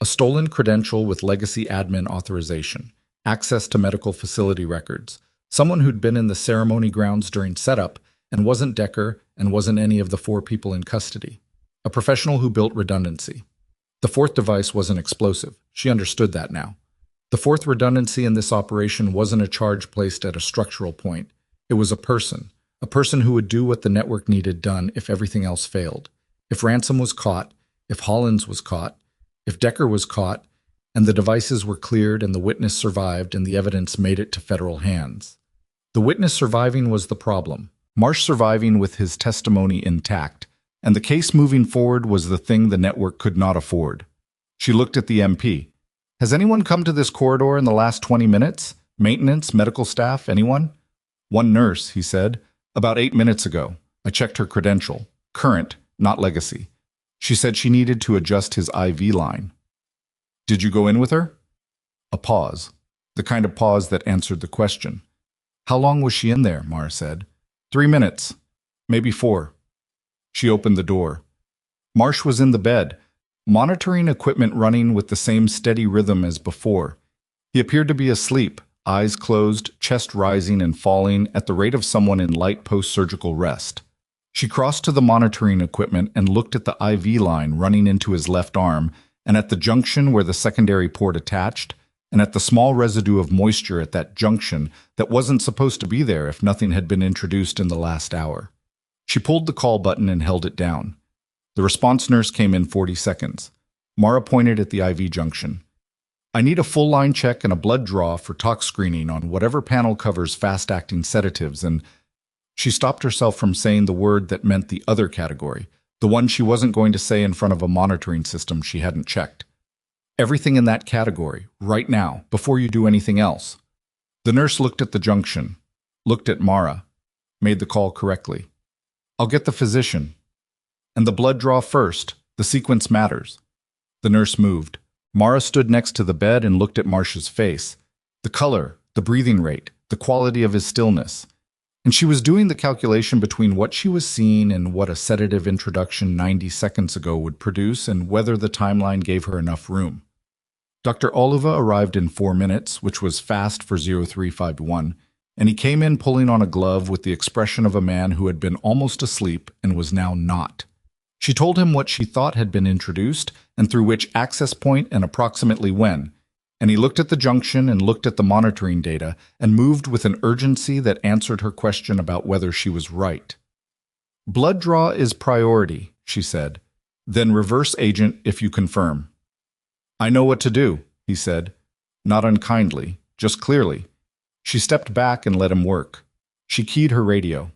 A stolen credential with legacy admin authorization, access to medical facility records, someone who'd been in the ceremony grounds during setup and wasn't Decker and wasn't any of the 4 people in custody. A professional who built redundancy. The 4th device wasn't explosive. She understood that now. The 4th redundancy in this operation wasn't a charge placed at a structural point. It was a person who would do what the network needed done if everything else failed. If Ransom was caught, if Hollins was caught, if Decker was caught, and the devices were cleared and the witness survived and the evidence made it to federal hands. The witness surviving was the problem. Marsh surviving with his testimony intact, and the case moving forward was the thing the network could not afford. She looked at the MP. Has anyone come to this corridor in the last 20 minutes? Maintenance, medical staff, anyone? One nurse, he said. About 8 minutes ago. I checked her credential. Current, not legacy. She said she needed to adjust his IV line. Did you go in with her? A pause. The kind of pause that answered the question. How long was she in there? Mara said. 3 minutes. Maybe 4. She opened the door. Marsh was in the bed, monitoring equipment running with the same steady rhythm as before. He appeared to be asleep, eyes closed, chest rising and falling at the rate of someone in light post-surgical rest. She crossed to the monitoring equipment and looked at the IV line running into his left arm and at the junction where the secondary port attached, and at the small residue of moisture at that junction that wasn't supposed to be there if nothing had been introduced in the last hour. She pulled the call button and held it down. The response nurse came in 40 seconds. Mara pointed at the IV junction. I need a full line check and a blood draw for tox screening on whatever panel covers fast-acting sedatives, and she stopped herself from saying the word that meant the other category, the one she wasn't going to say in front of a monitoring system she hadn't checked. Everything in that category, right now, before you do anything else. The nurse looked at the junction, looked at Mara, made the call correctly. I'll get the physician. And the blood draw first. The sequence matters. The nurse moved. Mara stood next to the bed and looked at Marsh's face. The color, the breathing rate, the quality of his stillness. And she was doing the calculation between what she was seeing and what a sedative introduction 90 seconds ago would produce and whether the timeline gave her enough room. Dr. Oliva arrived in 4 minutes, which was fast for 0351, and he came in pulling on a glove with the expression of a man who had been almost asleep and was now not. She told him what she thought had been introduced and through which access point and approximately when, and he looked at the junction and looked at the monitoring data and moved with an urgency that answered her question about whether she was right. Blood draw is priority, she said. Then reverse agent if you confirm. I know what to do, he said, not unkindly, just clearly. She stepped back and let him work. She keyed her radio.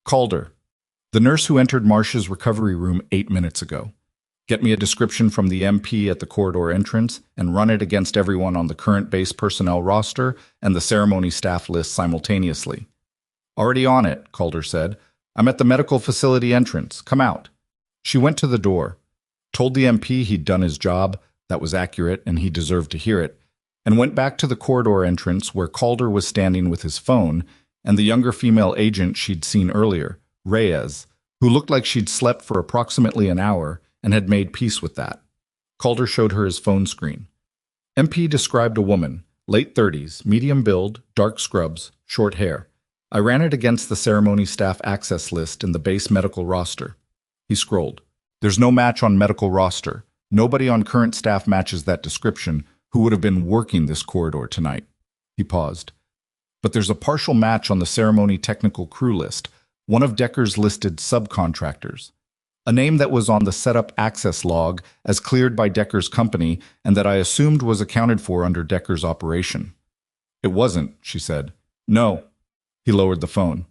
Calder, the nurse who entered Marsh's recovery room 8 minutes ago. Get me a description from the MP at the corridor entrance and run it against everyone on the current base personnel roster and the ceremony staff list simultaneously. Already on it, Calder said. I'm at the medical facility entrance. Come out. She went to the door, told the MP he'd done his job, that was accurate and he deserved to hear it, and went back to the corridor entrance where Calder was standing with his phone and the younger female agent she'd seen earlier, Reyes, who looked like she'd slept for approximately an hour and had made peace with that. Calder showed her his phone screen. MP described a woman, late 30s, medium build, dark scrubs, short hair. I ran it against the ceremony staff access list in the base medical roster. He scrolled. There's no match on medical roster. Nobody on current staff matches that description who would have been working this corridor tonight. He paused. But there's a partial match on the ceremony technical crew list, one of Decker's listed subcontractors. A name that was on the setup access log as cleared by Decker's company and that I assumed was accounted for under Decker's operation. It wasn't, she said. No. He lowered the phone.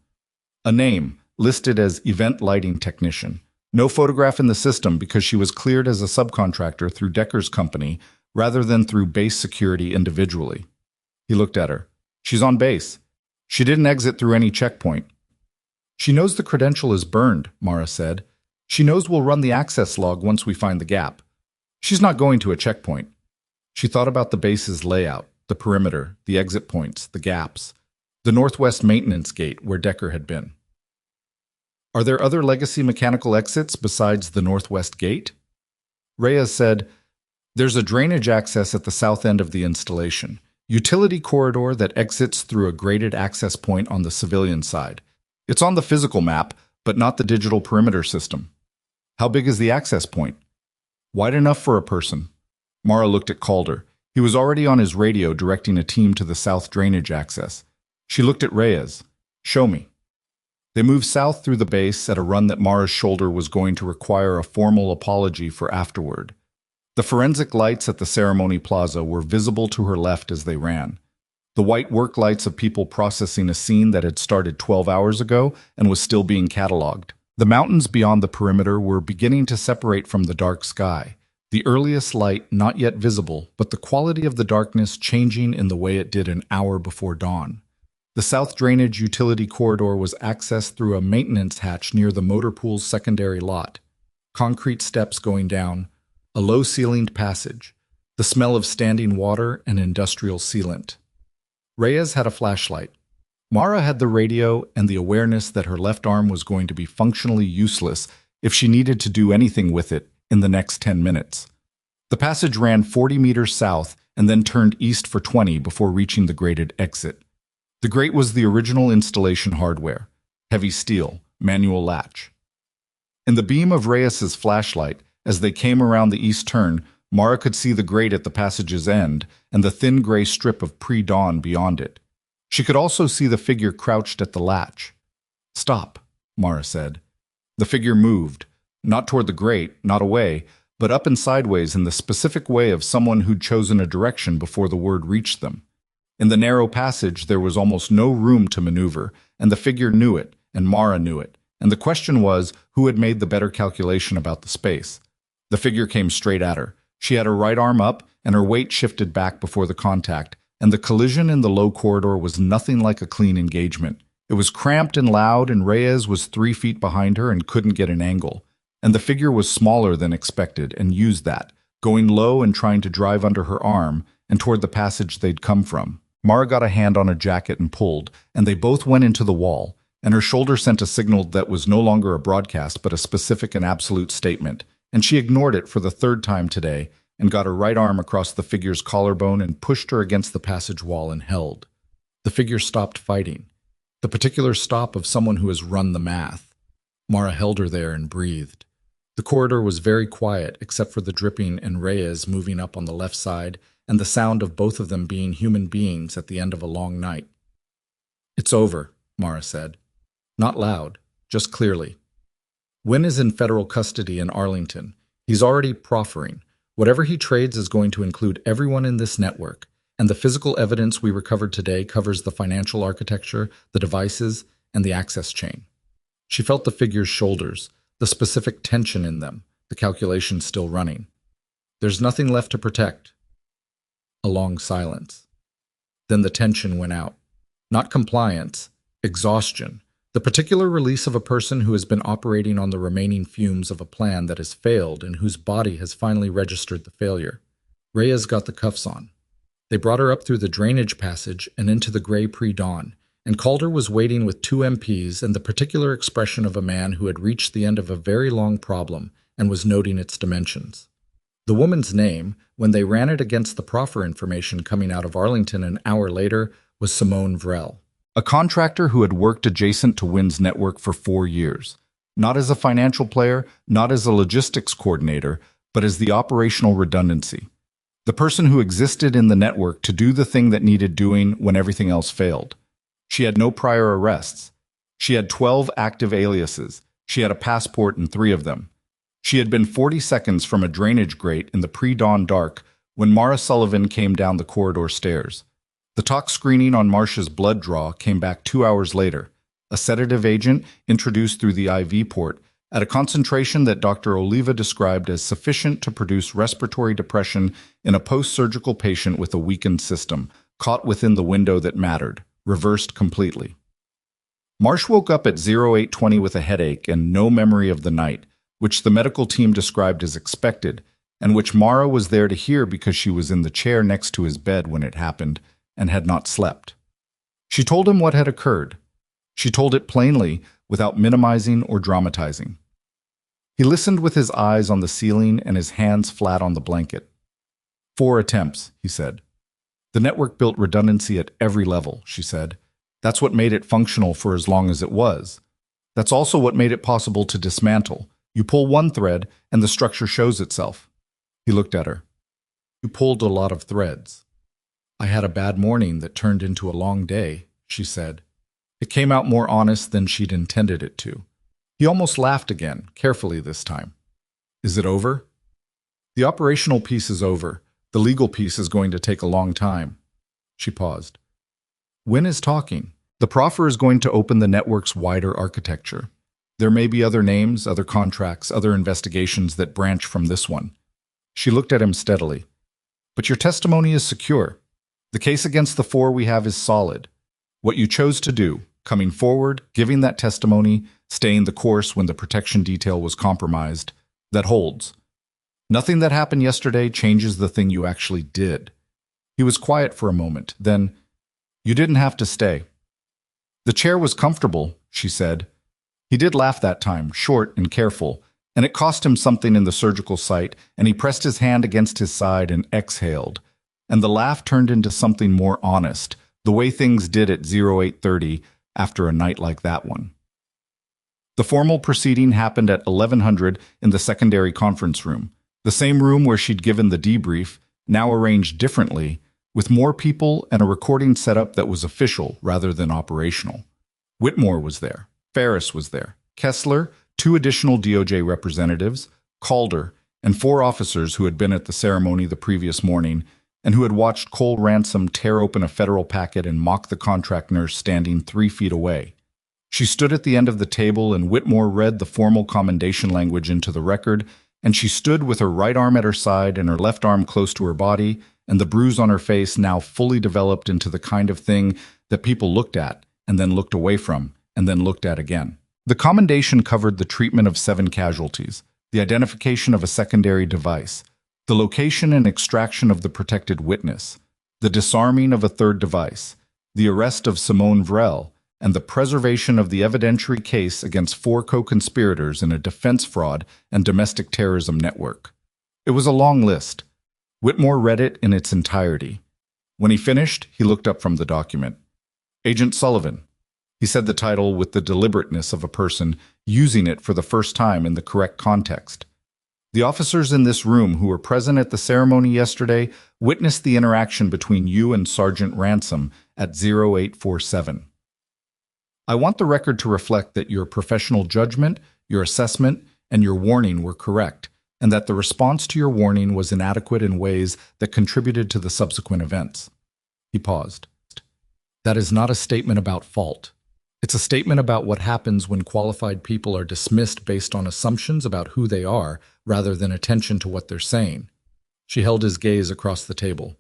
A name, listed as event lighting technician. No photograph in the system because she was cleared as a subcontractor through Decker's company rather than through base security individually. He looked at her. She's on base. She didn't exit through any checkpoint. She knows the credential is burned, Mara said. She knows we'll run the access log once we find the gap. She's not going to a checkpoint. She thought about the base's layout, the perimeter, the exit points, the gaps, the northwest maintenance gate where Decker had been. Are there other legacy mechanical exits besides the northwest gate? Reyes said, "There's a drainage access at the south end of the installation, utility corridor that exits through a graded access point on the civilian side. It's on the physical map, but not the digital perimeter system." "How big is the access point?" "Wide enough for a person." Mara looked at Calder. He was already on his radio directing a team to the south drainage access. She looked at Reyes. "Show me." They moved south through the base at a run that Mara's shoulder was going to require a formal apology for afterward. The forensic lights at the ceremony plaza were visible to her left as they ran. The white work lights of people processing a scene that had started 12 hours ago and was still being cataloged. The mountains beyond the perimeter were beginning to separate from the dark sky, the earliest light not yet visible, but the quality of the darkness changing in the way it did an hour before dawn. The south drainage utility corridor was accessed through a maintenance hatch near the motor pool's secondary lot. Concrete steps going down, a low-ceilinged passage, the smell of standing water and industrial sealant. Reyes had a flashlight. Mara had the radio and the awareness that her left arm was going to be functionally useless if she needed to do anything with it in the next 10 minutes. The passage ran 40 meters south and then turned east for 20 before reaching the graded exit. The grate was the original installation hardware, heavy steel, manual latch. In the beam of Reyes's flashlight, as they came around the east turn, Mara could see the grate at the passage's end and the thin gray strip of pre-dawn beyond it. She could also see the figure crouched at the latch. "Stop," Mara said. The figure moved, not toward the grate, not away, but up and sideways in the specific way of someone who'd chosen a direction before the word reached them. In the narrow passage, there was almost no room to maneuver, and the figure knew it, and Mara knew it, and the question was who had made the better calculation about the space. The figure came straight at her. She had her right arm up, and her weight shifted back before the contact, and the collision in the low corridor was nothing like a clean engagement. It was cramped and loud, and Reyes was 3 feet behind her and couldn't get an angle. And the figure was smaller than expected and used that, going low and trying to drive under her arm and toward the passage they'd come from. Mara got a hand on a jacket and pulled, and they both went into the wall, and her shoulder sent a signal that was no longer a broadcast but a specific and absolute statement, and she ignored it for the third time today and got her right arm across the figure's collarbone and pushed her against the passage wall and held. The figure stopped fighting, the particular stop of someone who has run the math. Mara held her there and breathed. The corridor was very quiet except for the dripping and Reyes moving up on the left side and the sound of both of them being human beings at the end of a long night. "It's over," Mara said. Not loud, just clearly. "Wynn is in federal custody in Arlington. He's already proffering. Whatever he trades is going to include everyone in this network, and the physical evidence we recovered today covers the financial architecture, the devices, and the access chain." She felt the figure's shoulders, the specific tension in them, the calculations still running. "There's nothing left to protect." A long silence. Then the tension went out. Not compliance, exhaustion, the particular release of a person who has been operating on the remaining fumes of a plan that has failed and whose body has finally registered the failure. Reyes got the cuffs on. They brought her up through the drainage passage and into the gray pre-dawn, and Calder was waiting with 2 MPs and the particular expression of a man who had reached the end of a very long problem and was noting its dimensions. The woman's name, when they ran it against the proffer information coming out of Arlington an hour later, was Simone Vrell, a contractor who had worked adjacent to Wynn's network for 4 years, not as a financial player, not as a logistics coordinator, but as the operational redundancy, the person who existed in the network to do the thing that needed doing when everything else failed. She had no prior arrests. She had 12 active aliases. She had a passport in 3 of them. She had been 40 seconds from a drainage grate in the pre-dawn dark when Mara Sullivan came down the corridor stairs. The tox screening on Marcia's blood draw came back 2 hours later, a sedative agent introduced through the IV port at a concentration that Dr. Oliva described as sufficient to produce respiratory depression in a post-surgical patient with a weakened system, caught within the window that mattered, reversed completely. Marsh woke up at 08:20 with a headache and no memory of the night, which the medical team described as expected, and which Mara was there to hear because she was in the chair next to his bed when it happened and had not slept. She told him what had occurred. She told it plainly, without minimizing or dramatizing. He listened with his eyes on the ceiling and his hands flat on the blanket. 4 attempts, he said. The network built redundancy at every level, she said. That's what made it functional for as long as it was. That's also what made it possible to dismantle. You pull one thread, and the structure shows itself. He looked at her. You pulled a lot of threads. I had a bad morning that turned into a long day, she said. It came out more honest than she'd intended it to. He almost laughed again, carefully this time. Is it over? The operational piece is over. The legal piece is going to take a long time. She paused. Wynn is talking. The proffer is going to open the network's wider architecture. There may be other names, other contracts, other investigations that branch from this one. She looked at him steadily. But your testimony is secure. The case against the 4 we have is solid. What you chose to do, coming forward, giving that testimony, staying the course when the protection detail was compromised, that holds. Nothing that happened yesterday changes the thing you actually did. He was quiet for a moment. Then, you didn't have to stay. The chair was comfortable, she said. He did laugh that time, short and careful, and it cost him something in the surgical site, and he pressed his hand against his side and exhaled. And the laugh turned into something more honest, the way things did at 0830 after a night like that one. The formal proceeding happened at 1100 in the secondary conference room, the same room where she'd given the debrief, now arranged differently, with more people and a recording setup that was official rather than operational. Whitmore was there. Ferris was there. Kessler, 2 additional DOJ representatives, Calder, and 4 officers who had been at the ceremony the previous morning and who had watched Cole Ransom tear open a federal packet and mock the contract nurse standing 3 feet away. She stood at the end of the table and Whitmore read the formal commendation language into the record, and she stood with her right arm at her side and her left arm close to her body, and the bruise on her face now fully developed into the kind of thing that people looked at and then looked away from and then looked at again. The commendation covered the treatment of 7 casualties, the identification of a secondary device, the location and extraction of the protected witness, the disarming of a 3rd device, the arrest of Simone Vrel, and the preservation of the evidentiary case against 4 co-conspirators in a defense fraud and domestic terrorism network. It was a long list. Whitmore read it in its entirety. When he finished, he looked up from the document. Agent Sullivan. He said the title with the deliberateness of a person using it for the first time in the correct context. The officers in this room who were present at the ceremony yesterday witnessed the interaction between you and Sergeant Ransom at 0847. I want the record to reflect that your professional judgment, your assessment, and your warning were correct, and that the response to your warning was inadequate in ways that contributed to the subsequent events. He paused. That is not a statement about fault. It's a statement about what happens when qualified people are dismissed based on assumptions about who they are rather than attention to what they're saying. She held his gaze across the table.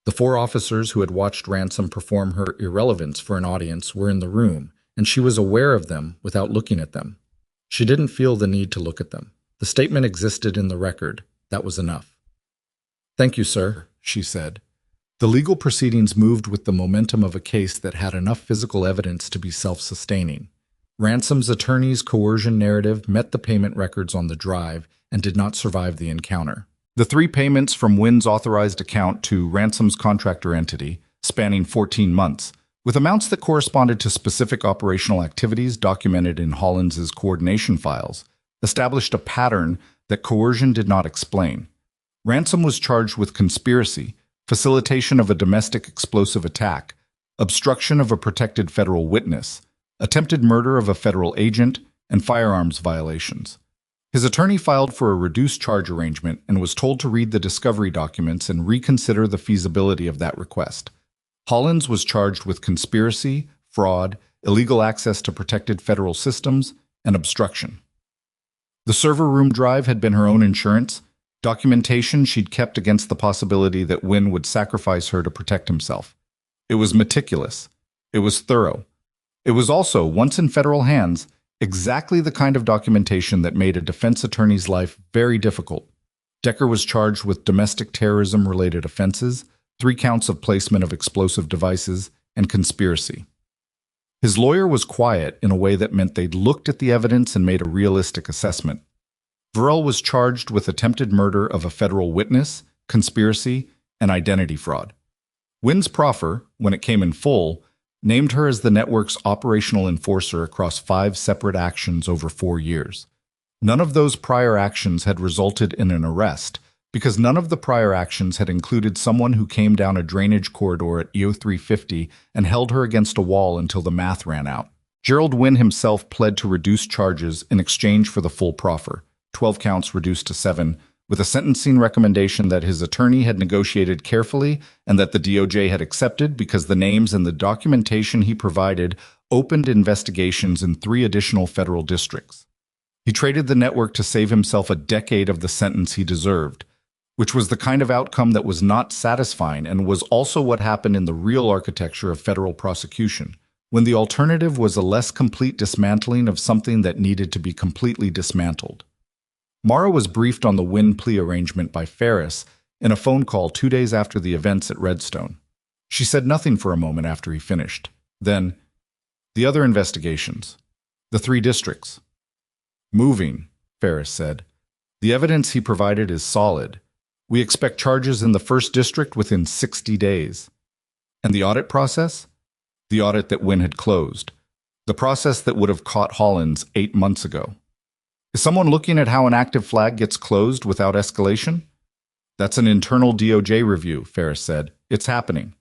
The 4 officers who had watched Ransom perform her irrelevance for an audience were in the room, and she was aware of them without looking at them. She didn't feel the need to look at them. The statement existed in the record. That was enough. Thank you, sir, she said. The legal proceedings moved with the momentum of a case that had enough physical evidence to be self-sustaining. Ransom's attorney's coercion narrative met the payment records on the drive and did not survive the encounter. The 3 payments from Wynn's authorized account to Ransom's contractor entity, spanning 14 months, with amounts that corresponded to specific operational activities documented in Hollins's coordination files, established a pattern that coercion did not explain. Ransom was charged with conspiracy, facilitation of a domestic explosive attack, obstruction of a protected federal witness, attempted murder of a federal agent, and firearms violations. His attorney filed for a reduced charge arrangement and was told to read the discovery documents and reconsider the feasibility of that request. Hollins was charged with conspiracy, fraud, illegal access to protected federal systems, and obstruction. The server room drive had been her own insurance, documentation she'd kept against the possibility that Wynn would sacrifice her to protect himself. It was meticulous. It was thorough. It was also, once in federal hands, exactly the kind of documentation that made a defense attorney's life very difficult. Decker was charged with domestic terrorism-related offenses, 3 counts of placement of explosive devices, and conspiracy. His lawyer was quiet in a way that meant they'd looked at the evidence and made a realistic assessment. Varel was charged with attempted murder of a federal witness, conspiracy, and identity fraud. Wynn's proffer, when it came in full, named her as the network's operational enforcer across 5 separate actions over 4 years. None of those prior actions had resulted in an arrest, because none of the prior actions had included someone who came down a drainage corridor at EO 350 and held her against a wall until the math ran out. Gerald Wynn himself pled to reduce charges in exchange for the full proffer, 12 counts reduced to 7, with a sentencing recommendation that his attorney had negotiated carefully and that the DOJ had accepted because the names and the documentation he provided opened investigations in 3 additional federal districts. He traded the network to save himself a decade of the sentence he deserved, which was the kind of outcome that was not satisfying and was also what happened in the real architecture of federal prosecution, when the alternative was a less complete dismantling of something that needed to be completely dismantled. Mara was briefed on the Wynn plea arrangement by Ferris in a phone call 2 days after the events at Redstone. She said nothing for a moment after he finished. Then, the other investigations. The 3 districts. Moving, Ferris said. The evidence he provided is solid. We expect charges in the 1st district within 60 days. And the audit process? The audit that Wynn had closed. The process that would have caught Hollins 8 months ago. Is someone looking at how an active flag gets closed without escalation? That's an internal DOJ review, Ferris said. It's happening.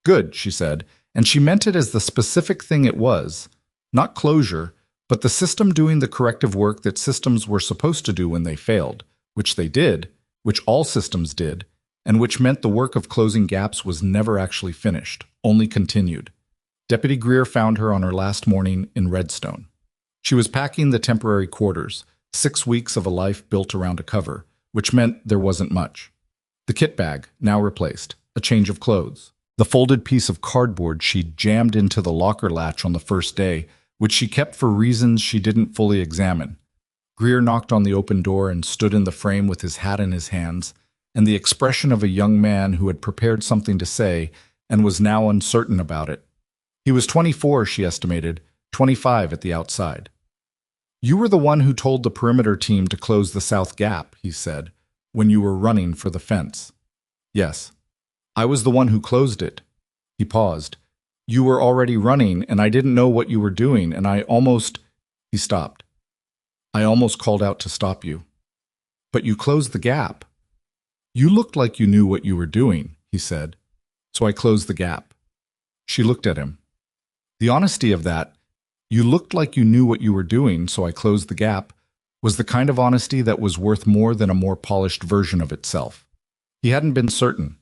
Good, she said, and she meant it as the specific thing it was. Not closure, but the system doing the corrective work that systems were supposed to do when they failed, which they did, which all systems did, and which meant the work of closing gaps was never actually finished, only continued. Deputy Greer found her on her last morning in Redstone. She was packing the temporary quarters, 6 weeks of a life built around a cover, which meant there wasn't much. The kit bag, now replaced, a change of clothes. The folded piece of cardboard she'd jammed into the locker latch on the first day, which she kept for reasons she didn't fully examine. Greer knocked on the open door and stood in the frame with his hat in his hands, and the expression of a young man who had prepared something to say and was now uncertain about it. He was 24, she estimated, 25 at the outside. You were the one who told the perimeter team to close the south gap, he said, when you were running for the fence. Yes. I was the one who closed it. He paused. You were already running, and I didn't know what you were doing, and I almost... He stopped. I almost called out to stop you. But you closed the gap. You looked like you knew what you were doing, he said. So I closed the gap. She looked at him. The honesty of that, you looked like you knew what you were doing, so I closed the gap, was the kind of honesty that was worth more than a more polished version of itself. He hadn't been certain.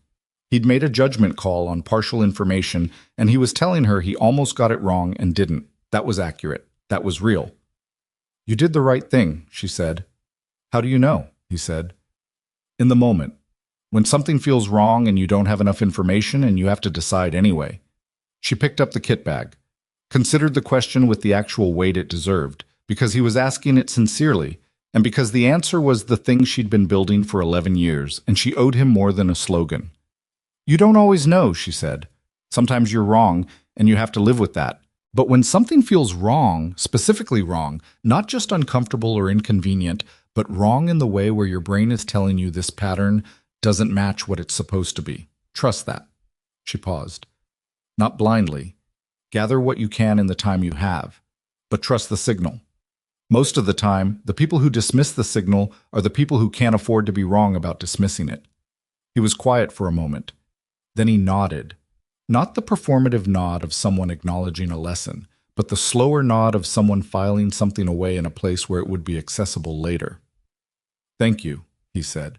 He'd made a judgment call on partial information, and he was telling her he almost got it wrong and didn't. That was accurate. That was real. You did the right thing, she said. How do you know? He said. In the moment. When something feels wrong and you don't have enough information and you have to decide anyway. She picked up the kit bag, considered the question with the actual weight it deserved, because he was asking it sincerely, and because the answer was the thing she'd been building for 11 years, and she owed him more than a slogan. You don't always know, she said. Sometimes you're wrong, and you have to live with that. But when something feels wrong, specifically wrong, not just uncomfortable or inconvenient, but wrong in the way where your brain is telling you this pattern doesn't match what it's supposed to be. Trust that. She paused. Not blindly. Gather what you can in the time you have, but trust the signal. Most of the time, the people who dismiss the signal are the people who can't afford to be wrong about dismissing it. He was quiet for a moment. Then he nodded. Not the performative nod of someone acknowledging a lesson, but the slower nod of someone filing something away in a place where it would be accessible later. Thank you, he said.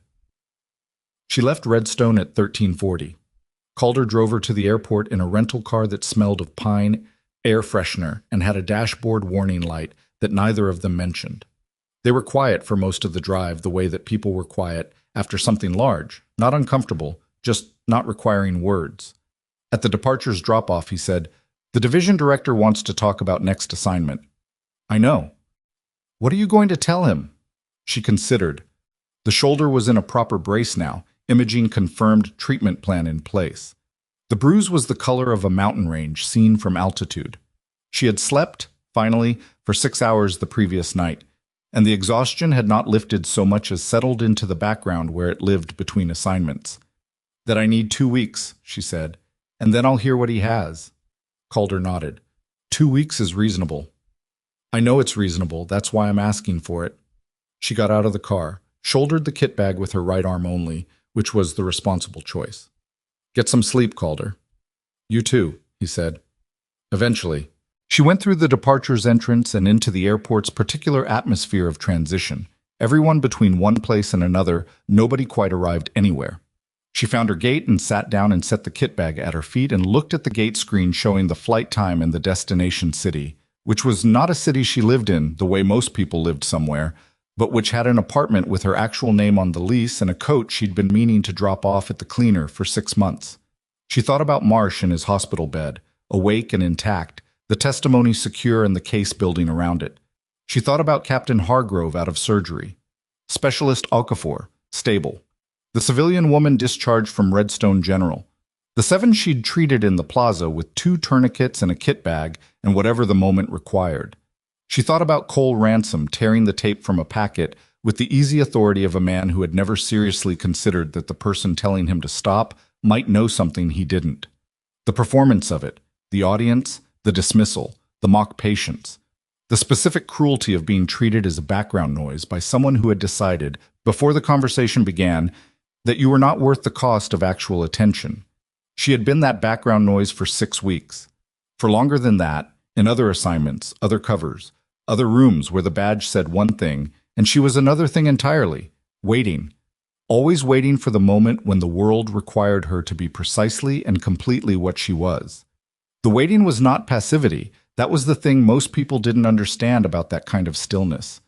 She left Redstone at 1340. Calder drove her to the airport in a rental car that smelled of pine, air freshener, and had a dashboard warning light that neither of them mentioned. They were quiet for most of the drive the way that people were quiet after something large, not uncomfortable, just not requiring words. At the departures drop-off, he said, "The division director wants to talk about next assignment." "I know." "What are you going to tell him?" She considered. The shoulder was in a proper brace now, imaging confirmed treatment plan in place. The bruise was the color of a mountain range seen from altitude. She had slept, finally, for 6 hours the previous night, and the exhaustion had not lifted so much as settled into the background where it lived between assignments. "That I need 2 weeks," she said, "and then I'll hear what he has." Calder nodded. 2 weeks is reasonable. "I know it's reasonable, that's why I'm asking for it." She got out of the car, shouldered the kit bag with her right arm only, which was the responsible choice. "Get some sleep, Calder." "You too," he said. Eventually, she went through the departures entrance and into the airport's particular atmosphere of transition. Everyone between one place and another, nobody quite arrived anywhere. She found her gate and sat down and set the kit bag at her feet and looked at the gate screen showing the flight time and the destination city, which was not a city she lived in the way most people lived somewhere, but which had an apartment with her actual name on the lease and a coat she'd been meaning to drop off at the cleaner for 6 months. She thought about Marsh in his hospital bed, awake and intact, the testimony secure and the case building around it. She thought about Captain Hargrove out of surgery. Specialist Okafor, stable. The civilian woman discharged from Redstone General. The 7 she'd treated in the plaza with 2 tourniquets and a kit bag and whatever the moment required. She thought about Cole Ransom tearing the tape from a packet with the easy authority of a man who had never seriously considered that the person telling him to stop might know something he didn't. The performance of it, the audience, the dismissal, the mock patience, the specific cruelty of being treated as a background noise by someone who had decided, before the conversation began, that you were not worth the cost of actual attention. She had been that background noise for 6 weeks. For longer than that, in other assignments, other covers, other rooms where the badge said one thing, and she was another thing entirely, waiting. Always waiting for the moment when the world required her to be precisely and completely what she was. The waiting was not passivity. That was the thing most people didn't understand about that kind of stillness.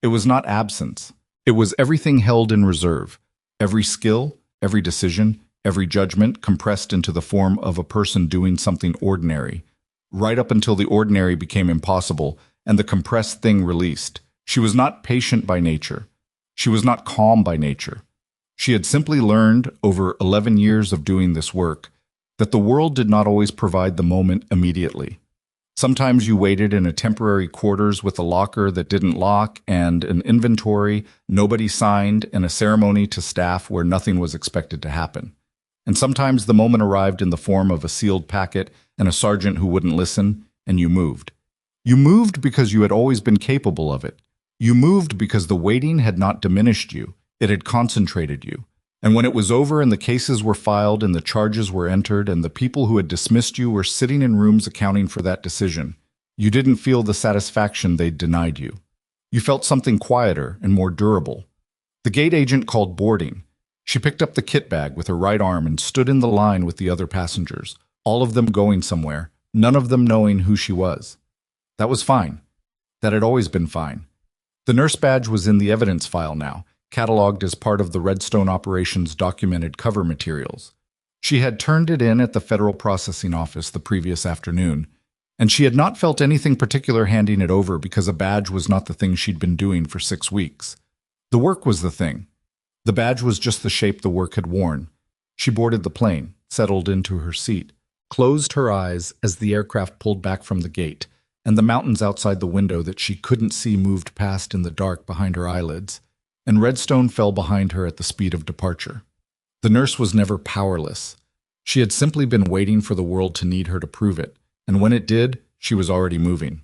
It was not absence. It was everything held in reserve. Every skill, every decision, every judgment compressed into the form of a person doing something ordinary, right up until the ordinary became impossible and the compressed thing released. She was not patient by nature. She was not calm by nature. She had simply learned, over 11 years of doing this work, that the world did not always provide the moment immediately. Sometimes you waited in a temporary quarters with a locker that didn't lock and an inventory nobody signed and a ceremony to staff where nothing was expected to happen. And sometimes the moment arrived in the form of a sealed packet and a sergeant who wouldn't listen, and you moved. You moved because you had always been capable of it. You moved because the waiting had not diminished you, it had concentrated you. And when it was over and the cases were filed and the charges were entered and the people who had dismissed you were sitting in rooms accounting for that decision, you didn't feel the satisfaction they'd denied you. You felt something quieter and more durable. The gate agent called boarding. She picked up the kit bag with her right arm and stood in the line with the other passengers, all of them going somewhere, none of them knowing who she was. That was fine. That had always been fine. The nurse badge was in the evidence file now, catalogued as part of the Redstone operation's documented cover materials. She had turned it in at the Federal Processing Office the previous afternoon, and she had not felt anything particular handing it over because a badge was not the thing she'd been doing for 6 weeks. The work was the thing. The badge was just the shape the work had worn. She boarded the plane, settled into her seat, closed her eyes as the aircraft pulled back from the gate, and the mountains outside the window that she couldn't see moved past in the dark behind her eyelids, and Redstone fell behind her at the speed of departure. The nurse was never powerless. She had simply been waiting for the world to need her to prove it, and when it did, she was already moving.